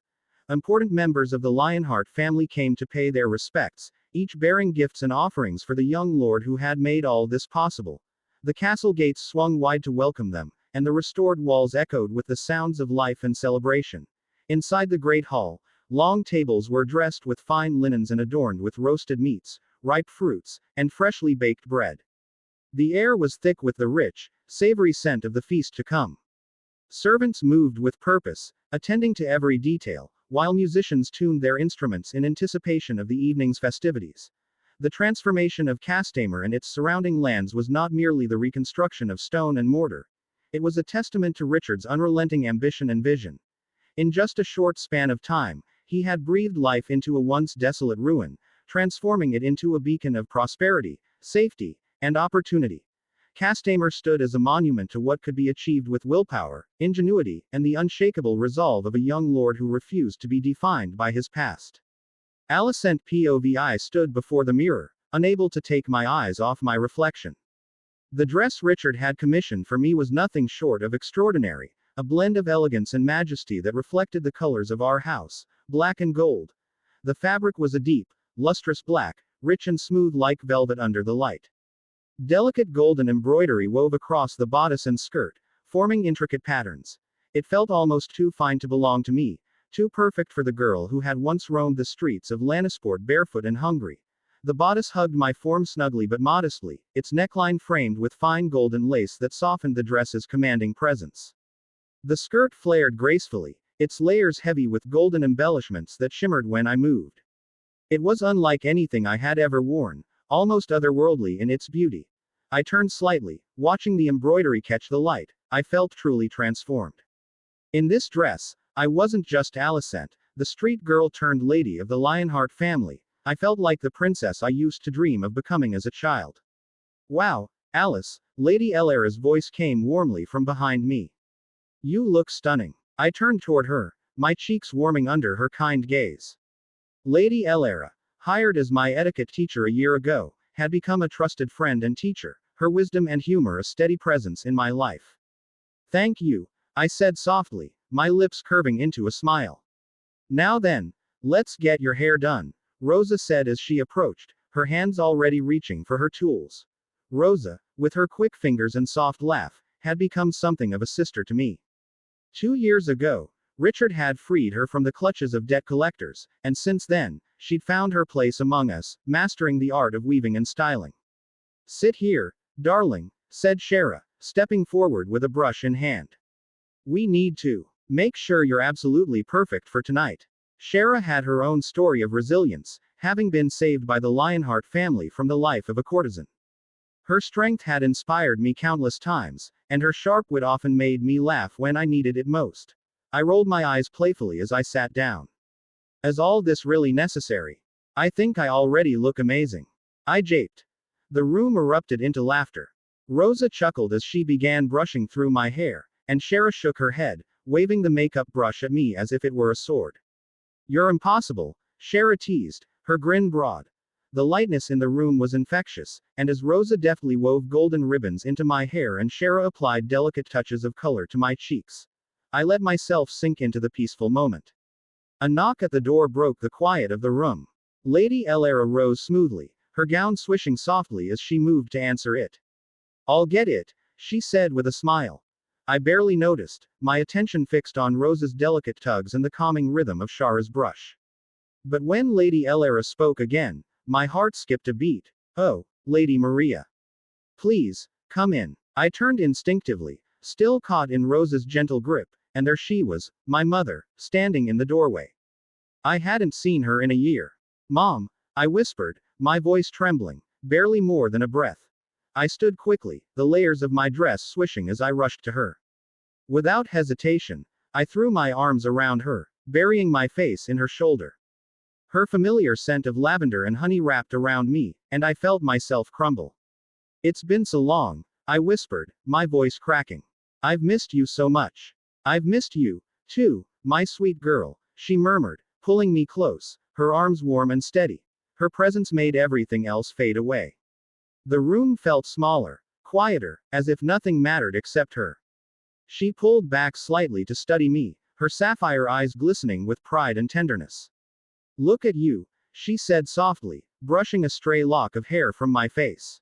Important members of the Lionheart family came to pay their respects, each bearing gifts and offerings for the young lord who had made all this possible. The castle gates swung wide to welcome them, and the restored walls echoed with the sounds of life and celebration. Inside the great hall, long tables were dressed with fine linens and adorned with roasted meats, ripe fruits, and freshly baked bread. The air was thick with the rich, savory scent of the feast to come. Servants moved with purpose, attending to every detail, while musicians tuned their instruments in anticipation of the evening's festivities. The transformation of Castamer and its surrounding lands was not merely the reconstruction of stone and mortar. It was a testament to Richard's unrelenting ambition and vision. In just a short span of time, he had breathed life into a once desolate ruin, transforming it into a beacon of prosperity, safety, and opportunity. Castamere stood as a monument to what could be achieved with willpower, ingenuity, and the unshakable resolve of a young lord who refused to be defined by his past. Alicent Povi stood before the mirror, unable to take my eyes off my reflection. The dress Richard had commissioned for me was nothing short of extraordinary, a blend of elegance and majesty that reflected the colors of our house, black and gold. The fabric was a deep, lustrous black, rich and smooth like velvet under the light. Delicate golden embroidery wove across the bodice and skirt, forming intricate patterns. It felt almost too fine to belong to me, too perfect for the girl who had once roamed the streets of lanisport barefoot and hungry. The bodice hugged my form snugly but modestly, its neckline framed with fine golden lace that softened the dress's commanding presence. The skirt flared gracefully, its layers heavy with golden embellishments that shimmered when I moved. It was unlike anything I had ever worn, almost otherworldly in its beauty. I turned slightly, watching the embroidery catch the light. I felt truly transformed. In this dress, I wasn't just Alicent, the street girl turned lady of the Lionheart family. I felt like the princess I used to dream of becoming as a child. Wow, Alice, Lady Elara's voice came warmly from behind me. You look stunning. I turned toward her, my cheeks warming under her kind gaze. Lady Elara, hired as my etiquette teacher a year ago, had become a trusted friend and teacher, her wisdom and humor a steady presence in my life. Thank you, I said softly, my lips curving into a smile. Now then, let's get your hair done, Rosa said as she approached, her hands already reaching for her tools. Rosa, with her quick fingers and soft laugh, had become something of a sister to me. 2 years ago, Richard had freed her from the clutches of debt collectors, and since then, she'd found her place among us, mastering the art of weaving and styling. Sit here, darling, said Shara, stepping forward with a brush in hand. We need to make sure you're absolutely perfect for tonight. Shara had her own story of resilience, having been saved by the Lionheart family from the life of a courtesan. Her strength had inspired me countless times, and her sharp wit often made me laugh when I needed it most. I rolled my eyes playfully as I sat down. Is all this really necessary? I think I already look amazing. I japed. The room erupted into laughter. Rosa chuckled as she began brushing through my hair, and Shara shook her head, waving the makeup brush at me as if it were a sword. You're impossible, Shara teased, her grin broad. The lightness in the room was infectious, and as Rosa deftly wove golden ribbons into my hair and Shara applied delicate touches of color to my cheeks, I let myself sink into the peaceful moment. A knock at the door broke the quiet of the room. Lady Elara rose smoothly, her gown swishing softly as she moved to answer it. I'll get it, she said with a smile. I barely noticed, my attention fixed on Rosa's delicate tugs and the calming rhythm of Shara's brush. But when Lady Elara spoke again, my heart skipped a beat. Oh, Lady Maria. Please, come in. I turned instinctively, still caught in Rosa's gentle grip, and there she was, my mother, standing in the doorway. I hadn't seen her in a year. Mom, I whispered, my voice trembling, barely more than a breath. I stood quickly, the layers of my dress swishing as I rushed to her. Without hesitation, I threw my arms around her, burying my face in her shoulder. Her familiar scent of lavender and honey wrapped around me, and I felt myself crumble. It's been so long, I whispered, my voice cracking. I've missed you so much. I've missed you, too, my sweet girl, she murmured, pulling me close, her arms warm and steady. Her presence made everything else fade away. The room felt smaller, quieter, as if nothing mattered except her. She pulled back slightly to study me, her sapphire eyes glistening with pride and tenderness. Look at you, she said softly, brushing a stray lock of hair from my face.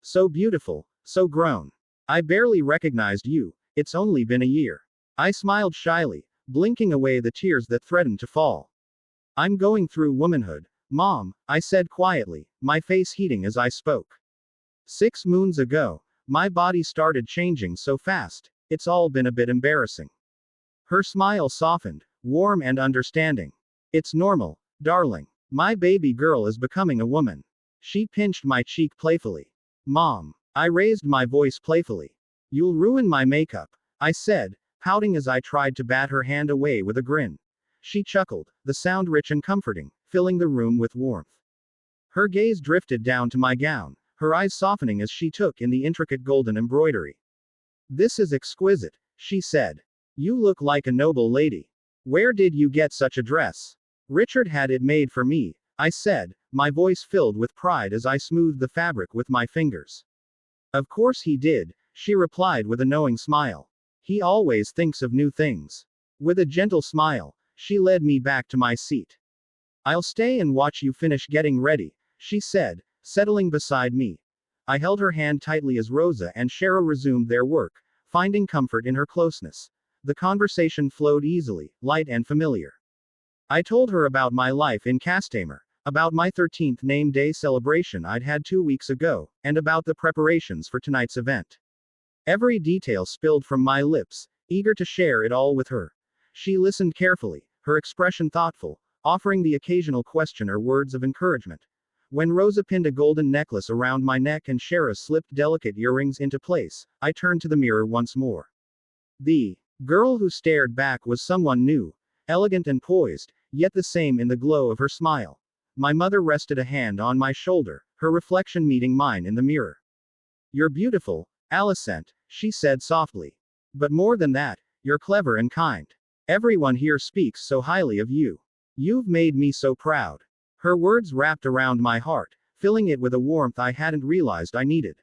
So beautiful, so grown. I barely recognized you, it's only been a year. I smiled shyly, blinking away the tears that threatened to fall. I'm going through womanhood, Mom, I said quietly, my face heating as I spoke. 6 moons ago, my body started changing so fast, it's all been a bit embarrassing. Her smile softened, warm and understanding. It's normal, darling. My baby girl is becoming a woman. She pinched my cheek playfully. Mom, I raised my voice playfully. You'll ruin my makeup, I said, pouting as I tried to bat her hand away with a grin. She chuckled, the sound rich and comforting, filling the room with warmth. Her gaze drifted down to my gown, her eyes softening as she took in the intricate golden embroidery. "This is exquisite," she said. "You look like a noble lady. Where did you get such a dress?" "Richard had it made for me," I said, my voice filled with pride as I smoothed the fabric with my fingers. "Of course he did," she replied with a knowing smile. "He always thinks of new things." With a gentle smile, she led me back to my seat. "I'll stay and watch you finish getting ready," she said, settling beside me. I held her hand tightly as Rosa and Shara resumed their work, finding comfort in her closeness. The conversation flowed easily, light and familiar. I told her about my life in Castamere, about my 13th name day celebration I'd had 2 weeks ago, and about the preparations for tonight's event. Every detail spilled from my lips, eager to share it all with her. She listened carefully, her expression thoughtful, offering the occasional question or words of encouragement. When Rosa pinned a golden necklace around my neck and Shara slipped delicate earrings into place, I turned to the mirror once more. The girl who stared back was someone new, elegant and poised, yet the same in the glow of her smile. My mother rested a hand on my shoulder, her reflection meeting mine in the mirror. "You're beautiful, Alicent," she said softly. "But more than that, you're clever and kind. Everyone here speaks so highly of you. You've made me so proud." Her words wrapped around my heart, filling it with a warmth I hadn't realized I needed.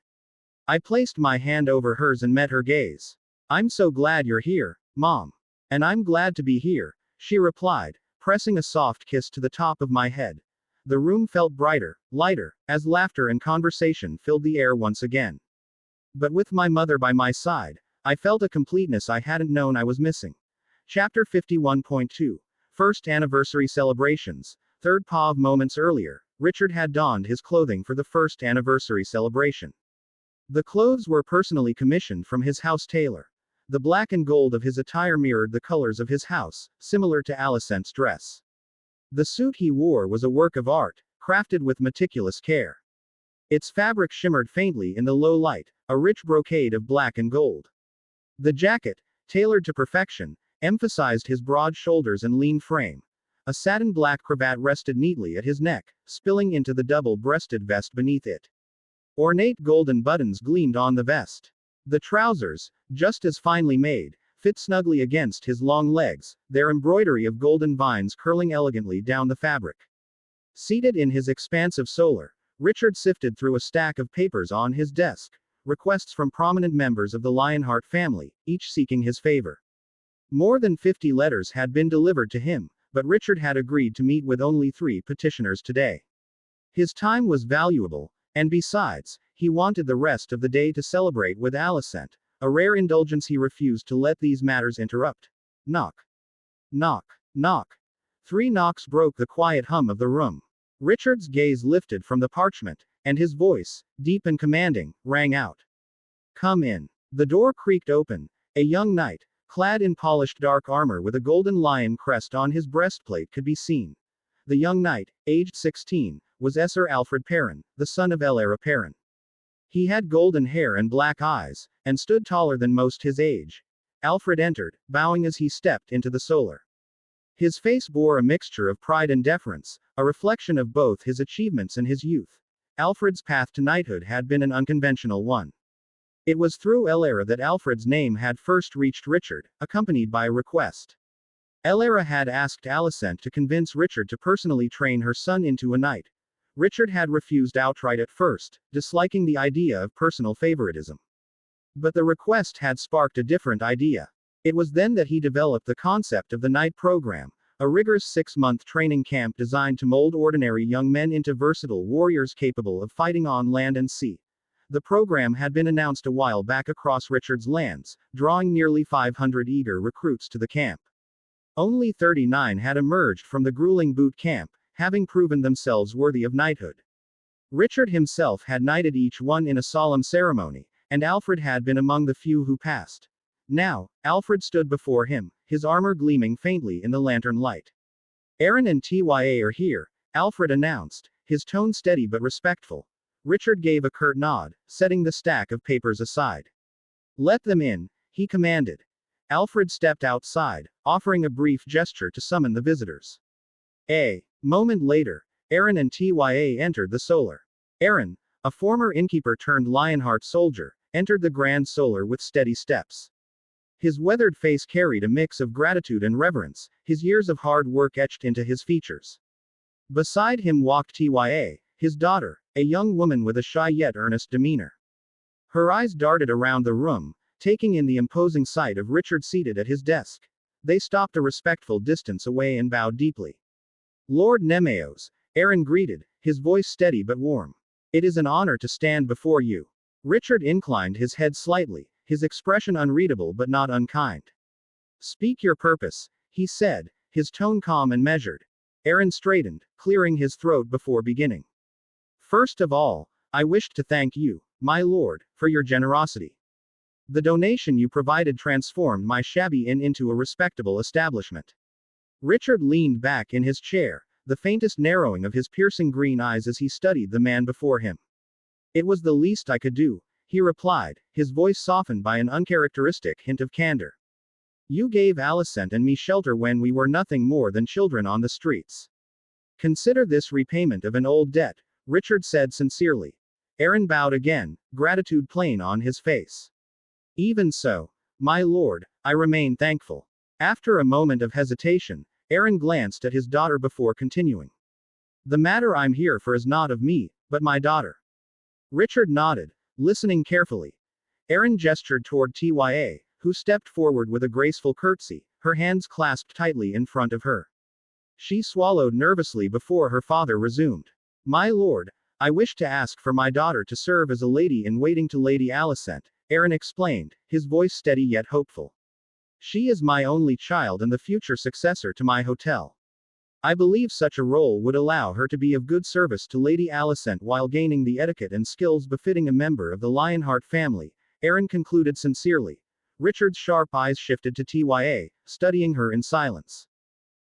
I placed my hand over hers and met her gaze. "I'm so glad you're here, Mom." "And I'm glad to be here," she replied, pressing a soft kiss to the top of my head. The room felt brighter, lighter, as laughter and conversation filled the air once again. But with my mother by my side, I felt a completeness I hadn't known I was missing. Chapter 51.2. First Anniversary Celebrations. Third POV. Moments earlier, Richard had donned his clothing for the first anniversary celebration. The clothes were personally commissioned from his house tailor. The black and gold of his attire mirrored the colors of his house, similar to Alicent's dress. The suit he wore was a work of art, crafted with meticulous care. Its fabric shimmered faintly in the low light, a rich brocade of black and gold. The jacket, tailored to perfection, emphasized his broad shoulders and lean frame. A satin black cravat rested neatly at his neck, spilling into the double-breasted vest beneath it. Ornate golden buttons gleamed on the vest. The trousers, just as finely made, fit snugly against his long legs, their embroidery of golden vines curling elegantly down the fabric. Seated in his expansive solar, Richard sifted through a stack of papers on his desk, requests from prominent members of the Lionheart family, each seeking his favor. More than 50 letters had been delivered to him, but Richard had agreed to meet with only 3 petitioners today. His time was valuable, and besides, he wanted the rest of the day to celebrate with Alicent, a rare indulgence he refused to let these matters interrupt. Knock. Knock. Knock. 3 knocks broke the quiet hum of the room. Richard's gaze lifted from the parchment, and his voice, deep and commanding, rang out. "Come in." The door creaked open. A young knight, clad in polished dark armor with a golden lion crest on his breastplate could be seen. The young knight, aged 16, was Esser Alfred Perrin, the son of Elara Perrin. He had golden hair and black eyes, and stood taller than most his age. Alfred entered, bowing as he stepped into the solar. His face bore a mixture of pride and deference, a reflection of both his achievements and his youth. Alfred's path to knighthood had been an unconventional one. It was through Elara that Alfred's name had first reached Richard, accompanied by a request. Elara had asked Alicent to convince Richard to personally train her son into a knight. Richard had refused outright at first, disliking the idea of personal favoritism. But the request had sparked a different idea. It was then that he developed the concept of the Knight Program, a rigorous 6-month training camp designed to mold ordinary young men into versatile warriors capable of fighting on land and sea. The program had been announced a while back across Richard's lands, drawing nearly 500 eager recruits to the camp. Only 39 had emerged from the grueling boot camp, having proven themselves worthy of knighthood. Richard himself had knighted each one in a solemn ceremony, and Alfred had been among the few who passed. Now, Alfred stood before him, his armor gleaming faintly in the lantern light. "Aaron and Tya are here," Alfred announced, his tone steady but respectful. Richard gave a curt nod, setting the stack of papers aside. "Let them in," he commanded. Alfred stepped outside, offering a brief gesture to summon the visitors. A moment later, Aaron and Tya entered the solar. Aaron, a former innkeeper turned Lionheart soldier, entered the Grand Solar with steady steps. His weathered face carried a mix of gratitude and reverence, his years of hard work etched into his features. Beside him walked Tya, his daughter, a young woman with a shy yet earnest demeanor. Her eyes darted around the room, taking in the imposing sight of Richard seated at his desk. They stopped a respectful distance away and bowed deeply. Lord Nemeos, Aaron greeted, his voice steady but warm. It is an honor to stand before you. Richard inclined his head slightly, his expression unreadable but not unkind. Speak your purpose, he said, his tone calm and measured. Aaron straightened, clearing his throat before beginning. First of all, I wished to thank you, my lord, for your generosity. The donation you provided transformed my shabby inn into a respectable establishment. Richard leaned back in his chair, the faintest narrowing of his piercing green eyes as he studied the man before him. It was the least I could do, he replied, his voice softened by an uncharacteristic hint of candor. You gave Alicent and me shelter when we were nothing more than children on the streets. Consider this repayment of an old debt, Richard said sincerely. Aaron bowed again, gratitude plain on his face. Even so, my lord, I remain thankful. After a moment of hesitation, Aaron glanced at his daughter before continuing. The matter I'm here for is not of me, but my daughter. Richard nodded, listening carefully. Aaron gestured toward Tya, who stepped forward with a graceful curtsy, her hands clasped tightly in front of her. She swallowed nervously before her father resumed. My lord, I wish to ask for my daughter to serve as a lady-in-waiting to Lady Alicent, Aaron explained, his voice steady yet hopeful. She is my only child and the future successor to my hotel. I believe such a role would allow her to be of good service to Lady Alicent while gaining the etiquette and skills befitting a member of the Lionheart family, Aaron concluded sincerely. Richard's sharp eyes shifted to Tya, studying her in silence.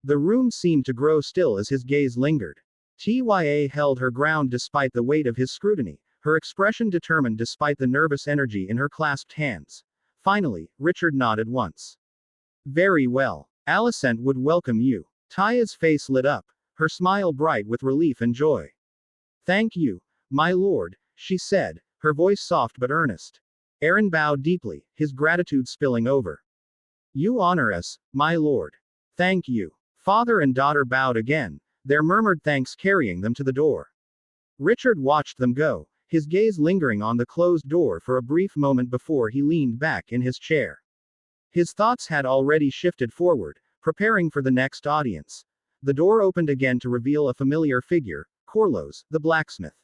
The room seemed to grow still as his gaze lingered. Tya held her ground despite the weight of his scrutiny, her expression determined despite the nervous energy in her clasped hands. Finally, Richard nodded once. Very well. Alicent would welcome you. Tya's face lit up, her smile bright with relief and joy. Thank you, my lord, she said, her voice soft but earnest. Aaron bowed deeply, his gratitude spilling over. You honor us, my lord. Thank you. Father and daughter bowed again, their murmured thanks carrying them to the door. Richard watched them go, his gaze lingering on the closed door for a brief moment before he leaned back in his chair. His thoughts had already shifted forward, preparing for the next audience. The door opened again to reveal a familiar figure, Corlos, the blacksmith.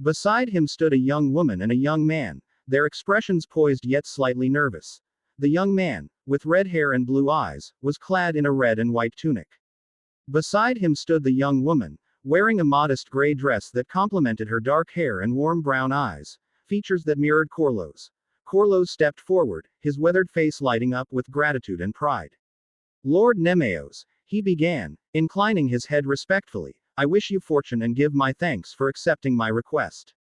Beside him stood a young woman and a young man, their expressions poised yet slightly nervous. The young man, with red hair and blue eyes, was clad in a red and white tunic. Beside him stood the young woman, wearing a modest gray dress that complemented her dark hair and warm brown eyes, features that mirrored Corlos. Corlos stepped forward, his weathered face lighting up with gratitude and pride. Lord Nemeos, he began, inclining his head respectfully, I wish you fortune and give my thanks for accepting my request.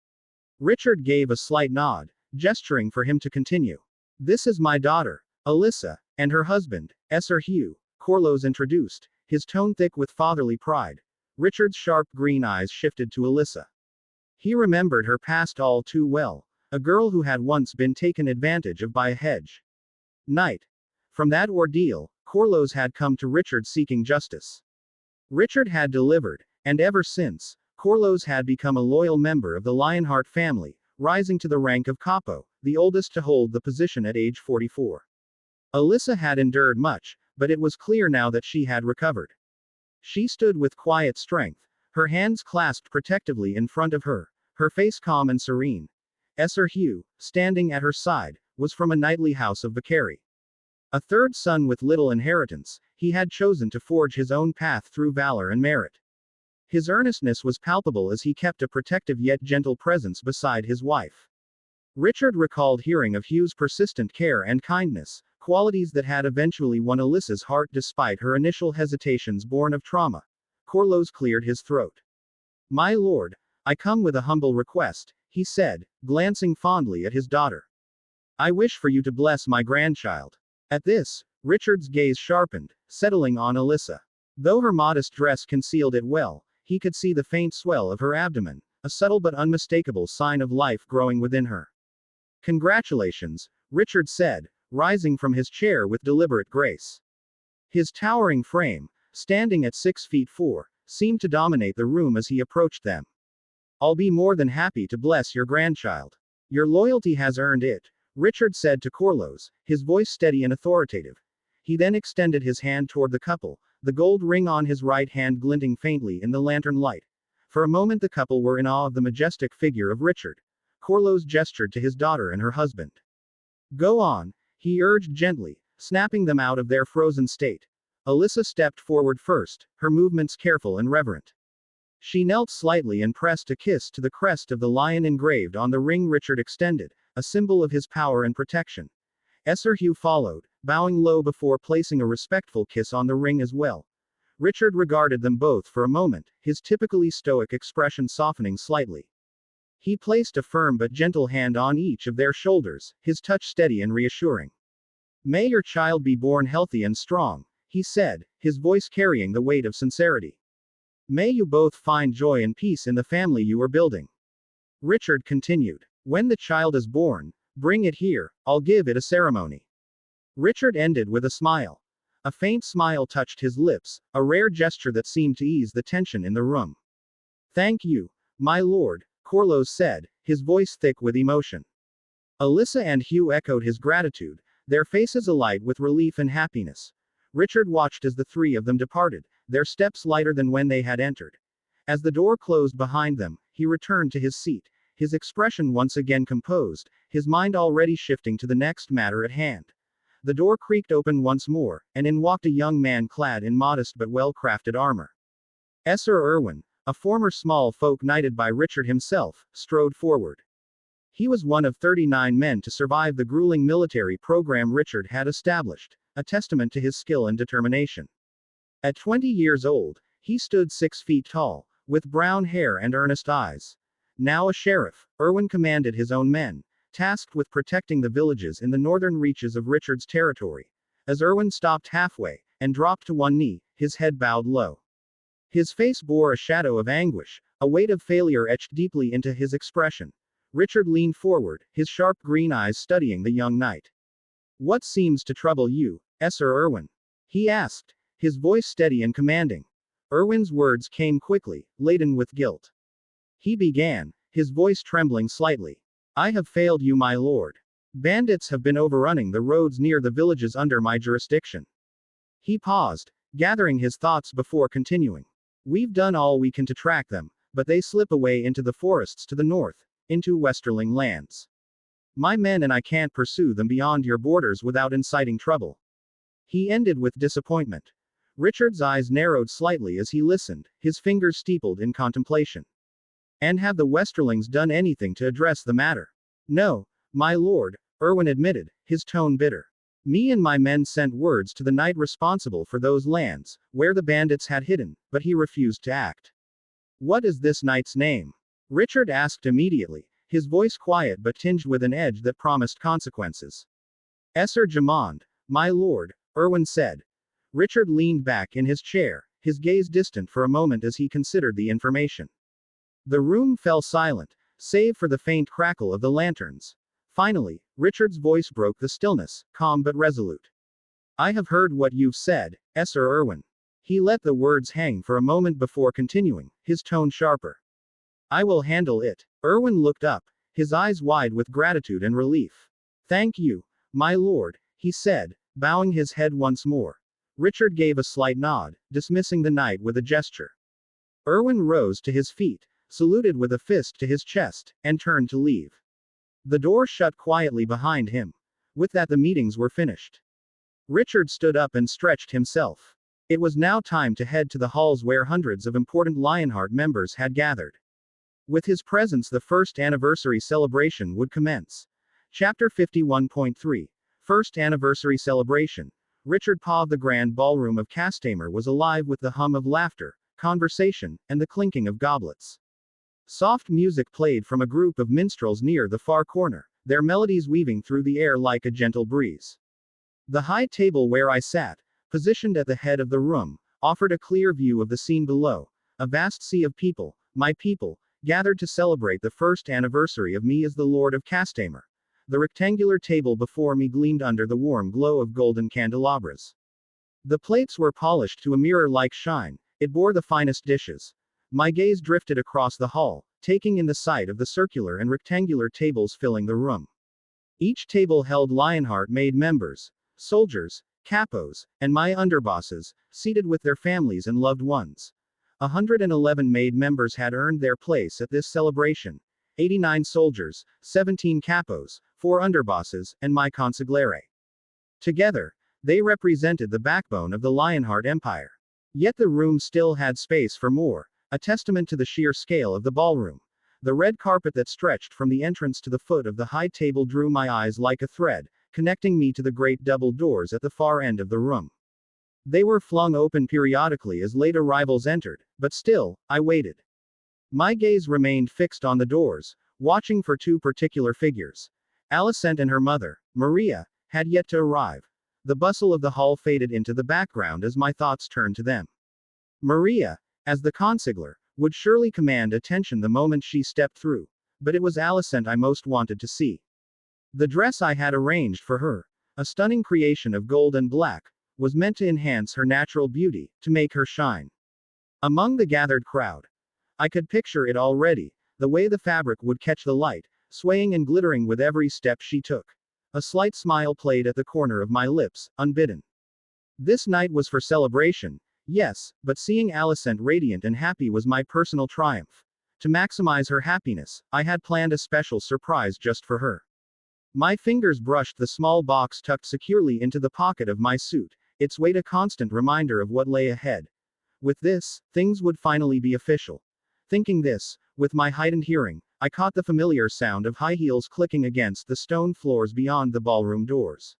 Richard gave a slight nod, gesturing for him to continue. This is my daughter, Alyssa, and her husband, Esser Hugh, Corlos introduced, his tone thick with fatherly pride. Richard's sharp green eyes shifted to Alyssa. He remembered her past all too well, a girl who had once been taken advantage of by a hedge knight. From that ordeal, Corlos had come to Richard seeking justice. Richard had delivered, and ever since, Corlos had become a loyal member of the Lionheart family, rising to the rank of capo, the oldest to hold the position at age 44. Alyssa had endured much, but it was clear now that she had recovered. She stood with quiet strength, her hands clasped protectively in front of her, her face calm and serene. Esser Hugh, standing at her side, was from a knightly house of Vicari. A third son with little inheritance, he had chosen to forge his own path through valor and merit. His earnestness was palpable as he kept a protective yet gentle presence beside his wife. Richard recalled hearing of Hugh's persistent care and kindness, qualities that had eventually won Alyssa's heart despite her initial hesitations born of trauma. Corlos cleared his throat. My lord, I come with a humble request, he said, glancing fondly at his daughter. I wish for you to bless my grandchild. At this, Richard's gaze sharpened, settling on Alyssa. Though her modest dress concealed it well, He could see the faint swell of her abdomen, a subtle but unmistakable sign of life growing within her. Congratulations, Richard said, rising from his chair with deliberate grace. His towering frame, standing at 6 feet 4, seemed to dominate the room as he approached them. I'll be more than happy to bless your grandchild. Your loyalty has earned it, Richard said to Corlos, his voice steady and authoritative. He then extended his hand toward the couple, the gold ring on his right hand glinting faintly in the lantern light. For a moment the couple were in awe of the majestic figure of Richard. Corlos gestured to his daughter and her husband. Go on, he urged gently, snapping them out of their frozen state. Alyssa stepped forward first, her movements careful and reverent. She knelt slightly and pressed a kiss to the crest of the lion engraved on the ring Richard extended, a symbol of his power and protection. Sir Hugh followed, bowing low before placing a respectful kiss on the ring as well. Richard regarded them both for a moment, his typically stoic expression softening slightly. He placed a firm but gentle hand on each of their shoulders, his touch steady and reassuring. May your child be born healthy and strong, he said, his voice carrying the weight of sincerity. May you both find joy and peace in the family you are building. Richard continued. When the child is born, bring it here, I'll give it a ceremony. Richard ended with a smile. A faint smile touched his lips, a rare gesture that seemed to ease the tension in the room. Thank you, my lord, Corlos said, his voice thick with emotion. Alyssa and Hugh echoed his gratitude, their faces alight with relief and happiness. Richard watched as the three of them departed, their steps lighter than when they had entered. As the door closed behind them, he returned to his seat, his expression once again composed, his mind already shifting to the next matter at hand. The door creaked open once more, and in walked a young man clad in modest but well-crafted armor. Sir Irwin, a former small folk knighted by Richard himself, strode forward. He was one of 39 men to survive the grueling military program Richard had established, a testament to his skill and determination. At 20 years old, he stood 6 feet tall, with brown hair and earnest eyes. Now a sheriff, Irwin commanded his own men, tasked with protecting the villages in the northern reaches of Richard's territory. As Irwin stopped halfway, and dropped to one knee, his head bowed low. His face bore a shadow of anguish, a weight of failure etched deeply into his expression. Richard leaned forward, his sharp green eyes studying the young knight. What seems to trouble you, Sir Irwin? He asked, his voice steady and commanding. Irwin's words came quickly, laden with guilt. He began, his voice trembling slightly. I have failed you, my lord. Bandits have been overrunning the roads near the villages under my jurisdiction. He paused, gathering his thoughts before continuing. We've done all we can to track them, but they slip away into the forests to the north, into Westerling lands. My men and I can't pursue them beyond your borders without inciting trouble. He ended with disappointment. Richard's eyes narrowed slightly as he listened, his fingers steepled in contemplation. And have the Westerlings done anything to address the matter? No, my lord, Irwin admitted, his tone bitter. Me and my men sent words to the knight responsible for those lands, where the bandits had hidden, but he refused to act. What is this knight's name? Richard asked immediately, his voice quiet but tinged with an edge that promised consequences. Sir Jamond, my lord, Irwin said. Richard leaned back in his chair, his gaze distant for a moment as he considered the information. The room fell silent, save for the faint crackle of the lanterns. Finally, Richard's voice broke the stillness, calm but resolute. I have heard what you've said, Sir Irwin. He let the words hang for a moment before continuing, his tone sharper. I will handle it. Irwin looked up, his eyes wide with gratitude and relief. Thank you, my lord, he said, bowing his head once more. Richard gave a slight nod, dismissing the knight with a gesture. Irwin rose to his feet, saluted with a fist to his chest, and turned to leave. The door shut quietly behind him. With that the meetings were finished. Richard stood up and stretched himself. It was now time to head to the halls where hundreds of important Lionheart members had gathered. With his presence the first anniversary celebration would commence. Chapter 51.3. First Anniversary Celebration. Richard Paw. The grand ballroom of Castamer was alive with the hum of laughter, conversation, and the clinking of goblets. Soft music played from a group of minstrels near the far corner, their melodies weaving through the air like a gentle breeze. The high table where I sat, positioned at the head of the room, offered a clear view of the scene below, A vast sea of people, my people, gathered to celebrate the first anniversary of me as the Lord of Castamere. The rectangular table before me gleamed under the warm glow of golden candelabras. The plates were polished to a mirror-like shine. It bore the finest dishes. My gaze drifted across the hall, taking in the sight of the circular and rectangular tables filling the room. Each table held Lionheart-made members, soldiers, capos, and my underbosses, seated with their families and loved ones. 111 made members had earned their place at this celebration. 89 soldiers, 17 capos, 4 underbosses, and my consigliere. Together, they represented the backbone of the Lionheart Empire. Yet the room still had space for more, a testament to the sheer scale of the ballroom. The red carpet that stretched from the entrance to the foot of the high table drew my eyes like a thread, connecting me to the great double doors at the far end of the room. They were flung open periodically as late arrivals entered, but still, I waited. My gaze remained fixed on the doors, watching for two particular figures. Alicent and her mother, Maria, had yet to arrive. The bustle of the hall faded into the background as my thoughts turned to them. Maria, as the consigliere, would surely command attention the moment she stepped through, but it was Alicent I most wanted to see. The dress I had arranged for her, a stunning creation of gold and black, was meant to enhance her natural beauty, to make her shine. Among the gathered crowd, I could picture it already, the way the fabric would catch the light, swaying and glittering with every step she took. A slight smile played at the corner of my lips, unbidden. This night was for celebration, yes, but seeing Alicent radiant and happy was my personal triumph. To maximize her happiness, I had planned a special surprise just for her. My fingers brushed the small box tucked securely into the pocket of my suit, its weight a constant reminder of what lay ahead. With this, things would finally be official. Thinking this, with my heightened hearing, I caught the familiar sound of high heels clicking against the stone floors beyond the ballroom doors.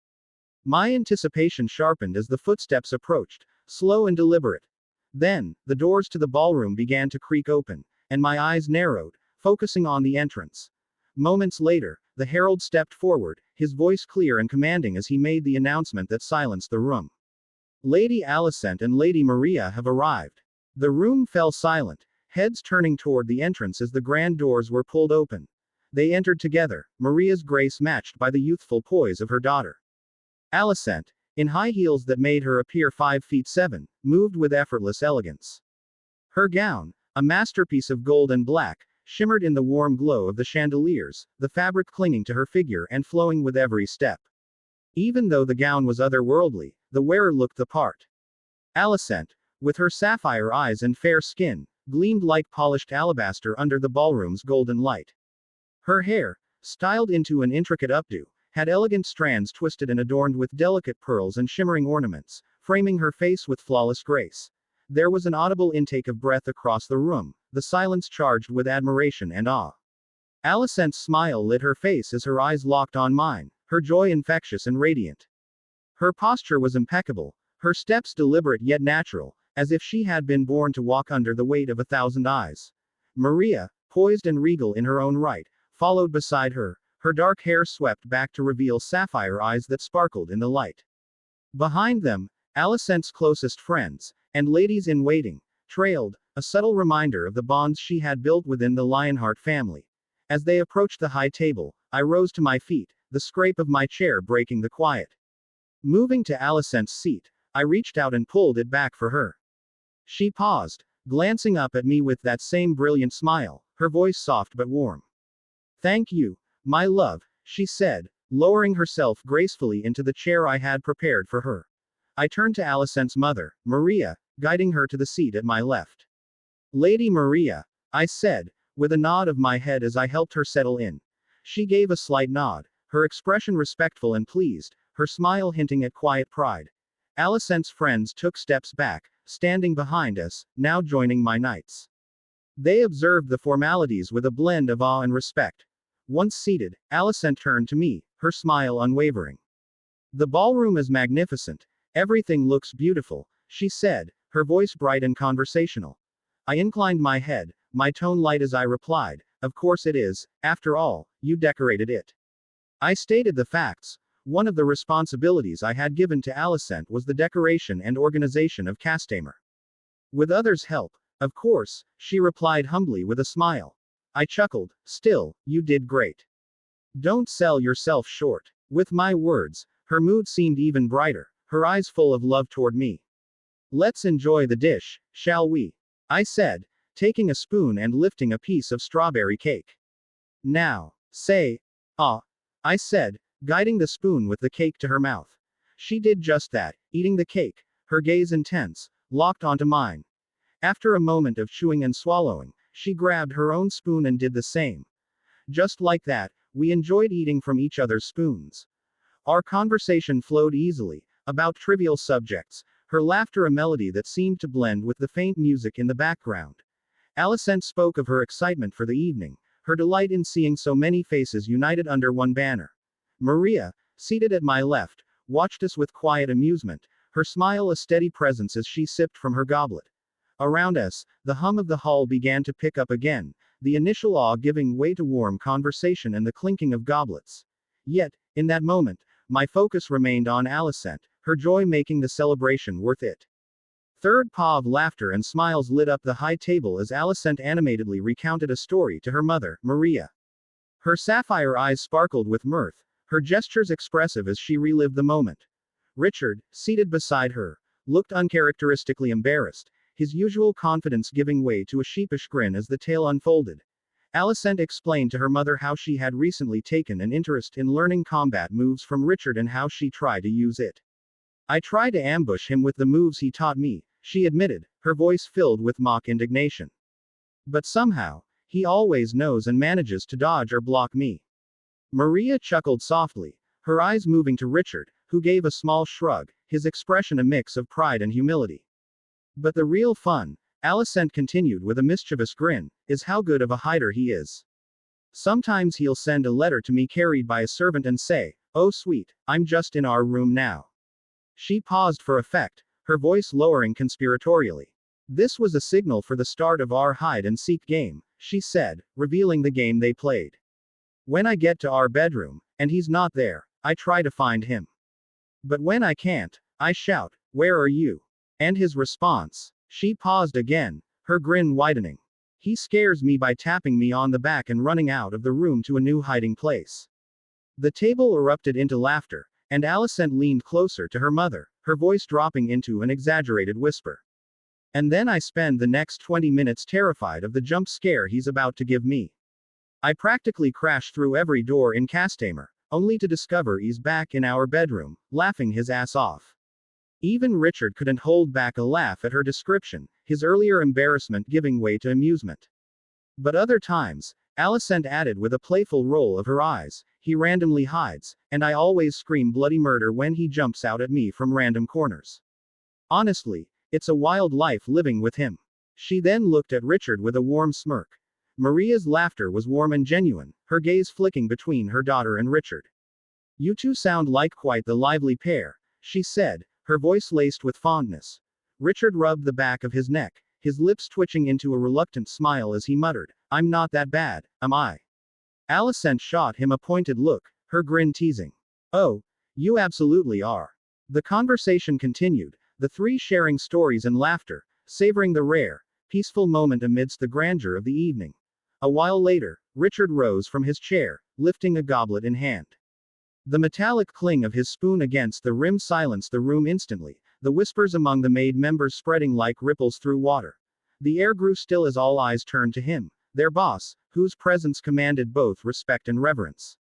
My anticipation sharpened as the footsteps approached, slow and deliberate. Then, the doors to the ballroom began to creak open, and my eyes narrowed, focusing on the entrance. Moments later, the herald stepped forward, his voice clear and commanding as he made the announcement that silenced the room. Lady Alicent and Lady Maria have arrived. The room fell silent, heads turning toward the entrance as the grand doors were pulled open. They entered together, Maria's grace matched by the youthful poise of her daughter. Alicent, in high heels that made her appear 5'7", moved with effortless elegance. Her gown, a masterpiece of gold and black, shimmered in the warm glow of the chandeliers, the fabric clinging to her figure and flowing with every step. Even though the gown was otherworldly, the wearer looked the part. Alicent, with her sapphire eyes and fair skin, gleamed like polished alabaster under the ballroom's golden light. Her hair, styled into an intricate updo, had elegant strands twisted and adorned with delicate pearls and shimmering ornaments, framing her face with flawless grace. There was an audible intake of breath across the room, the silence charged with admiration and awe. Alicent's smile lit her face as her eyes locked on mine, her joy infectious and radiant. Her posture was impeccable, her steps deliberate yet natural, as if she had been born to walk under the weight of 1,000 eyes. Maria, poised and regal in her own right, followed beside her, her dark hair swept back to reveal sapphire eyes that sparkled in the light. Behind them, Alicent's closest friends, and ladies-in-waiting, trailed, a subtle reminder of the bonds she had built within the Lionheart family. As they approached the high table, I rose to my feet, the scrape of my chair breaking the quiet. Moving to Alicent's seat, I reached out and pulled it back for her. She paused, glancing up at me with that same brilliant smile, her voice soft but warm. "Thank you, my love," she said, lowering herself gracefully into the chair I had prepared for her. I turned to Alicent's mother, Maria, guiding her to the seat at my left. "Lady Maria," I said, with a nod of my head as I helped her settle in. She gave a slight nod, her expression respectful and pleased, her smile hinting at quiet pride. Alicent's friends took steps back, standing behind us, now joining my knights. They observed the formalities with a blend of awe and respect. Once seated, Alicent turned to me, her smile unwavering. "The ballroom is magnificent. Everything looks beautiful," she said, her voice bright and conversational. I inclined my head, my tone light as I replied, "Of course it is, after all, you decorated it." I stated the facts. One of the responsibilities I had given to Alicent was the decoration and organization of Castamere. With others' help, Of course, she replied humbly with a smile. I chuckled. Still, you did great. Don't sell yourself short. With my words, her mood seemed even brighter, her eyes full of love toward me. Let's enjoy the dish, shall we? I said, taking a spoon and lifting a piece of strawberry cake. Now, say, ah, I said, guiding the spoon with the cake to her mouth. She did just that, eating the cake, her gaze intense, locked onto mine. After a moment of chewing and swallowing, she grabbed her own spoon and did the same. Just like that, we enjoyed eating from each other's spoons. Our conversation flowed easily, about trivial subjects, her laughter a melody that seemed to blend with the faint music in the background. Alicent spoke of her excitement for the evening, her delight in seeing so many faces united under one banner. Maria, seated at my left, watched us with quiet amusement, her smile a steady presence as she sipped from her goblet. Around us, the hum of the hall began to pick up again, the initial awe giving way to warm conversation and the clinking of goblets. Yet, in that moment, my focus remained on Alicent, her joy making the celebration worth it. Third paw of laughter and smiles lit up the high table as Alicent animatedly recounted a story to her mother, Maria. Her sapphire eyes sparkled with mirth, her gestures expressive as she relived the moment. Richard, seated beside her, looked uncharacteristically embarrassed, his usual confidence giving way to a sheepish grin as the tale unfolded. Alicent explained to her mother how she had recently taken an interest in learning combat moves from Richard and how she tried to use it. I tried to ambush him with the moves he taught me, she admitted, her voice filled with mock indignation. But somehow, he always knows and manages to dodge or block me. Maria chuckled softly, her eyes moving to Richard, who gave a small shrug, his expression a mix of pride and humility. But the real fun, Alicent continued with a mischievous grin, is how good of a hider he is. Sometimes he'll send a letter to me carried by a servant and say, "Oh sweet, I'm just in our room now." She paused for effect, her voice lowering conspiratorially. This was a signal for the start of our hide-and-seek game, she said, revealing the game they played. When I get to our bedroom, and he's not there, I try to find him. But when I can't, I shout, "Where are you?" And his response. She paused again, her grin widening. He scares me by tapping me on the back and running out of the room to a new hiding place. The table erupted into laughter, and Alicent leaned closer to her mother, her voice dropping into an exaggerated whisper. And then I spend the next 20 minutes terrified of the jump scare he's about to give me. I practically crash through every door in Castamere, only to discover he's back in our bedroom, laughing his ass off. Even Richard couldn't hold back a laugh at her description, his earlier embarrassment giving way to amusement. But other times, Alicent added with a playful roll of her eyes, he randomly hides, and I always scream bloody murder when he jumps out at me from random corners. Honestly, it's a wild life living with him. She then looked at Richard with a warm smirk. Maria's laughter was warm and genuine, her gaze flicking between her daughter and Richard. You two sound like quite the lively pair, she said, her voice laced with fondness. Richard rubbed the back of his neck, his lips twitching into a reluctant smile as he muttered, "I'm not that bad, am I?" Alicent shot him a pointed look, her grin teasing. "Oh, you absolutely are." The conversation continued, the three sharing stories and laughter, savoring the rare, peaceful moment amidst the grandeur of the evening. A while later, Richard rose from his chair, lifting a goblet in hand. The metallic cling of his spoon against the rim silenced the room instantly, the whispers among the maid members spreading like ripples through water. The air grew still as all eyes turned to him, their boss, whose presence commanded both respect and reverence.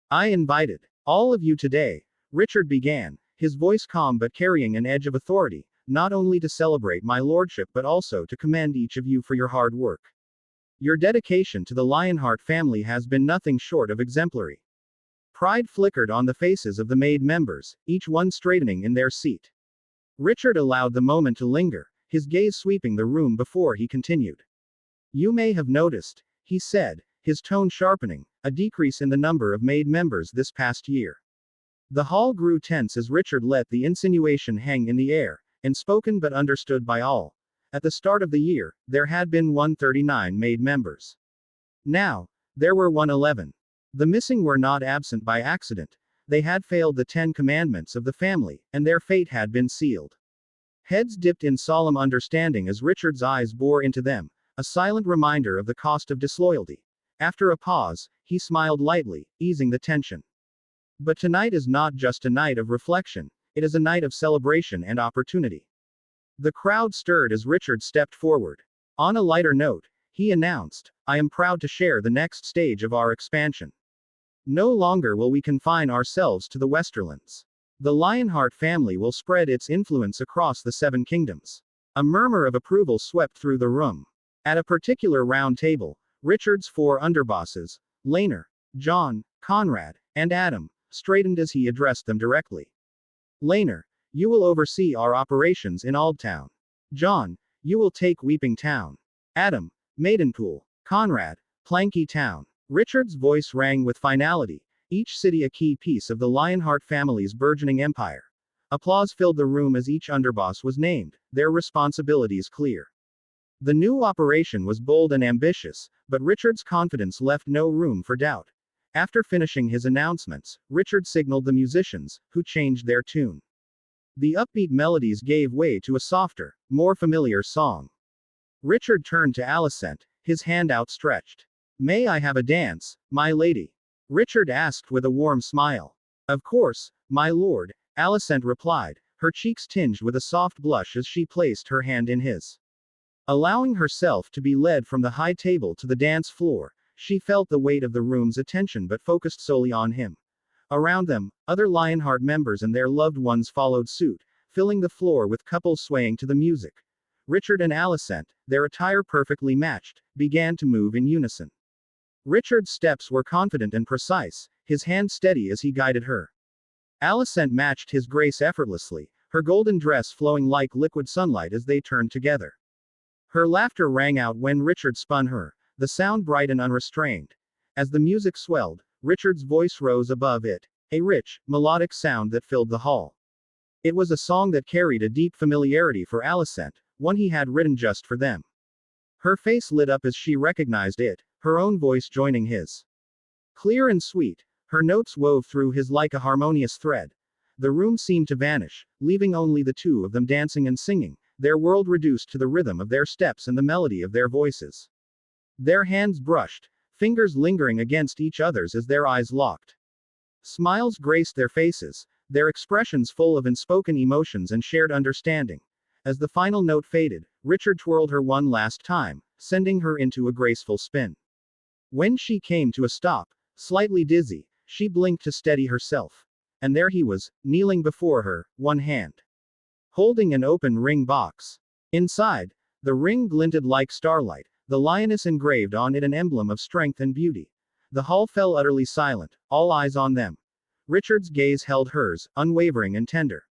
"I invited all of you today," Richard began, his voice calm but carrying an edge of authority, "not only to celebrate my lordship but also to commend each of you for your hard work. Your dedication to the Lionheart family has been nothing short of exemplary." Pride flickered on the faces of the maid members, each one straightening in their seat. Richard allowed the moment to linger, his gaze sweeping the room before he continued. "You may have noticed," he said, his tone sharpening, "a decrease in the number of maid members this past year." The hall grew tense as Richard let the insinuation hang in the air, unspoken but understood by all. At the start of the year, there had been 139 maid members. Now, there were 111. The missing were not absent by accident, they had failed the 10 commandments of the family, and their fate had been sealed. Heads dipped in solemn understanding as Richard's eyes bore into them, a silent reminder of the cost of disloyalty. After a pause, he smiled lightly, easing the tension. But tonight is not just a night of reflection, it is a night of celebration and opportunity. The crowd stirred as Richard stepped forward. On a lighter note, he announced, I am proud to share the next stage of our expansion. No longer will we confine ourselves to the Westerlands. The Lionheart family will spread its influence across the Seven Kingdoms. A murmur of approval swept through the room. At a particular round table, Richard's four underbosses, Laner, John, Conrad, and Adam, straightened as he addressed them directly. Laner, you will oversee our operations in Aldtown. John, you will take Weeping Town. Adam, Maidenpool. Conrad, Planky Town. Richard's voice rang with finality, each city a key piece of the Lionheart family's burgeoning empire. Applause filled the room as each underboss was named, their responsibilities clear. The new operation was bold and ambitious, but Richard's confidence left no room for doubt. After finishing his announcements, Richard signaled the musicians, who changed their tune. The upbeat melodies gave way to a softer, more familiar song. Richard turned to Alicent, his hand outstretched. May I have a dance, my lady? Richard asked with a warm smile. Of course, my lord, Alicent replied, her cheeks tinged with a soft blush as she placed her hand in his. Allowing herself to be led from the high table to the dance floor, she felt the weight of the room's attention but focused solely on him. Around them, other Lionheart members and their loved ones followed suit, filling the floor with couples swaying to the music. Richard and Alicent, their attire perfectly matched, began to move in unison. Richard's steps were confident and precise, his hand steady as he guided her. Alicent matched his grace effortlessly, her golden dress flowing like liquid sunlight as they turned together. Her laughter rang out when Richard spun her, the sound bright and unrestrained. As the music swelled, Richard's voice rose above it, a rich, melodic sound that filled the hall. It was a song that carried a deep familiarity for Alicent, one he had written just for them. Her face lit up as she recognized it, her own voice joining his. Clear and sweet, her notes wove through his like a harmonious thread. The room seemed to vanish, leaving only the two of them dancing and singing, their world reduced to the rhythm of their steps and the melody of their voices. Their hands brushed, fingers lingering against each other's as their eyes locked. Smiles graced their faces, their expressions full of unspoken emotions and shared understanding. As the final note faded, Richard twirled her one last time, sending her into a graceful spin. When she came to a stop, slightly dizzy, she blinked to steady herself. And there he was, kneeling before her, one hand holding an open ring box. Inside, the ring glinted like starlight, the lioness engraved on it an emblem of strength and beauty. The hall fell utterly silent, all eyes on them. Richard's gaze held hers, unwavering and tender.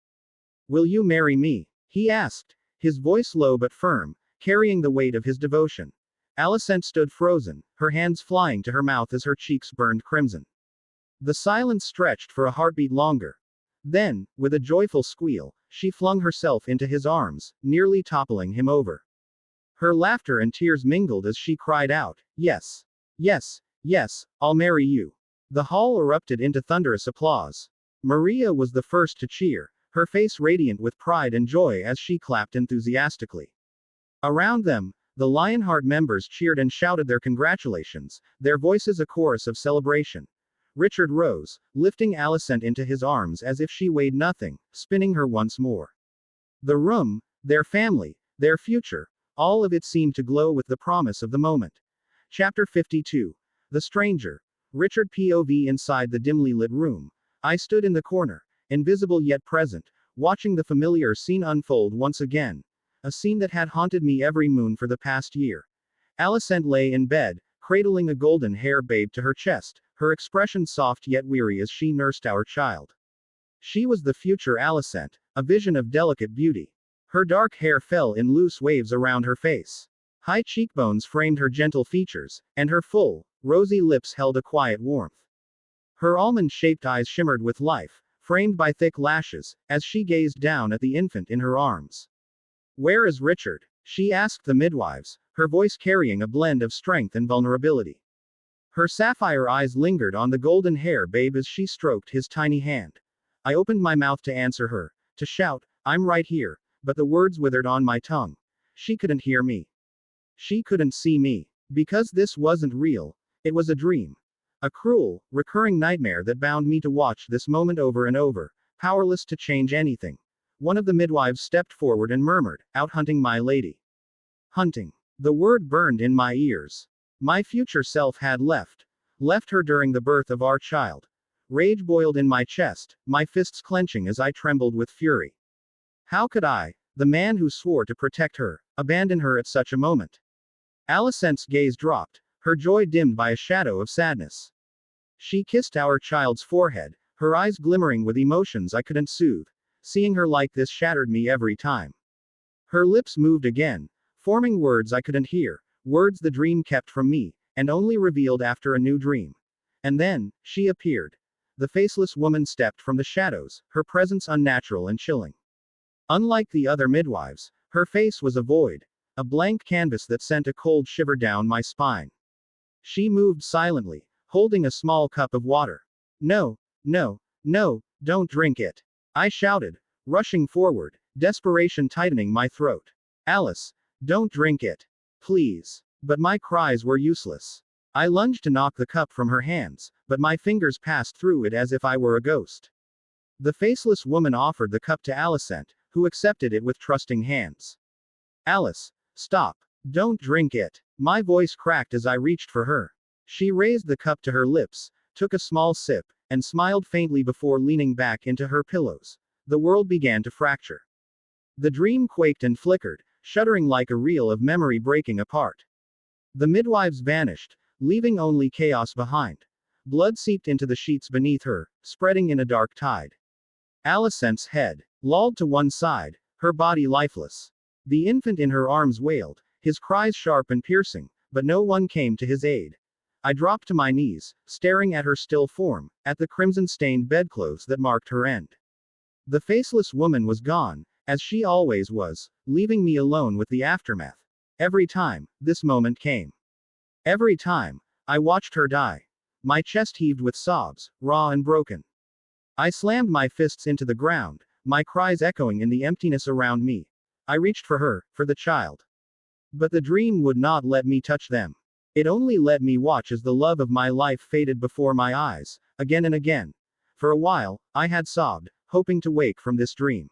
Will you marry me? He asked, his voice low but firm, carrying the weight of his devotion. Alicent stood frozen, her hands flying to her mouth as her cheeks burned crimson. The silence stretched for a heartbeat longer. Then, with a joyful squeal, she flung herself into his arms, nearly toppling him over. Her laughter and tears mingled as she cried out, Yes. Yes. Yes, I'll marry you. The hall erupted into thunderous applause. Maria was the first to cheer, her face radiant with pride and joy as she clapped enthusiastically. Around them, the Lionheart members cheered and shouted their congratulations, their voices a chorus of celebration. Richard rose, lifting Alicent into his arms as if she weighed nothing, spinning her once more. The room, their family, their future, all of it seemed to glow with the promise of the moment. Chapter 52. The Stranger. Richard POV inside the dimly lit room. I stood in the corner, invisible yet present, watching the familiar scene unfold once again. A scene that had haunted me every moon for the past year. Alicent lay in bed, cradling a golden hair babe to her chest, her expression soft yet weary as she nursed our child. She was the future Alicent, a vision of delicate beauty. Her dark hair fell in loose waves around her face. High cheekbones framed her gentle features, and her full, rosy lips held a quiet warmth. Her almond-shaped eyes shimmered with life, framed by thick lashes, as she gazed down at the infant in her arms. Where is Richard? She asked the midwives, her voice carrying a blend of strength and vulnerability. Her sapphire eyes lingered on the golden hair babe as she stroked his tiny hand. I opened my mouth to answer her, to shout, I'm right here, but the words withered on my tongue. She couldn't hear me. She couldn't see me. Because this wasn't real. It was a dream. A cruel, recurring nightmare that bound me to watch this moment over and over, powerless to change anything. One of the midwives stepped forward and murmured, "Out hunting, my lady." Hunting. The word burned in my ears. My future self had left her during the birth of our child. Rage boiled in my chest, my fists clenching as I trembled with fury. How could I, the man who swore to protect her, abandon her at such a moment? Alicent's gaze dropped, her joy dimmed by a shadow of sadness. She kissed our child's forehead, her eyes glimmering with emotions I couldn't soothe. Seeing her like this shattered me every time. Her lips moved again, forming words I couldn't hear, words the dream kept from me, and only revealed after a new dream. And then, she appeared. The faceless woman stepped from the shadows, her presence unnatural and chilling. Unlike the other midwives, her face was a void, a blank canvas that sent a cold shiver down my spine. She moved silently, holding a small cup of water. "No, no, no, don't drink it," I shouted, rushing forward, desperation tightening my throat. "Alice, don't drink it. Please." But my cries were useless. I lunged to knock the cup from her hands, but my fingers passed through it as if I were a ghost. The faceless woman offered the cup to Alicent, who accepted it with trusting hands. "Alice, stop. Don't drink it." My voice cracked as I reached for her. She raised the cup to her lips, took a small sip, and smiled faintly before leaning back into her pillows. The world began to fracture. The dream quaked and flickered, shuddering like a reel of memory breaking apart. The midwives vanished, leaving only chaos behind. Blood seeped into the sheets beneath her, spreading in a dark tide. Alicent's head lolled to one side, her body lifeless. The infant in her arms wailed, his cries sharp and piercing, but no one came to his aid. I dropped to my knees, staring at her still form, at the crimson-stained bedclothes that marked her end. The faceless woman was gone, as she always was, leaving me alone with the aftermath. Every time this moment came. Every time I watched her die. My chest heaved with sobs, raw and broken. I slammed my fists into the ground, my cries echoing in the emptiness around me. I reached for her, for the child. But the dream would not let me touch them. It only let me watch as the love of my life faded before my eyes, again and again. For a while, I had sobbed, hoping to wake from this dream.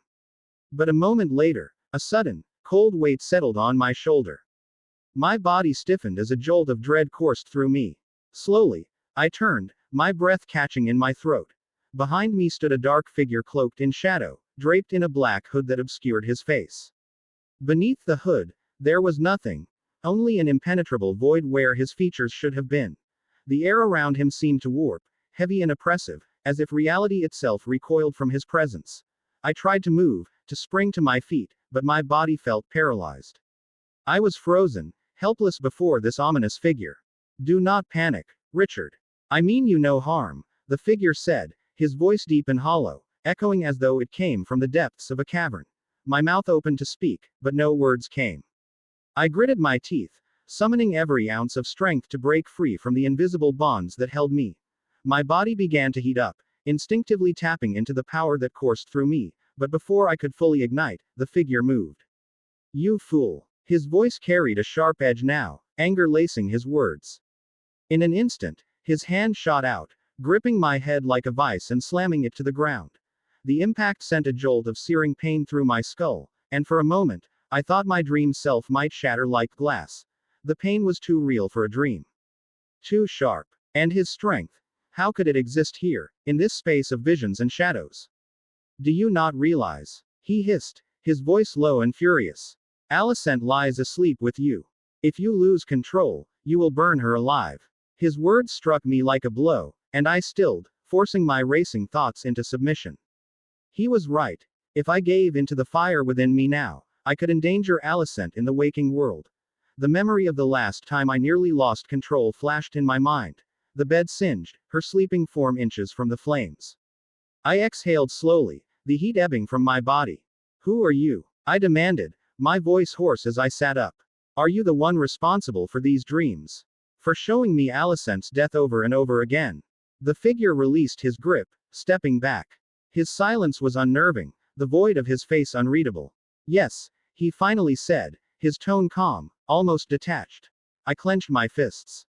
But a moment later, a sudden, cold weight settled on my shoulder. My body stiffened as a jolt of dread coursed through me. Slowly, I turned, my breath catching in my throat. Behind me stood a dark figure cloaked in shadow, draped in a black hood that obscured his face. Beneath the hood, there was nothing, only an impenetrable void where his features should have been. The air around him seemed to warp, heavy and oppressive, as if reality itself recoiled from his presence. I tried to move, to spring to my feet, but my body felt paralyzed. I was frozen, helpless before this ominous figure. "Do not panic, Richard. I mean you no harm," the figure said, his voice deep and hollow, echoing as though it came from the depths of a cavern. My mouth opened to speak, but no words came. I gritted my teeth, summoning every ounce of strength to break free from the invisible bonds that held me. My body began to heat up, instinctively tapping into the power that coursed through me, but before I could fully ignite, the figure moved. "You fool." His voice carried a sharp edge now, anger lacing his words. In an instant, his hand shot out, gripping my head like a vice and slamming it to the ground. The impact sent a jolt of searing pain through my skull, and for a moment, I thought my dream self might shatter like glass. The pain was too real for a dream. Too sharp. And his strength. How could it exist here, in this space of visions and shadows? "Do you not realize?" he hissed, his voice low and furious. "Alicent lies asleep with you. If you lose control, you will burn her alive." His words struck me like a blow, and I stilled, forcing my racing thoughts into submission. He was right. If I gave into the fire within me now, I could endanger Alicent in the waking world. The memory of the last time I nearly lost control flashed in my mind. The bed singed, her sleeping form inches from the flames. I exhaled slowly, the heat ebbing from my body. "Who are you?" I demanded, my voice hoarse as I sat up. "Are you the one responsible for these dreams? For showing me Alicent's death over and over again?" The figure released his grip, stepping back. His silence was unnerving, the void of his face unreadable. Yes, he finally said, his tone calm, almost detached. I clenched my fists.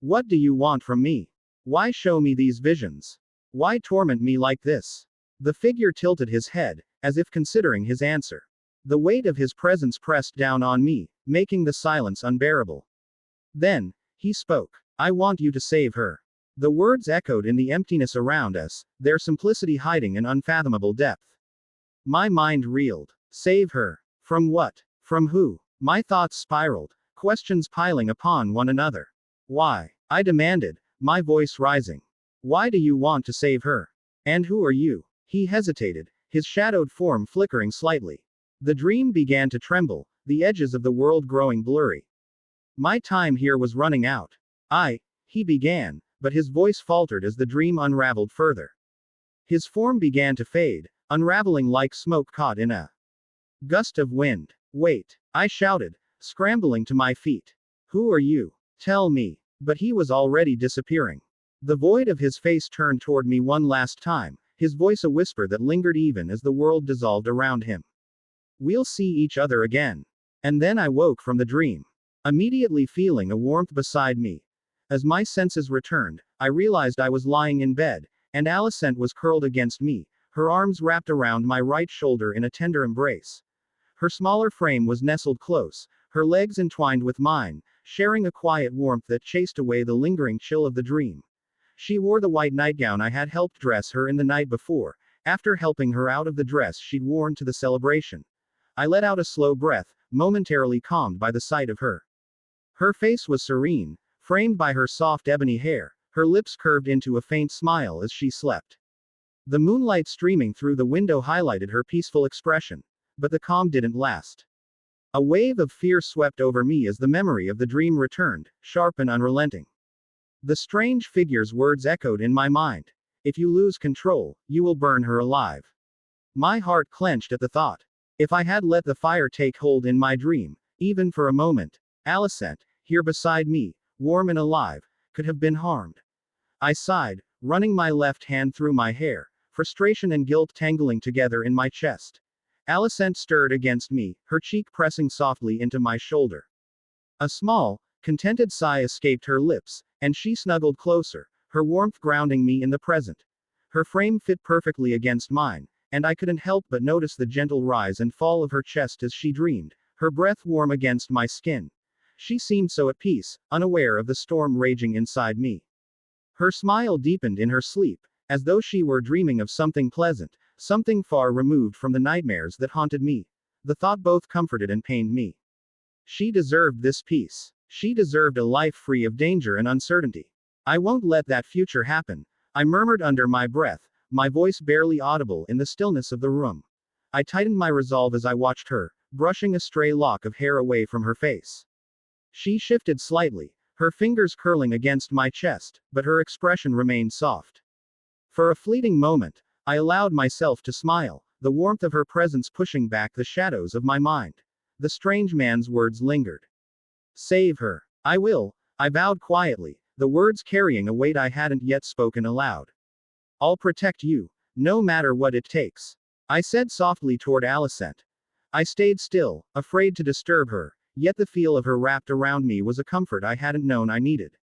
What do you want from me? Why show me these visions? Why torment me like this? The figure tilted his head, as if considering his answer. The weight of his presence pressed down on me, making the silence unbearable. Then, he spoke. I want you to save her. The words echoed in the emptiness around us, their simplicity hiding an unfathomable depth. My mind reeled. Save her. From what? From who? My thoughts spiraled, questions piling upon one another. Why? I demanded, my voice rising. Why do you want to save her? And who are you? He hesitated, his shadowed form flickering slightly. The dream began to tremble, the edges of the world growing blurry. My time here was running out. He began, but his voice faltered as the dream unraveled further. His form began to fade, unraveling like smoke caught in a gust of wind. Wait, I shouted, scrambling to my feet. Who are you? Tell me. But he was already disappearing. The void of his face turned toward me one last time, his voice a whisper that lingered even as the world dissolved around him. We'll see each other again. And then I woke from the dream, immediately feeling a warmth beside me. As my senses returned, I realized I was lying in bed, and Alicent was curled against me, her arms wrapped around my right shoulder in a tender embrace. Her smaller frame was nestled close, her legs entwined with mine, sharing a quiet warmth that chased away the lingering chill of the dream. She wore the white nightgown I had helped dress her in the night before, after helping her out of the dress she'd worn to the celebration. I let out a slow breath, momentarily calmed by the sight of her. Her face was serene, framed by her soft ebony hair, her lips curved into a faint smile as she slept. The moonlight streaming through the window highlighted her peaceful expression, but the calm didn't last. A wave of fear swept over me as the memory of the dream returned, sharp and unrelenting. The strange figure's words echoed in my mind. If you lose control, you will burn her alive. My heart clenched at the thought. If I had let the fire take hold in my dream, even for a moment, Alicent, here beside me, warm and alive, could have been harmed. I sighed, running my left hand through my hair, frustration and guilt tangling together in my chest. Alicent stirred against me, her cheek pressing softly into my shoulder. A small, contented sigh escaped her lips, and she snuggled closer, her warmth grounding me in the present. Her frame fit perfectly against mine, and I couldn't help but notice the gentle rise and fall of her chest as she dreamed, her breath warm against my skin. She seemed so at peace, unaware of the storm raging inside me. Her smile deepened in her sleep, as though she were dreaming of something pleasant, something far removed from the nightmares that haunted me. The thought both comforted and pained me. She deserved this peace. She deserved a life free of danger and uncertainty. I won't let that future happen, I murmured under my breath, my voice barely audible in the stillness of the room. I tightened my resolve as I watched her, brushing a stray lock of hair away from her face. She shifted slightly, her fingers curling against my chest, but her expression remained soft. For a fleeting moment, I allowed myself to smile, the warmth of her presence pushing back the shadows of my mind. The strange man's words lingered. Save her. I will, I vowed quietly, the words carrying a weight I hadn't yet spoken aloud. I'll protect you, no matter what it takes. I said softly toward Alicent. I stayed still, afraid to disturb her, yet the feel of her wrapped around me was a comfort I hadn't known I needed.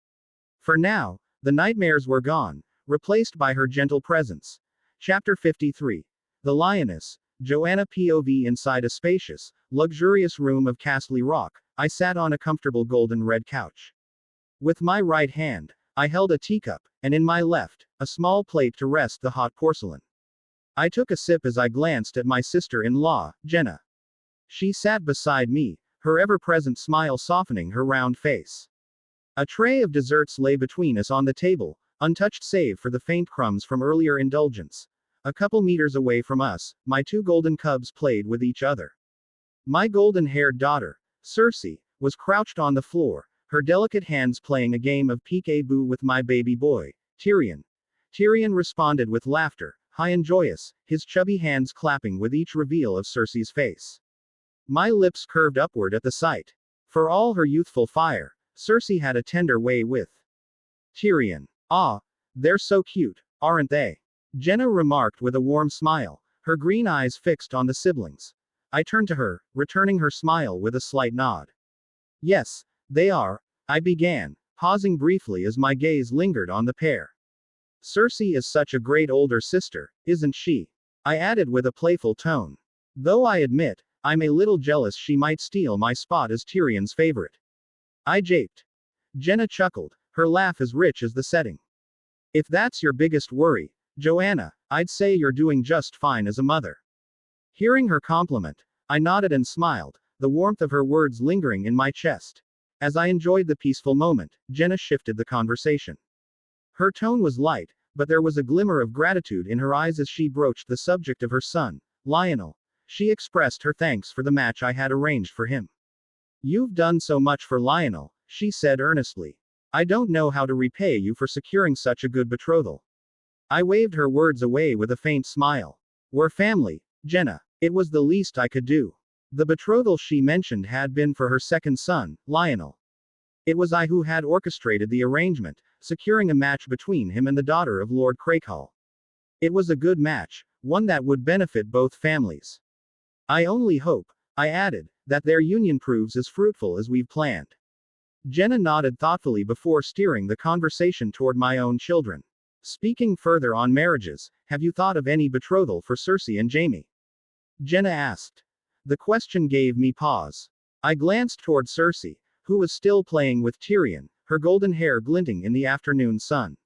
For now, the nightmares were gone, replaced by her gentle presence. Chapter 53. The Lioness. Joanna POV. Inside a spacious, luxurious room of Castley Rock, I sat on a comfortable golden red couch. With my right hand, I held a teacup, and in my left, a small plate to rest the hot porcelain. I took a sip as I glanced at my sister-in-law, Jenna. She sat beside me, her ever-present smile softening her round face. A tray of desserts lay between us on the table, untouched save for the faint crumbs from earlier indulgence. A couple meters away from us, my two golden cubs played with each other. My golden-haired daughter, Cersei, was crouched on the floor, her delicate hands playing a game of peek-a-boo with my baby boy, Tyrion. Tyrion responded with laughter, high and joyous, his chubby hands clapping with each reveal of Cersei's face. My lips curved upward at the sight. For all her youthful fire, Cersei had a tender way with Tyrion. Ah, they're so cute, aren't they? Jenna remarked with a warm smile, her green eyes fixed on the siblings. I turned to her, returning her smile with a slight nod. Yes, they are, I began, pausing briefly as my gaze lingered on the pair. Cersei is such a great older sister, isn't she? I added with a playful tone. Though I admit, I'm a little jealous she might steal my spot as Tyrion's favorite. I japed. Jenna chuckled, her laugh as rich as the setting. If that's your biggest worry, Joanna, I'd say you're doing just fine as a mother. Hearing her compliment, I nodded and smiled, the warmth of her words lingering in my chest. As I enjoyed the peaceful moment, Jenna shifted the conversation. Her tone was light, but there was a glimmer of gratitude in her eyes as she broached the subject of her son, Lionel. She expressed her thanks for the match I had arranged for him. You've done so much for Lionel, she said earnestly. I don't know how to repay you for securing such a good betrothal. I waved her words away with a faint smile. We're family, Jenna. It was the least I could do. The betrothal she mentioned had been for her second son, Lionel. It was I who had orchestrated the arrangement, securing a match between him and the daughter of Lord Crakehall. It was a good match, one that would benefit both families. I only hope, I added, that their union proves as fruitful as we've planned. Jenna nodded thoughtfully before steering the conversation toward my own children. Speaking further on marriages, have you thought of any betrothal for Cersei and Jaime? Jenna asked. The question gave me pause. I glanced toward Cersei, who was still playing with Tyrion, her golden hair glinting in the afternoon sun.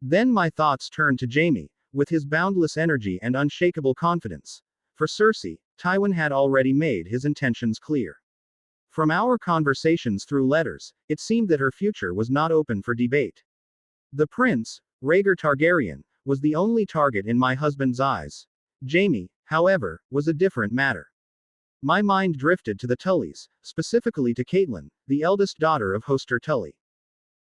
Then my thoughts turned to Jaime, with his boundless energy and unshakable confidence. For Cersei, Tywin had already made his intentions clear. From our conversations through letters, it seemed that her future was not open for debate. The prince, Rhaegar Targaryen, was the only target in my husband's eyes. Jaime, however, was a different matter. My mind drifted to the Tullys, specifically to Catelyn, the eldest daughter of Hoster Tully.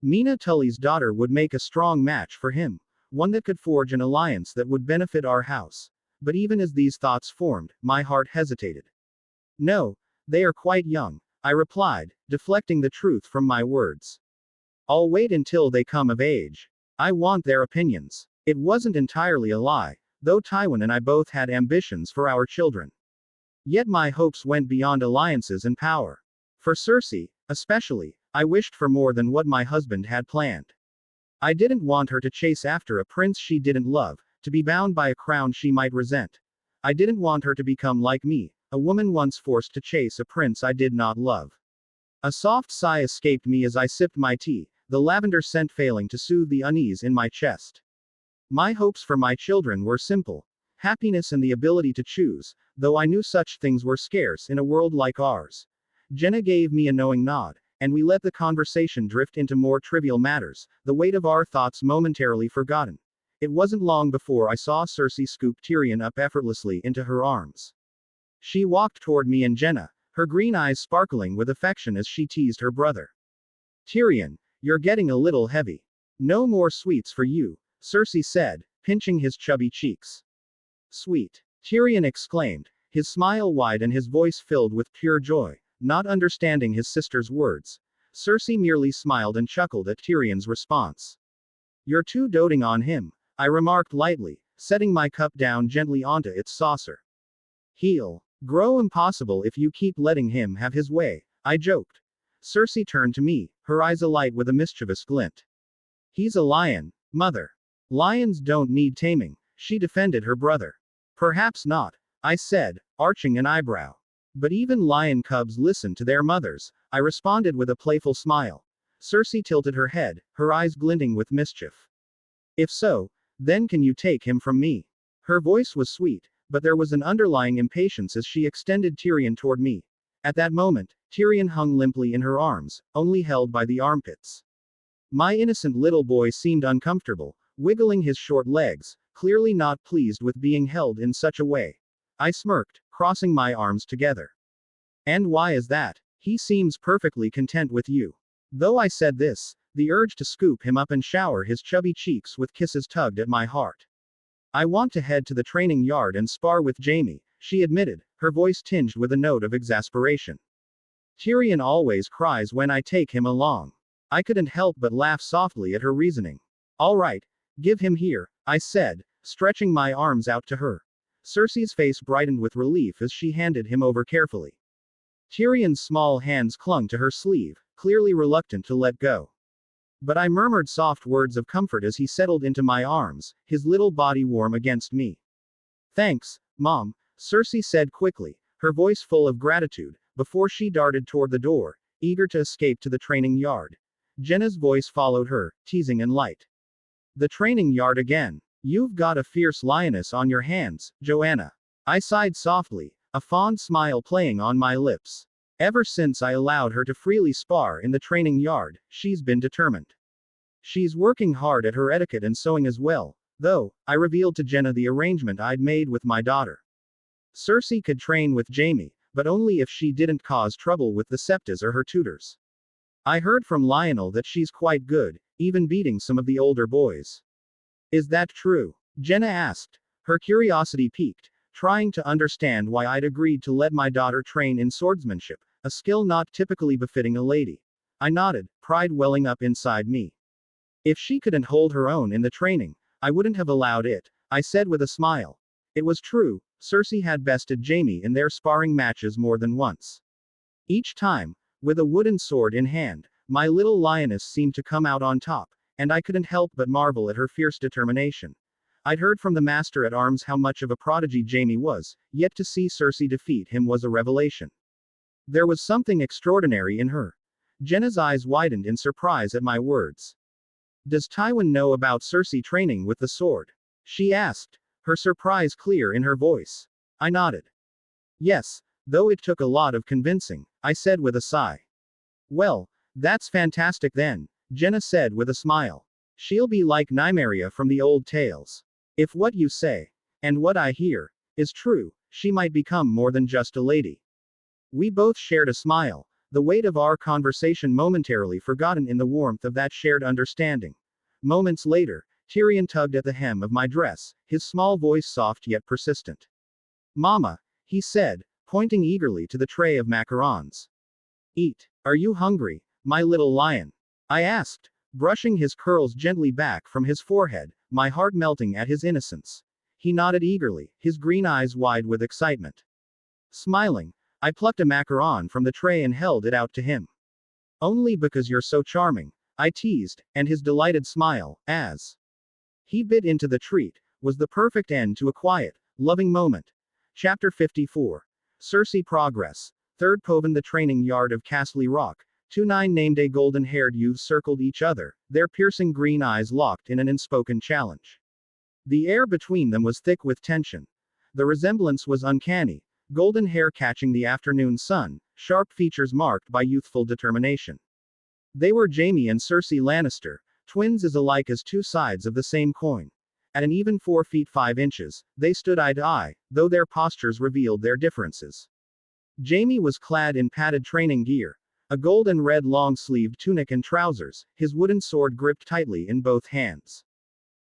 Mina Tully's daughter would make a strong match for him, one that could forge an alliance that would benefit our house. But even as these thoughts formed, my heart hesitated. No, they are quite young, I replied, deflecting the truth from my words. I'll wait until they come of age. I want their opinions. It wasn't entirely a lie, though Tywin and I both had ambitions for our children. Yet my hopes went beyond alliances and power. For Cersei, especially, I wished for more than what my husband had planned. I didn't want her to chase after a prince she didn't love, to be bound by a crown she might resent. I didn't want her to become like me, a woman once forced to chase a prince I did not love. A soft sigh escaped me as I sipped my tea, the lavender scent failing to soothe the unease in my chest. My hopes for my children were simple. Happiness and the ability to choose, though I knew such things were scarce in a world like ours. Jenna gave me a knowing nod, and we let the conversation drift into more trivial matters, the weight of our thoughts momentarily forgotten. It wasn't long before I saw Cersei scoop Tyrion up effortlessly into her arms. She walked toward me and Jenna, her green eyes sparkling with affection as she teased her brother. Tyrion, you're getting a little heavy. No more sweets for you, Cersei said, pinching his chubby cheeks. Sweet. Tyrion exclaimed, his smile wide and his voice filled with pure joy, not understanding his sister's words. Cersei merely smiled and chuckled at Tyrion's response. You're too doting on him, I remarked lightly, setting my cup down gently onto its saucer. He'll grow impossible if you keep letting him have his way, I joked. Cersei turned to me, her eyes alight with a mischievous glint. He's a lion, mother. Lions don't need taming, she defended her brother. Perhaps not, I said, arching an eyebrow. But even lion cubs listen to their mothers, I responded with a playful smile. Cersei tilted her head, her eyes glinting with mischief. If so, then can you take him from me? Her voice was sweet, but there was an underlying impatience as she extended Tyrion toward me. At that moment, Tyrion hung limply in her arms, only held by the armpits. My innocent little boy seemed uncomfortable, wiggling his short legs, clearly not pleased with being held in such a way. I smirked, crossing my arms together. And why is that? He seems perfectly content with you. Though I said this, the urge to scoop him up and shower his chubby cheeks with kisses tugged at my heart. I want to head to the training yard and spar with Jaime, she admitted, her voice tinged with a note of exasperation. Tyrion always cries when I take him along. I couldn't help but laugh softly at her reasoning. All right, give him here, I said, stretching my arms out to her. Cersei's face brightened with relief as she handed him over carefully. Tyrion's small hands clung to her sleeve, clearly reluctant to let go. But I murmured soft words of comfort as he settled into my arms, his little body warm against me. Thanks, Mom, Cersei said quickly, her voice full of gratitude, before she darted toward the door, eager to escape to the training yard. Jenna's voice followed her, teasing and light. The training yard again. You've got a fierce lioness on your hands, Joanna. I sighed softly, a fond smile playing on my lips. Ever since I allowed her to freely spar in the training yard, she's been determined. She's working hard at her etiquette and sewing as well, though, I revealed to Jenna the arrangement I'd made with my daughter. Cersei could train with Jaime, but only if she didn't cause trouble with the Septas or her tutors. I heard from Lionel that she's quite good, even beating some of the older boys. Is that true? Jenna asked. Her curiosity piqued, trying to understand why I'd agreed to let my daughter train in swordsmanship, a skill not typically befitting a lady. I nodded, pride welling up inside me. If she couldn't hold her own in the training, I wouldn't have allowed it, I said with a smile. It was true, Cersei had bested Jaime in their sparring matches more than once. Each time, with a wooden sword in hand, my little lioness seemed to come out on top, and I couldn't help but marvel at her fierce determination. I'd heard from the Master at Arms how much of a prodigy Jaime was, yet to see Cersei defeat him was a revelation. There was something extraordinary in her. Jenna's eyes widened in surprise at my words. Does Tywin know about Cersei training with the sword? She asked, her surprise clear in her voice. I nodded. Yes, though it took a lot of convincing, I said with a sigh. Well, that's fantastic then, Jenna said with a smile. She'll be like Nymeria from the old tales. If what you say, and what I hear, is true, she might become more than just a lady. We both shared a smile, the weight of our conversation momentarily forgotten in the warmth of that shared understanding. Moments later, Tyrion tugged at the hem of my dress, his small voice soft yet persistent. Mama, he said, pointing eagerly to the tray of macarons. Eat. Are you hungry, my little lion? I asked, brushing his curls gently back from his forehead, my heart melting at his innocence. He nodded eagerly, his green eyes wide with excitement. Smiling, I plucked a macaron from the tray and held it out to him. Only because you're so charming, I teased, and his delighted smile, as he bit into the treat, was the perfect end to a quiet, loving moment. Chapter 54. Cersei Progress. Third Poven. The training yard of Castle Rock. 2 9-named golden-haired youths circled each other, their piercing green eyes locked in an unspoken challenge. The air between them was thick with tension. The resemblance was uncanny, golden hair catching the afternoon sun, sharp features marked by youthful determination. They were Jaime and Cersei Lannister, twins as alike as two sides of the same coin. At an even 4 feet 5 inches, they stood eye to eye, though their postures revealed their differences. Jaime was clad in padded training gear, a gold and red long-sleeved tunic and trousers, his wooden sword gripped tightly in both hands.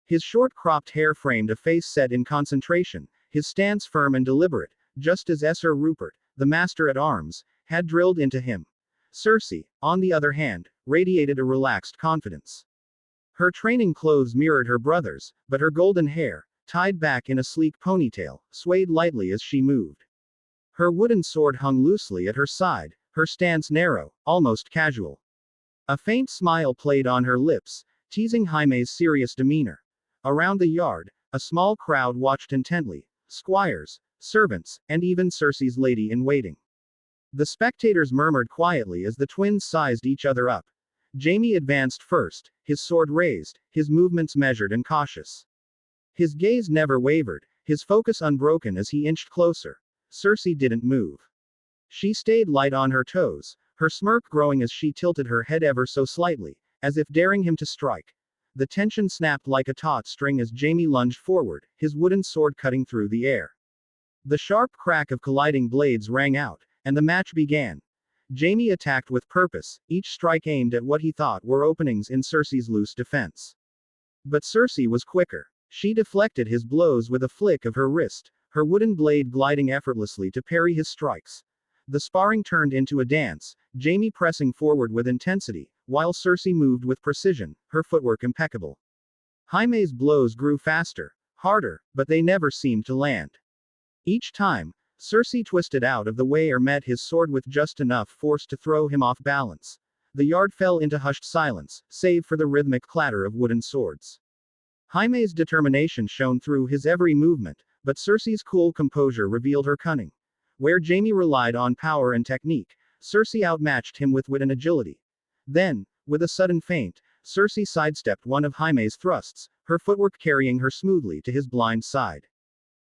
His short-cropped hair framed a face set in concentration, his stance firm and deliberate, just as Sir Rupert, the Master at Arms, had drilled into him. Cersei, on the other hand, radiated a relaxed confidence. Her training clothes mirrored her brother's, but her golden hair, tied back in a sleek ponytail, swayed lightly as she moved. Her wooden sword hung loosely at her side, her stance narrow, almost casual. A faint smile played on her lips, teasing Jaime's serious demeanor. Around the yard, a small crowd watched intently, squires, servants, and even Cersei's lady-in-waiting. The spectators murmured quietly as the twins sized each other up. Jaime advanced first, his sword raised, his movements measured and cautious. His gaze never wavered, his focus unbroken as he inched closer. Cersei didn't move. She stayed light on her toes, her smirk growing as she tilted her head ever so slightly, as if daring him to strike. The tension snapped like a taut string as Jaime lunged forward, his wooden sword cutting through the air. The sharp crack of colliding blades rang out, and the match began. Jaime attacked with purpose, each strike aimed at what he thought were openings in Cersei's loose defense. But Cersei was quicker. She deflected his blows with a flick of her wrist, her wooden blade gliding effortlessly to parry his strikes. The sparring turned into a dance, Jaime pressing forward with intensity, while Cersei moved with precision, her footwork impeccable. Jaime's blows grew faster, harder, but they never seemed to land. Each time, Cersei twisted out of the way or met his sword with just enough force to throw him off balance. The yard fell into hushed silence, save for the rhythmic clatter of wooden swords. Jaime's determination shone through his every movement, but Cersei's cool composure revealed her cunning. Where Jaime relied on power and technique, Cersei outmatched him with wit and agility. Then, with a sudden feint, Cersei sidestepped one of Jaime's thrusts, her footwork carrying her smoothly to his blind side.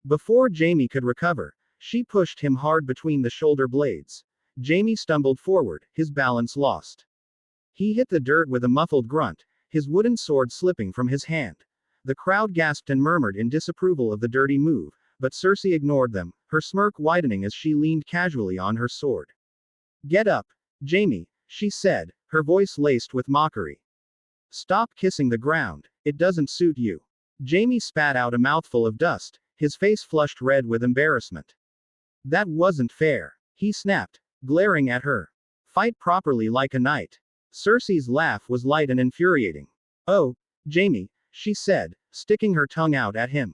Before Jaime could recover, she pushed him hard between the shoulder blades. Jaime stumbled forward, his balance lost. He hit the dirt with a muffled grunt, his wooden sword slipping from his hand. The crowd gasped and murmured in disapproval of the dirty move, but Cersei ignored them, her smirk widening as she leaned casually on her sword. "Get up, Jaime," she said, her voice laced with mockery. "Stop kissing the ground, it doesn't suit you." Jaime spat out a mouthful of dust, his face flushed red with embarrassment. "That wasn't fair," he snapped, glaring at her. "Fight properly like a knight." Cersei's laugh was light and infuriating. "Oh, Jaime," she said, sticking her tongue out at him.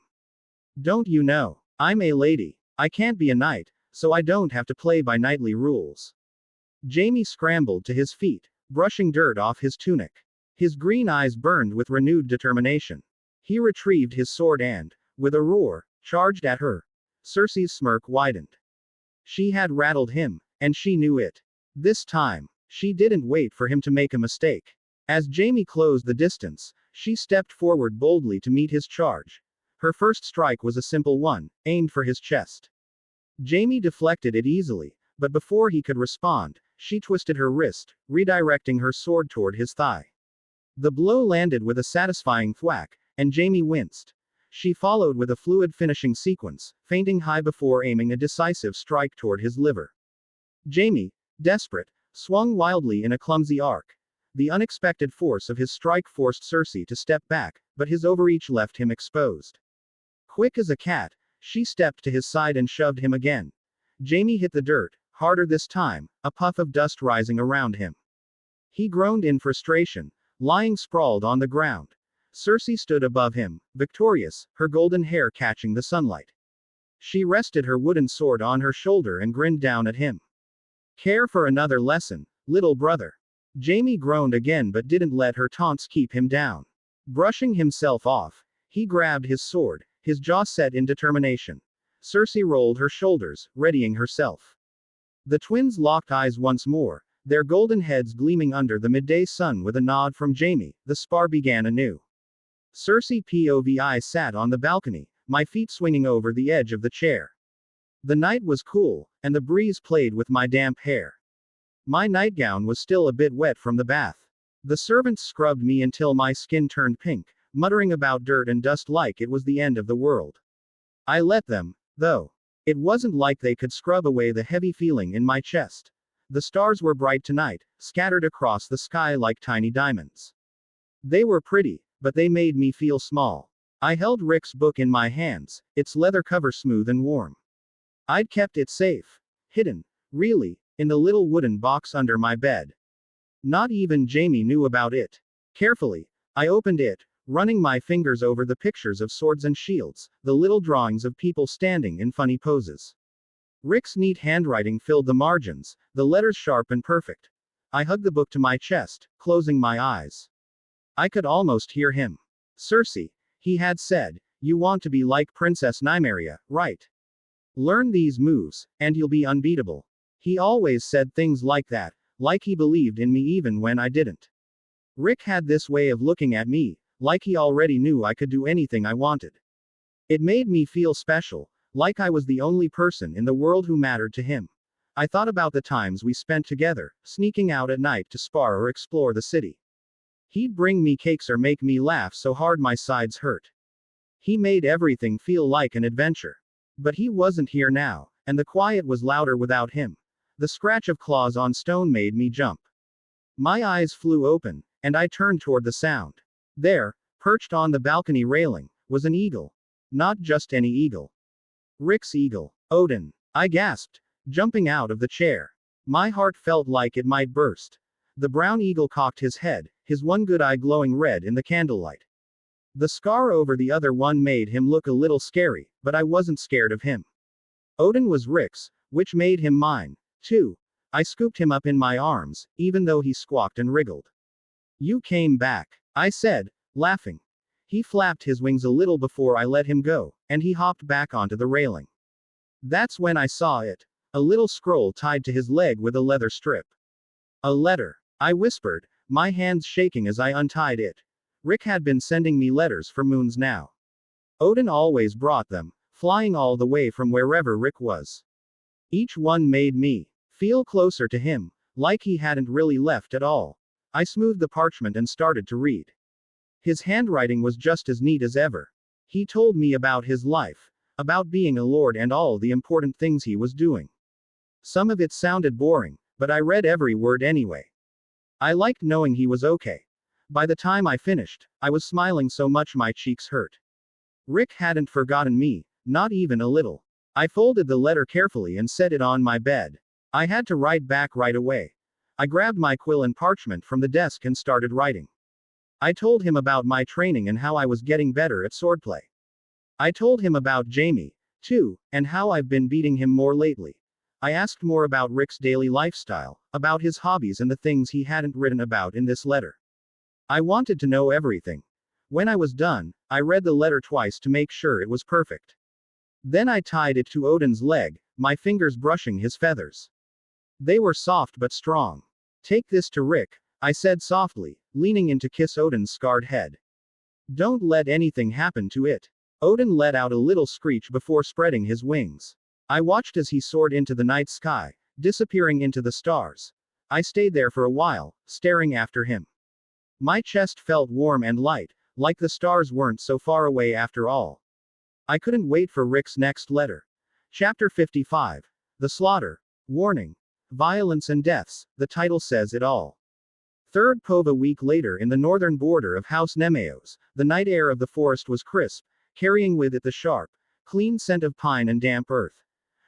"Don't you know? I'm a lady. I can't be a knight, so I don't have to play by knightly rules." Jaime scrambled to his feet, brushing dirt off his tunic. His green eyes burned with renewed determination. He retrieved his sword and, with a roar, charged at her. Cersei's smirk widened. She had rattled him, and she knew it. This time, she didn't wait for him to make a mistake. As Jaime closed the distance, she stepped forward boldly to meet his charge. Her first strike was a simple one, aimed for his chest. Jaime deflected it easily, but before he could respond, she twisted her wrist, redirecting her sword toward his thigh. The blow landed with a satisfying thwack, and Jaime winced. She followed with a fluid finishing sequence, feinting high before aiming a decisive strike toward his liver. Jaime, desperate, swung wildly in a clumsy arc. The unexpected force of his strike forced Cersei to step back, but his overreach left him exposed. Quick as a cat, she stepped to his side and shoved him again. Jaime hit the dirt, harder this time, a puff of dust rising around him. He groaned in frustration, lying sprawled on the ground. Cersei stood above him, victorious, her golden hair catching the sunlight. She rested her wooden sword on her shoulder and grinned down at him. "Care for another lesson, little brother?" Jaime groaned again but didn't let her taunts keep him down. Brushing himself off, he grabbed his sword, his jaw set in determination. Cersei rolled her shoulders, readying herself. The twins locked eyes once more, their golden heads gleaming under the midday sun. With a nod from Jaime, the spar began anew. Cersei POVI sat on the balcony, my feet swinging over the edge of the chair. The night was cool, and the breeze played with my damp hair. My nightgown was still a bit wet from the bath. The servants scrubbed me until my skin turned pink, muttering about dirt and dust like it was the end of the world. I let them, though. It wasn't like they could scrub away the heavy feeling in my chest. The stars were bright tonight, scattered across the sky like tiny diamonds. They were pretty, but they made me feel small. I held Rick's book in my hands, its leather cover smooth and warm. I'd kept it safe. Hidden, really, in the little wooden box under my bed. Not even Jaime knew about it. Carefully, I opened it, running my fingers over the pictures of swords and shields, the little drawings of people standing in funny poses. Rick's neat handwriting filled the margins, the letters sharp and perfect. I hugged the book to my chest, closing my eyes. I could almost hear him. "Cersei," he had said, "you want to be like Princess Nymeria, right? Learn these moves, and you'll be unbeatable." He always said things like that, like he believed in me even when I didn't. Rick had this way of looking at me, like he already knew I could do anything I wanted. It made me feel special, like I was the only person in the world who mattered to him. I thought about the times we spent together, sneaking out at night to spar or explore the city. He'd bring me cakes or make me laugh so hard my sides hurt. He made everything feel like an adventure. But he wasn't here now, and the quiet was louder without him. The scratch of claws on stone made me jump. My eyes flew open, and I turned toward the sound. There, perched on the balcony railing, was an eagle. Not just any eagle. Rick's eagle. Odin. I gasped, jumping out of the chair. My heart felt like it might burst. The brown eagle cocked his head, his one good eye glowing red in the candlelight. The scar over the other one made him look a little scary, but I wasn't scared of him. Odin was Rick's, which made him mine, too. I scooped him up in my arms, even though he squawked and wriggled. You came back, I said, laughing. He flapped his wings a little before I let him go, and he hopped back onto the railing. That's when I saw it. A little scroll tied to his leg with a leather strip. A letter, I whispered, my hands shaking as I untied it. Rick had been sending me letters for moons now. Odin always brought them, flying all the way from wherever Rick was. Each one made me feel closer to him, like he hadn't really left at all. I smoothed the parchment and started to read. His handwriting was just as neat as ever. He told me about his life, about being a lord and all the important things he was doing. Some of it sounded boring, but I read every word anyway. I liked knowing he was okay. By the time I finished, I was smiling so much my cheeks hurt. Rick hadn't forgotten me, not even a little. I folded the letter carefully and set it on my bed. I had to write back right away. I grabbed my quill and parchment from the desk and started writing. I told him about my training and how I was getting better at swordplay. I told him about Jamie, too, and how I've been beating him more lately. I asked more about Rick's daily lifestyle, about his hobbies and the things he hadn't written about in this letter. I wanted to know everything. When I was done, I read the letter twice to make sure it was perfect. Then I tied it to Odin's leg, my fingers brushing his feathers. They were soft but strong. Take this to Rick, I said softly, leaning in to kiss Odin's scarred head. Don't let anything happen to it. Odin let out a little screech before spreading his wings. I watched as he soared into the night sky, disappearing into the stars. I stayed there for a while, staring after him. My chest felt warm and light, like the stars weren't so far away after all. I couldn't wait for Rick's next letter. Chapter 55. The Slaughter. Warning. Violence and deaths, the title says it all. Third Pova week later in the northern border of House Nemeos, the night air of the forest was crisp, carrying with it the sharp, clean scent of pine and damp earth.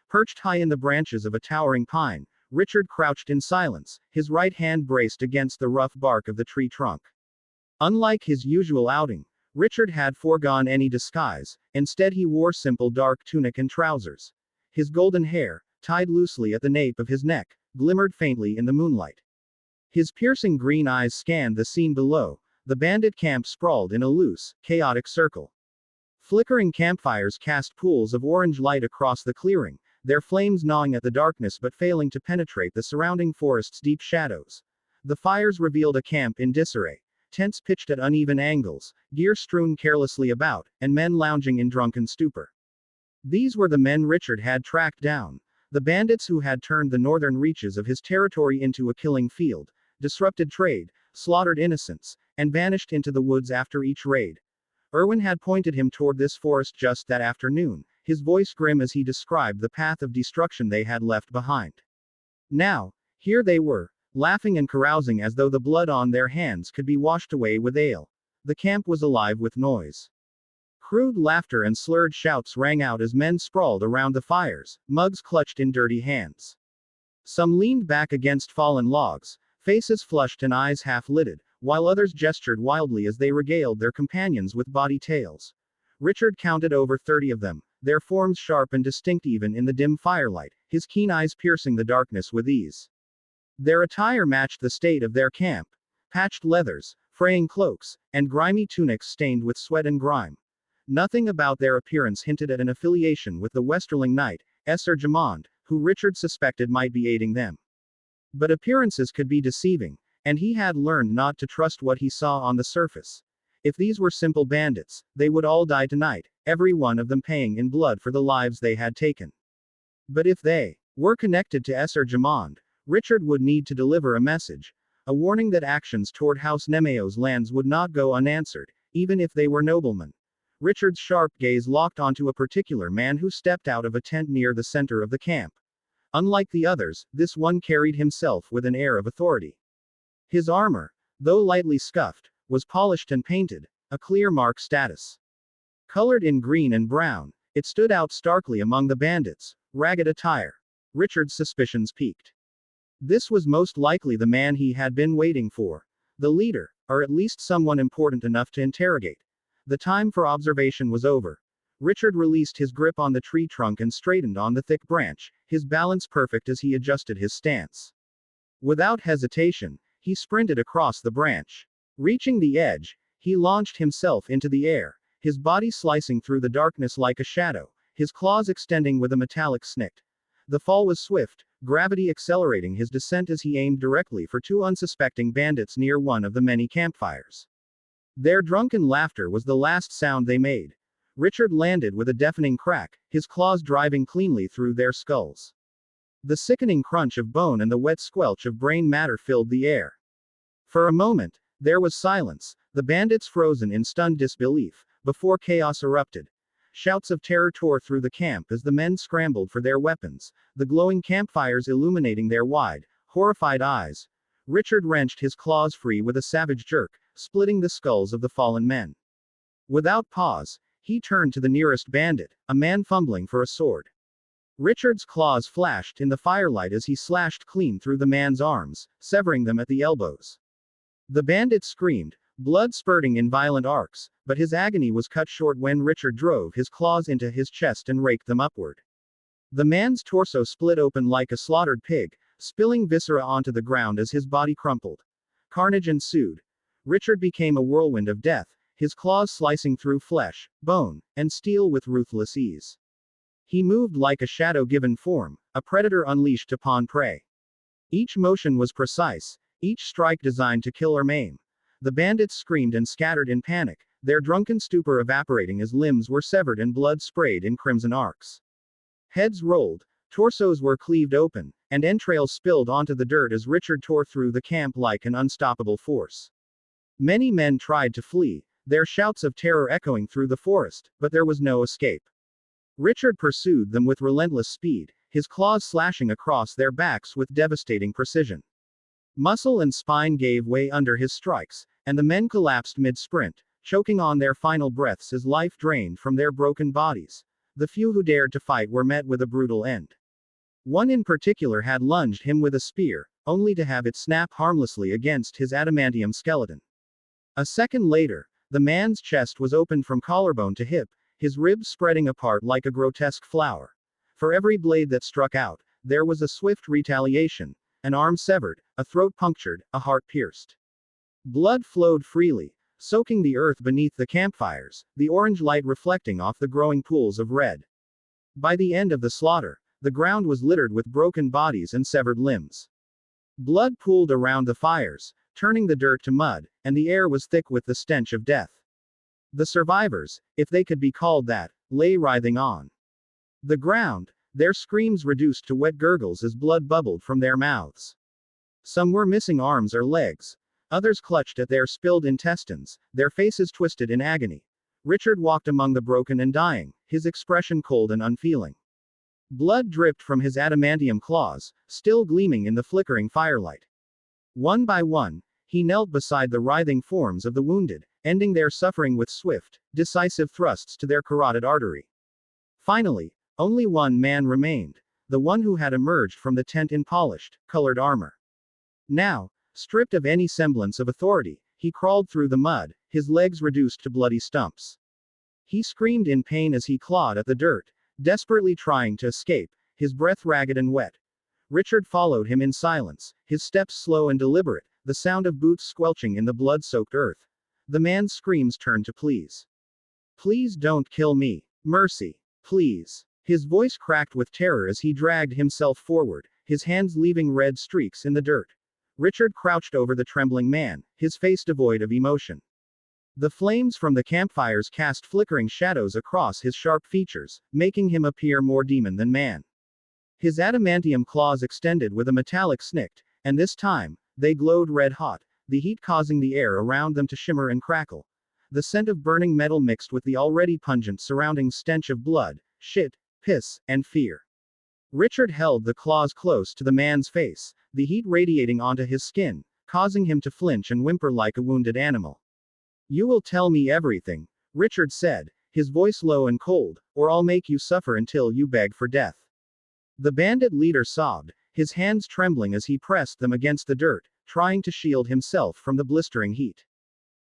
Perched high in the branches of a towering pine, Richard crouched in silence, his right hand braced against the rough bark of the tree trunk. Unlike his usual outing, Richard had foregone any disguise, instead he wore simple dark tunic and trousers. His golden hair, tied loosely at the nape of his neck, glimmered faintly in the moonlight. His piercing green eyes scanned the scene below. The bandit camp sprawled in a loose, chaotic circle. Flickering campfires cast pools of orange light across the clearing, their flames gnawing at the darkness but failing to penetrate the surrounding forest's deep shadows. The fires revealed a camp in disarray. Tents pitched at uneven angles, gear strewn carelessly about, and men lounging in drunken stupor. These were the men Richard had tracked down. The bandits who had turned the northern reaches of his territory into a killing field, disrupted trade, slaughtered innocents, and vanished into the woods after each raid. Erwin had pointed him toward this forest just that afternoon, his voice grim as he described the path of destruction they had left behind. Now, here they were, laughing and carousing as though the blood on their hands could be washed away with ale. The camp was alive with noise. Crude laughter and slurred shouts rang out as men sprawled around the fires, mugs clutched in dirty hands. Some leaned back against fallen logs, faces flushed and eyes half-lidded, while others gestured wildly as they regaled their companions with bawdy tales. Richard counted over 30 of them, their forms sharp and distinct even in the dim firelight, his keen eyes piercing the darkness with ease. Their attire matched the state of their camp. Patched leathers, fraying cloaks, and grimy tunics stained with sweat and grime. Nothing about their appearance hinted at an affiliation with the Westerling knight, Esser Jamond, who Richard suspected might be aiding them. But appearances could be deceiving, and he had learned not to trust what he saw on the surface. If these were simple bandits, they would all die tonight, every one of them paying in blood for the lives they had taken. But if they were connected to Esser Jamond, Richard would need to deliver a message, a warning that actions toward House Nemeos lands would not go unanswered, even if they were noblemen. Richard's sharp gaze locked onto a particular man who stepped out of a tent near the center of the camp. Unlike the others, this one carried himself with an air of authority. His armor, though lightly scuffed, was polished and painted, a clear mark status. Colored in green and brown, it stood out starkly among the bandits' ragged attire. Richard's suspicions peaked. This was most likely the man he had been waiting for. The leader, or at least someone important enough to interrogate. The time for observation was over. Richard released his grip on the tree trunk and straightened on the thick branch, his balance perfect as he adjusted his stance. Without hesitation, he sprinted across the branch. Reaching the edge, he launched himself into the air, his body slicing through the darkness like a shadow, his claws extending with a metallic snick. The fall was swift, gravity accelerating his descent as he aimed directly for two unsuspecting bandits near one of the many campfires. Their drunken laughter was the last sound they made. Richard landed with a deafening crack, his claws driving cleanly through their skulls. The sickening crunch of bone and the wet squelch of brain matter filled the air. For a moment, there was silence, the bandits frozen in stunned disbelief, before chaos erupted. Shouts of terror tore through the camp as the men scrambled for their weapons, the glowing campfires illuminating their wide, horrified eyes. Richard wrenched his claws free with a savage jerk, splitting the skulls of the fallen men. Without pause, he turned to the nearest bandit, a man fumbling for a sword. Richard's claws flashed in the firelight as he slashed clean through the man's arms, severing them at the elbows. The bandit screamed, blood spurting in violent arcs, but his agony was cut short when Richard drove his claws into his chest and raked them upward. The man's torso split open like a slaughtered pig, spilling viscera onto the ground as his body crumpled. Carnage ensued. Richard became a whirlwind of death, his claws slicing through flesh, bone, and steel with ruthless ease. He moved like a shadow given form, a predator unleashed upon prey. Each motion was precise, each strike designed to kill or maim. The bandits screamed and scattered in panic, their drunken stupor evaporating as limbs were severed and blood sprayed in crimson arcs. Heads rolled, torsos were cleaved open, and entrails spilled onto the dirt as Richard tore through the camp like an unstoppable force. Many men tried to flee, their shouts of terror echoing through the forest, but there was no escape. Richard pursued them with relentless speed, his claws slashing across their backs with devastating precision. Muscle and spine gave way under his strikes, and the men collapsed mid-sprint, choking on their final breaths as life drained from their broken bodies. The few who dared to fight were met with a brutal end. One in particular had lunged him with a spear, only to have it snap harmlessly against his adamantium skeleton. A second later, the man's chest was opened from collarbone to hip, his ribs spreading apart like a grotesque flower. For every blade that struck out, there was a swift retaliation. An arm severed, a throat punctured, a heart pierced. Blood flowed freely, soaking the earth beneath the campfires, the orange light reflecting off the growing pools of red. By the end of the slaughter, the ground was littered with broken bodies and severed limbs. Blood pooled around the fires, turning the dirt to mud, and the air was thick with the stench of death. The survivors, if they could be called that, lay writhing on the ground, their screams reduced to wet gurgles as blood bubbled from their mouths. Some were missing arms or legs. Others clutched at their spilled intestines, their faces twisted in agony. Richard walked among the broken and dying, his expression cold and unfeeling. Blood dripped from his adamantium claws, still gleaming in the flickering firelight. One by one, he knelt beside the writhing forms of the wounded, ending their suffering with swift, decisive thrusts to their carotid artery. Finally, only one man remained, the one who had emerged from the tent in polished, colored armor. Now, stripped of any semblance of authority, he crawled through the mud, his legs reduced to bloody stumps. He screamed in pain as he clawed at the dirt, desperately trying to escape, his breath ragged and wet. Richard followed him in silence, his steps slow and deliberate, the sound of boots squelching in the blood-soaked earth. The man's screams turned to pleas. Please don't kill me. Mercy. Please. His voice cracked with terror as he dragged himself forward, his hands leaving red streaks in the dirt. Richard crouched over the trembling man, his face devoid of emotion. The flames from the campfires cast flickering shadows across his sharp features, making him appear more demon than man. His adamantium claws extended with a metallic snick, and this time, they glowed red-hot, the heat causing the air around them to shimmer and crackle. The scent of burning metal mixed with the already pungent surrounding stench of blood, shit, piss, and fear. Richard held the claws close to the man's face, the heat radiating onto his skin, causing him to flinch and whimper like a wounded animal. You will tell me everything, Richard said, his voice low and cold, or I'll make you suffer until you beg for death. The bandit leader sobbed, his hands trembling as he pressed them against the dirt, trying to shield himself from the blistering heat.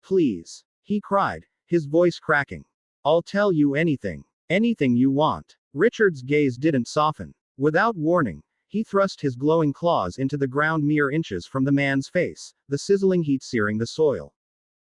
Please, he cried, his voice cracking. I'll tell you anything. Anything you want. Richard's gaze didn't soften. Without warning, he thrust his glowing claws into the ground mere inches from the man's face, the sizzling heat searing the soil.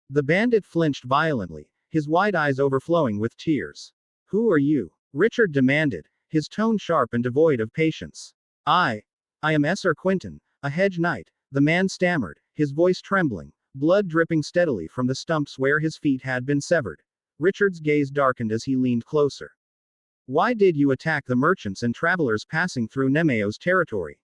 The bandit flinched violently, his wide eyes overflowing with tears. Who are you? Richard demanded, his tone sharp and devoid of patience. I am Sir Quentin, a hedge knight, the man stammered, his voice trembling, blood dripping steadily from the stumps where his feet had been severed. Richard's gaze darkened as he leaned closer. Why did you attack the merchants and travelers passing through Nemeo's territory?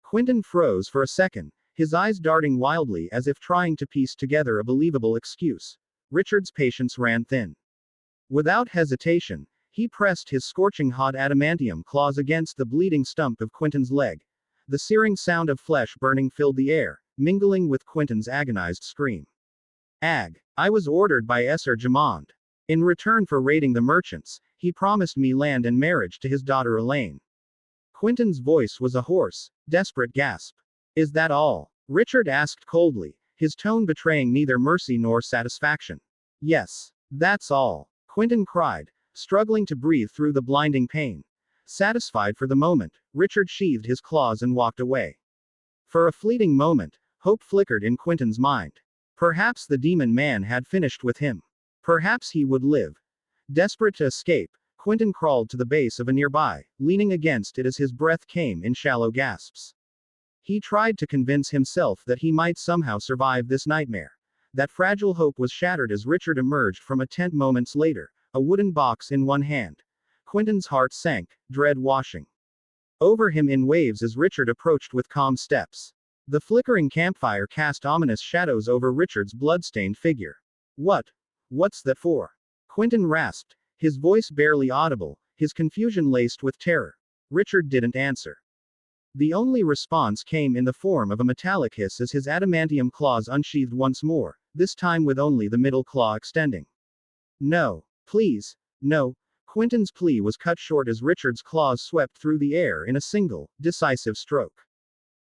Quentin froze for a second, his eyes darting wildly as if trying to piece together a believable excuse. Richard's patience ran thin. Without hesitation, he pressed his scorching hot adamantium claws against the bleeding stump of Quentin's leg. The searing sound of flesh burning filled the air, mingling with Quentin's agonized scream. I was ordered by Esser Jamond. In return for raiding the merchants, he promised me land and marriage to his daughter Elaine. Quentin's voice was a hoarse, desperate gasp. Is that all? Richard asked coldly, his tone betraying neither mercy nor satisfaction. Yes, that's all, Quentin cried, struggling to breathe through the blinding pain. Satisfied for the moment, Richard sheathed his claws and walked away. For a fleeting moment, hope flickered in Quentin's mind. Perhaps the demon man had finished with him. Perhaps he would live. Desperate to escape, Quentin crawled to the base of a nearby, leaning against it as his breath came in shallow gasps. He tried to convince himself that he might somehow survive this nightmare. That fragile hope was shattered as Richard emerged from a tent moments later, a wooden box in one hand. Quentin's heart sank, dread washing over him in waves as Richard approached with calm steps. The flickering campfire cast ominous shadows over Richard's blood-stained figure. What's that for? Quentin rasped, his voice barely audible, his confusion laced with terror. Richard didn't answer. The only response came in the form of a metallic hiss as his adamantium claws unsheathed once more, this time with only the middle claw extending. No. Please. No. Quentin's plea was cut short as Richard's claws swept through the air in a single, decisive stroke.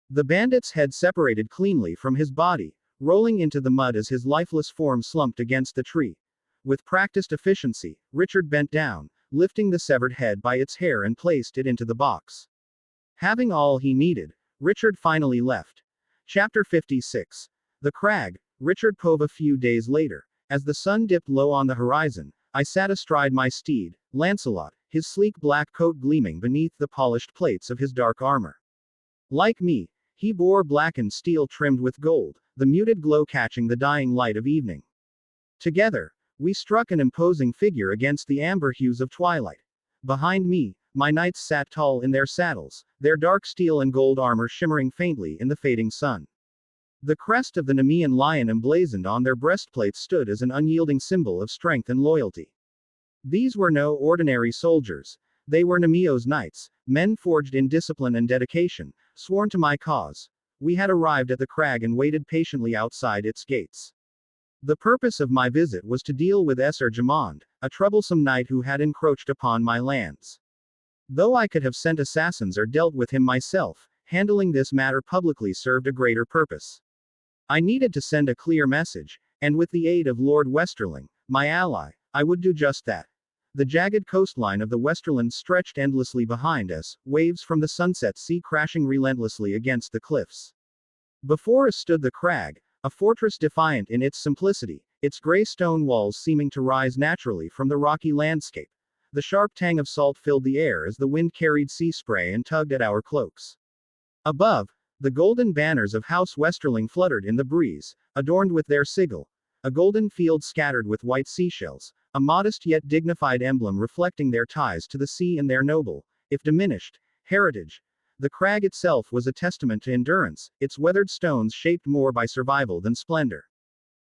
The bandit's head separated cleanly from his body, rolling into the mud as his lifeless form slumped against the tree. With practiced efficiency, Richard bent down, lifting the severed head by its hair and placed it into the box. Having all he needed, Richard finally left. Chapter 56. The Crag. Richard Pove. A few days later, as the sun dipped low on the horizon, I sat astride my steed, Lancelot, his sleek black coat gleaming beneath the polished plates of his dark armor. Like me, he bore blackened steel trimmed with gold, the muted glow catching the dying light of evening. Together, we struck an imposing figure against the amber hues of twilight. Behind me, my knights sat tall in their saddles, their dark steel and gold armor shimmering faintly in the fading sun. The crest of the Nemean lion emblazoned on their breastplates stood as an unyielding symbol of strength and loyalty. These were no ordinary soldiers. They were Nemeo's knights, men forged in discipline and dedication, sworn to my cause. We had arrived at the crag and waited patiently outside its gates. The purpose of my visit was to deal with Esser Jamond, a troublesome knight who had encroached upon my lands. Though I could have sent assassins or dealt with him myself, handling this matter publicly served a greater purpose. I needed to send a clear message, and with the aid of Lord Westerling, my ally, I would do just that. The jagged coastline of the Westerlands stretched endlessly behind us, waves from the sunset sea crashing relentlessly against the cliffs. Before us stood the crag, a fortress defiant in its simplicity, its gray stone walls seeming to rise naturally from the rocky landscape. The sharp tang of salt filled the air as the wind carried sea spray and tugged at our cloaks. Above, the golden banners of House Westerling fluttered in the breeze, adorned with their sigil, a golden field scattered with white seashells, a modest yet dignified emblem reflecting their ties to the sea and their noble, if diminished, heritage. The crag itself was a testament to endurance, its weathered stones shaped more by survival than splendor.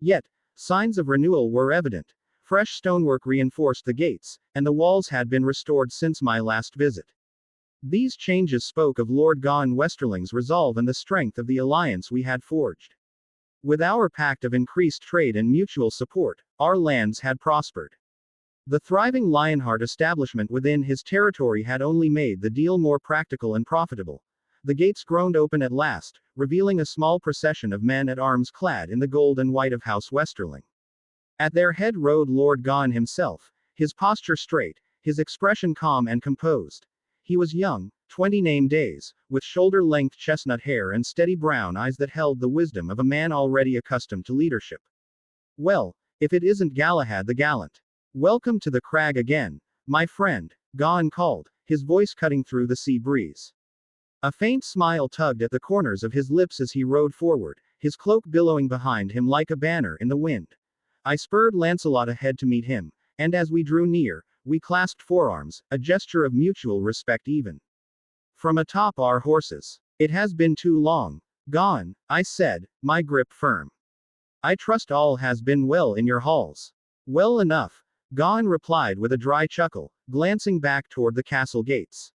Yet, signs of renewal were evident. Fresh stonework reinforced the gates, and the walls had been restored since my last visit. These changes spoke of Lord Gawain Westerling's resolve and the strength of the alliance we had forged. With our pact of increased trade and mutual support, our lands had prospered. The thriving Lionheart establishment within his territory had only made the deal more practical and profitable. The gates groaned open at last, revealing a small procession of men at arms clad in the gold and white of House Westerling. At their head rode Lord Gawain himself, his posture straight, his expression calm and composed. He was young, 20 name days, with shoulder-length chestnut hair and steady brown eyes that held the wisdom of a man already accustomed to leadership. Well, if it isn't Galahad the Gallant. Welcome to the crag again, my friend, Gon called, his voice cutting through the sea breeze. A faint smile tugged at the corners of his lips as he rode forward, his cloak billowing behind him like a banner in the wind. I spurred Lancelot ahead to meet him, and as we drew near, we clasped forearms, a gesture of mutual respect even from atop our horses. It has been too long, Gon, I said, my grip firm. I trust all has been well in your halls. Well enough, Gon replied with a dry chuckle, glancing back toward the castle gates.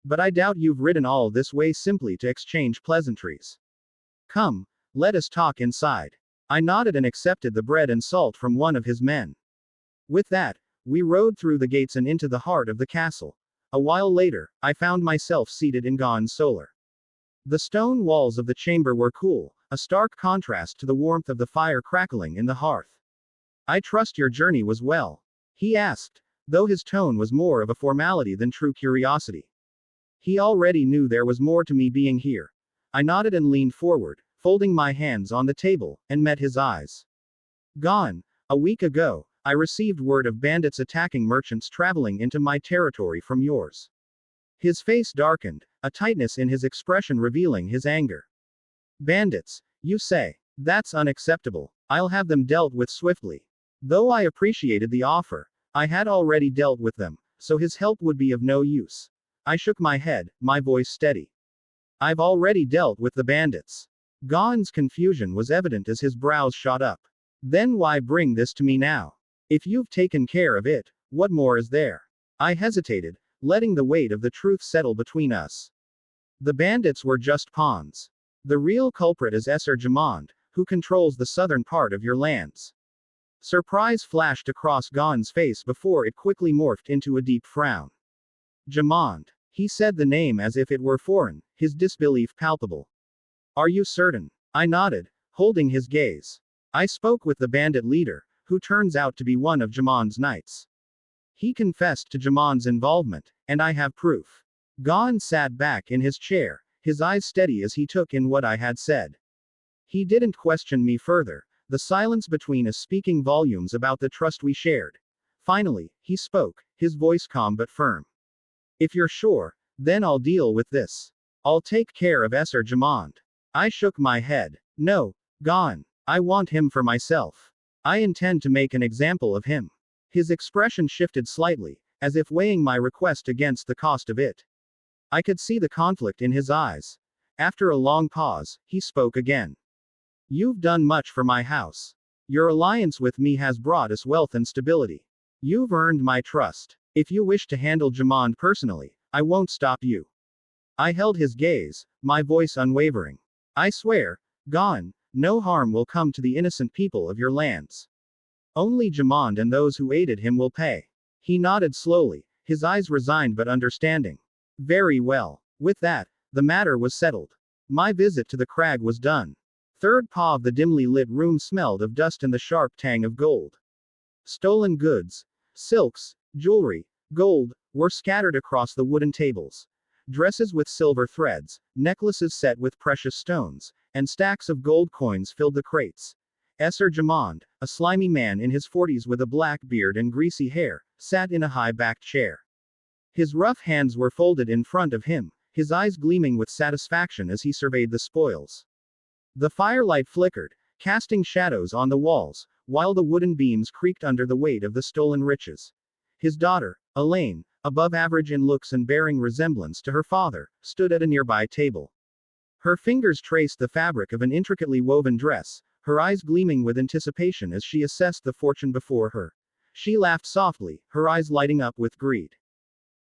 But I doubt you've ridden all this way simply to exchange pleasantries. Come, let us talk inside. I nodded and accepted the bread and salt from one of his men. With that, we rode through the gates and into the heart of the castle. A while later, I found myself seated in Gon's solar. The stone walls of the chamber were cool, a stark contrast to the warmth of the fire crackling in the hearth. I trust your journey was well, he asked, though his tone was more of a formality than true curiosity. He already knew there was more to me being here. I nodded and leaned forward, folding my hands on the table, and met his eyes. Gon, a week ago, I received word of bandits attacking merchants traveling into my territory from yours. His face darkened, a tightness in his expression revealing his anger. Bandits, you say? That's unacceptable. I'll have them dealt with swiftly. Though I appreciated the offer, I had already dealt with them, so his help would be of no use. I shook my head, my voice steady. I've already dealt with the bandits. Gon's confusion was evident as his brows shot up. Then why bring this to me now? If you've taken care of it, what more is there? I hesitated, letting the weight of the truth settle between us. The bandits were just pawns. The real culprit is Esser Jamond, who controls the southern part of your lands. Surprise flashed across Gon's face before it quickly morphed into a deep frown. Jamond. He said the name as if it were foreign, his disbelief palpable. Are you certain? I nodded, holding his gaze. I spoke with the bandit leader, who turns out to be one of Jamond's knights. He confessed to Jamond's involvement, and I have proof. Gon sat back in his chair, his eyes steady as he took in what I had said. He didn't question me further, the silence between us speaking volumes about the trust we shared. Finally, he spoke, his voice calm but firm. If you're sure, then I'll deal with this. I'll take care of Esser Jamond. I shook my head. No, Gon. I want him for myself. I intend to make an example of him. His expression shifted slightly, as if weighing my request against the cost of it. I could see the conflict in his eyes. After a long pause, he spoke again. You've done much for my house. Your alliance with me has brought us wealth and stability. You've earned my trust. If you wish to handle Jamond personally, I won't stop you. I held his gaze, my voice unwavering. I swear, Gon, no harm will come to the innocent people of your lands. Only Jamond and those who aided him will pay. He nodded slowly, his eyes resigned but understanding. Very well. With that, the matter was settled. My visit to the crag was done. Third paw of the dimly lit room smelled of dust and the sharp tang of gold. Stolen goods, silks, jewelry, gold, were scattered across the wooden tables. Dresses with silver threads, necklaces set with precious stones, and stacks of gold coins filled the crates. Esser Jamond, a slimy man in his 40s with a black beard and greasy hair, sat in a high-backed chair. His rough hands were folded in front of him, his eyes gleaming with satisfaction as he surveyed the spoils. The firelight flickered, casting shadows on the walls, while the wooden beams creaked under the weight of the stolen riches. His daughter, Elaine, above average in looks and bearing resemblance to her father, stood at a nearby table. Her fingers traced the fabric of an intricately woven dress, her eyes gleaming with anticipation as she assessed the fortune before her. She laughed softly, her eyes lighting up with greed.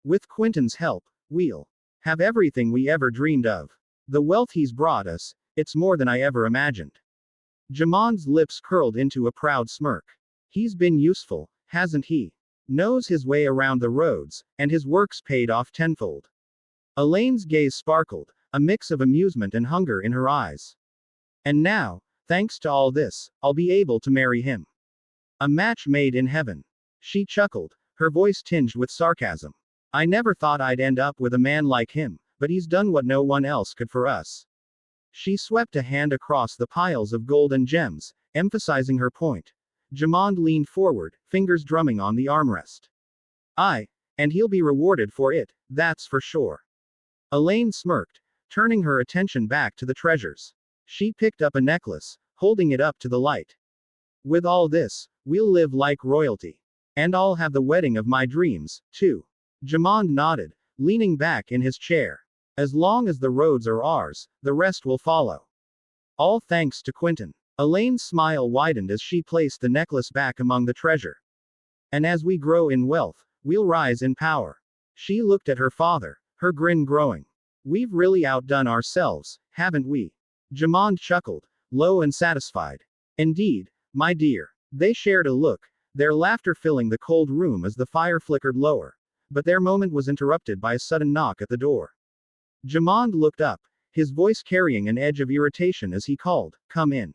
With Quentin's help, we'll have everything we ever dreamed of. The wealth he's brought us, it's more than I ever imagined. Jamond's lips curled into a proud smirk. He's been useful, hasn't he? Knows his way around the roads, and his work's paid off tenfold. Elaine's gaze sparkled, a mix of amusement and hunger in her eyes. And now, thanks to all this, I'll be able to marry him. A match made in heaven. She chuckled, her voice tinged with sarcasm. I never thought I'd end up with a man like him, but he's done what no one else could for us. She swept a hand across the piles of gold and gems, emphasizing her point. Jamond leaned forward, fingers drumming on the armrest. And he'll be rewarded for it, that's for sure. Elaine smirked, turning her attention back to the treasures. She picked up a necklace, holding it up to the light. With all this, we'll live like royalty. And I'll have the wedding of my dreams, too. Jamond nodded, leaning back in his chair. As long as the roads are ours, the rest will follow. All thanks to Quentin. Elaine's smile widened as she placed the necklace back among the treasure. And as we grow in wealth, we'll rise in power. She looked at her father, her grin growing. We've really outdone ourselves, haven't we? Jamond chuckled, low and satisfied. Indeed, my dear. They shared a look, their laughter filling the cold room as the fire flickered lower. But their moment was interrupted by a sudden knock at the door. Jamond looked up, his voice carrying an edge of irritation as he called, "Come in."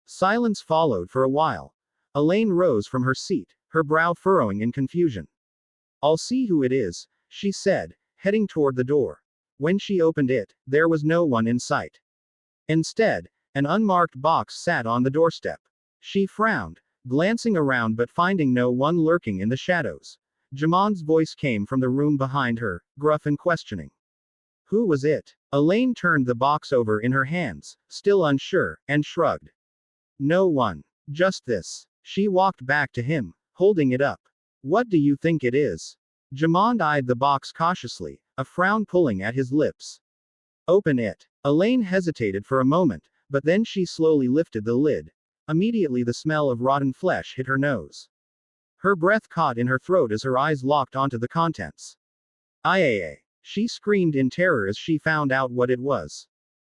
Silence followed for a while. Elaine rose from her seat, her brow furrowing in confusion. "I'll see who it is," she said, heading toward the door. When she opened it, there was no one in sight. Instead, an unmarked box sat on the doorstep. She frowned, glancing around but finding no one lurking in the shadows. Jamond's voice came from the room behind her, gruff and questioning. Who was it? Elaine turned the box over in her hands, still unsure, and shrugged. No one. Just this. She walked back to him, holding it up. What do you think it is? Jamond eyed the box cautiously, a frown pulling at his lips. Open it. Elaine hesitated for a moment, but then she slowly lifted the lid. Immediately the smell of rotten flesh hit her nose. Her breath caught in her throat as her eyes locked onto the contents. Aye. She screamed in terror as she found out what it was.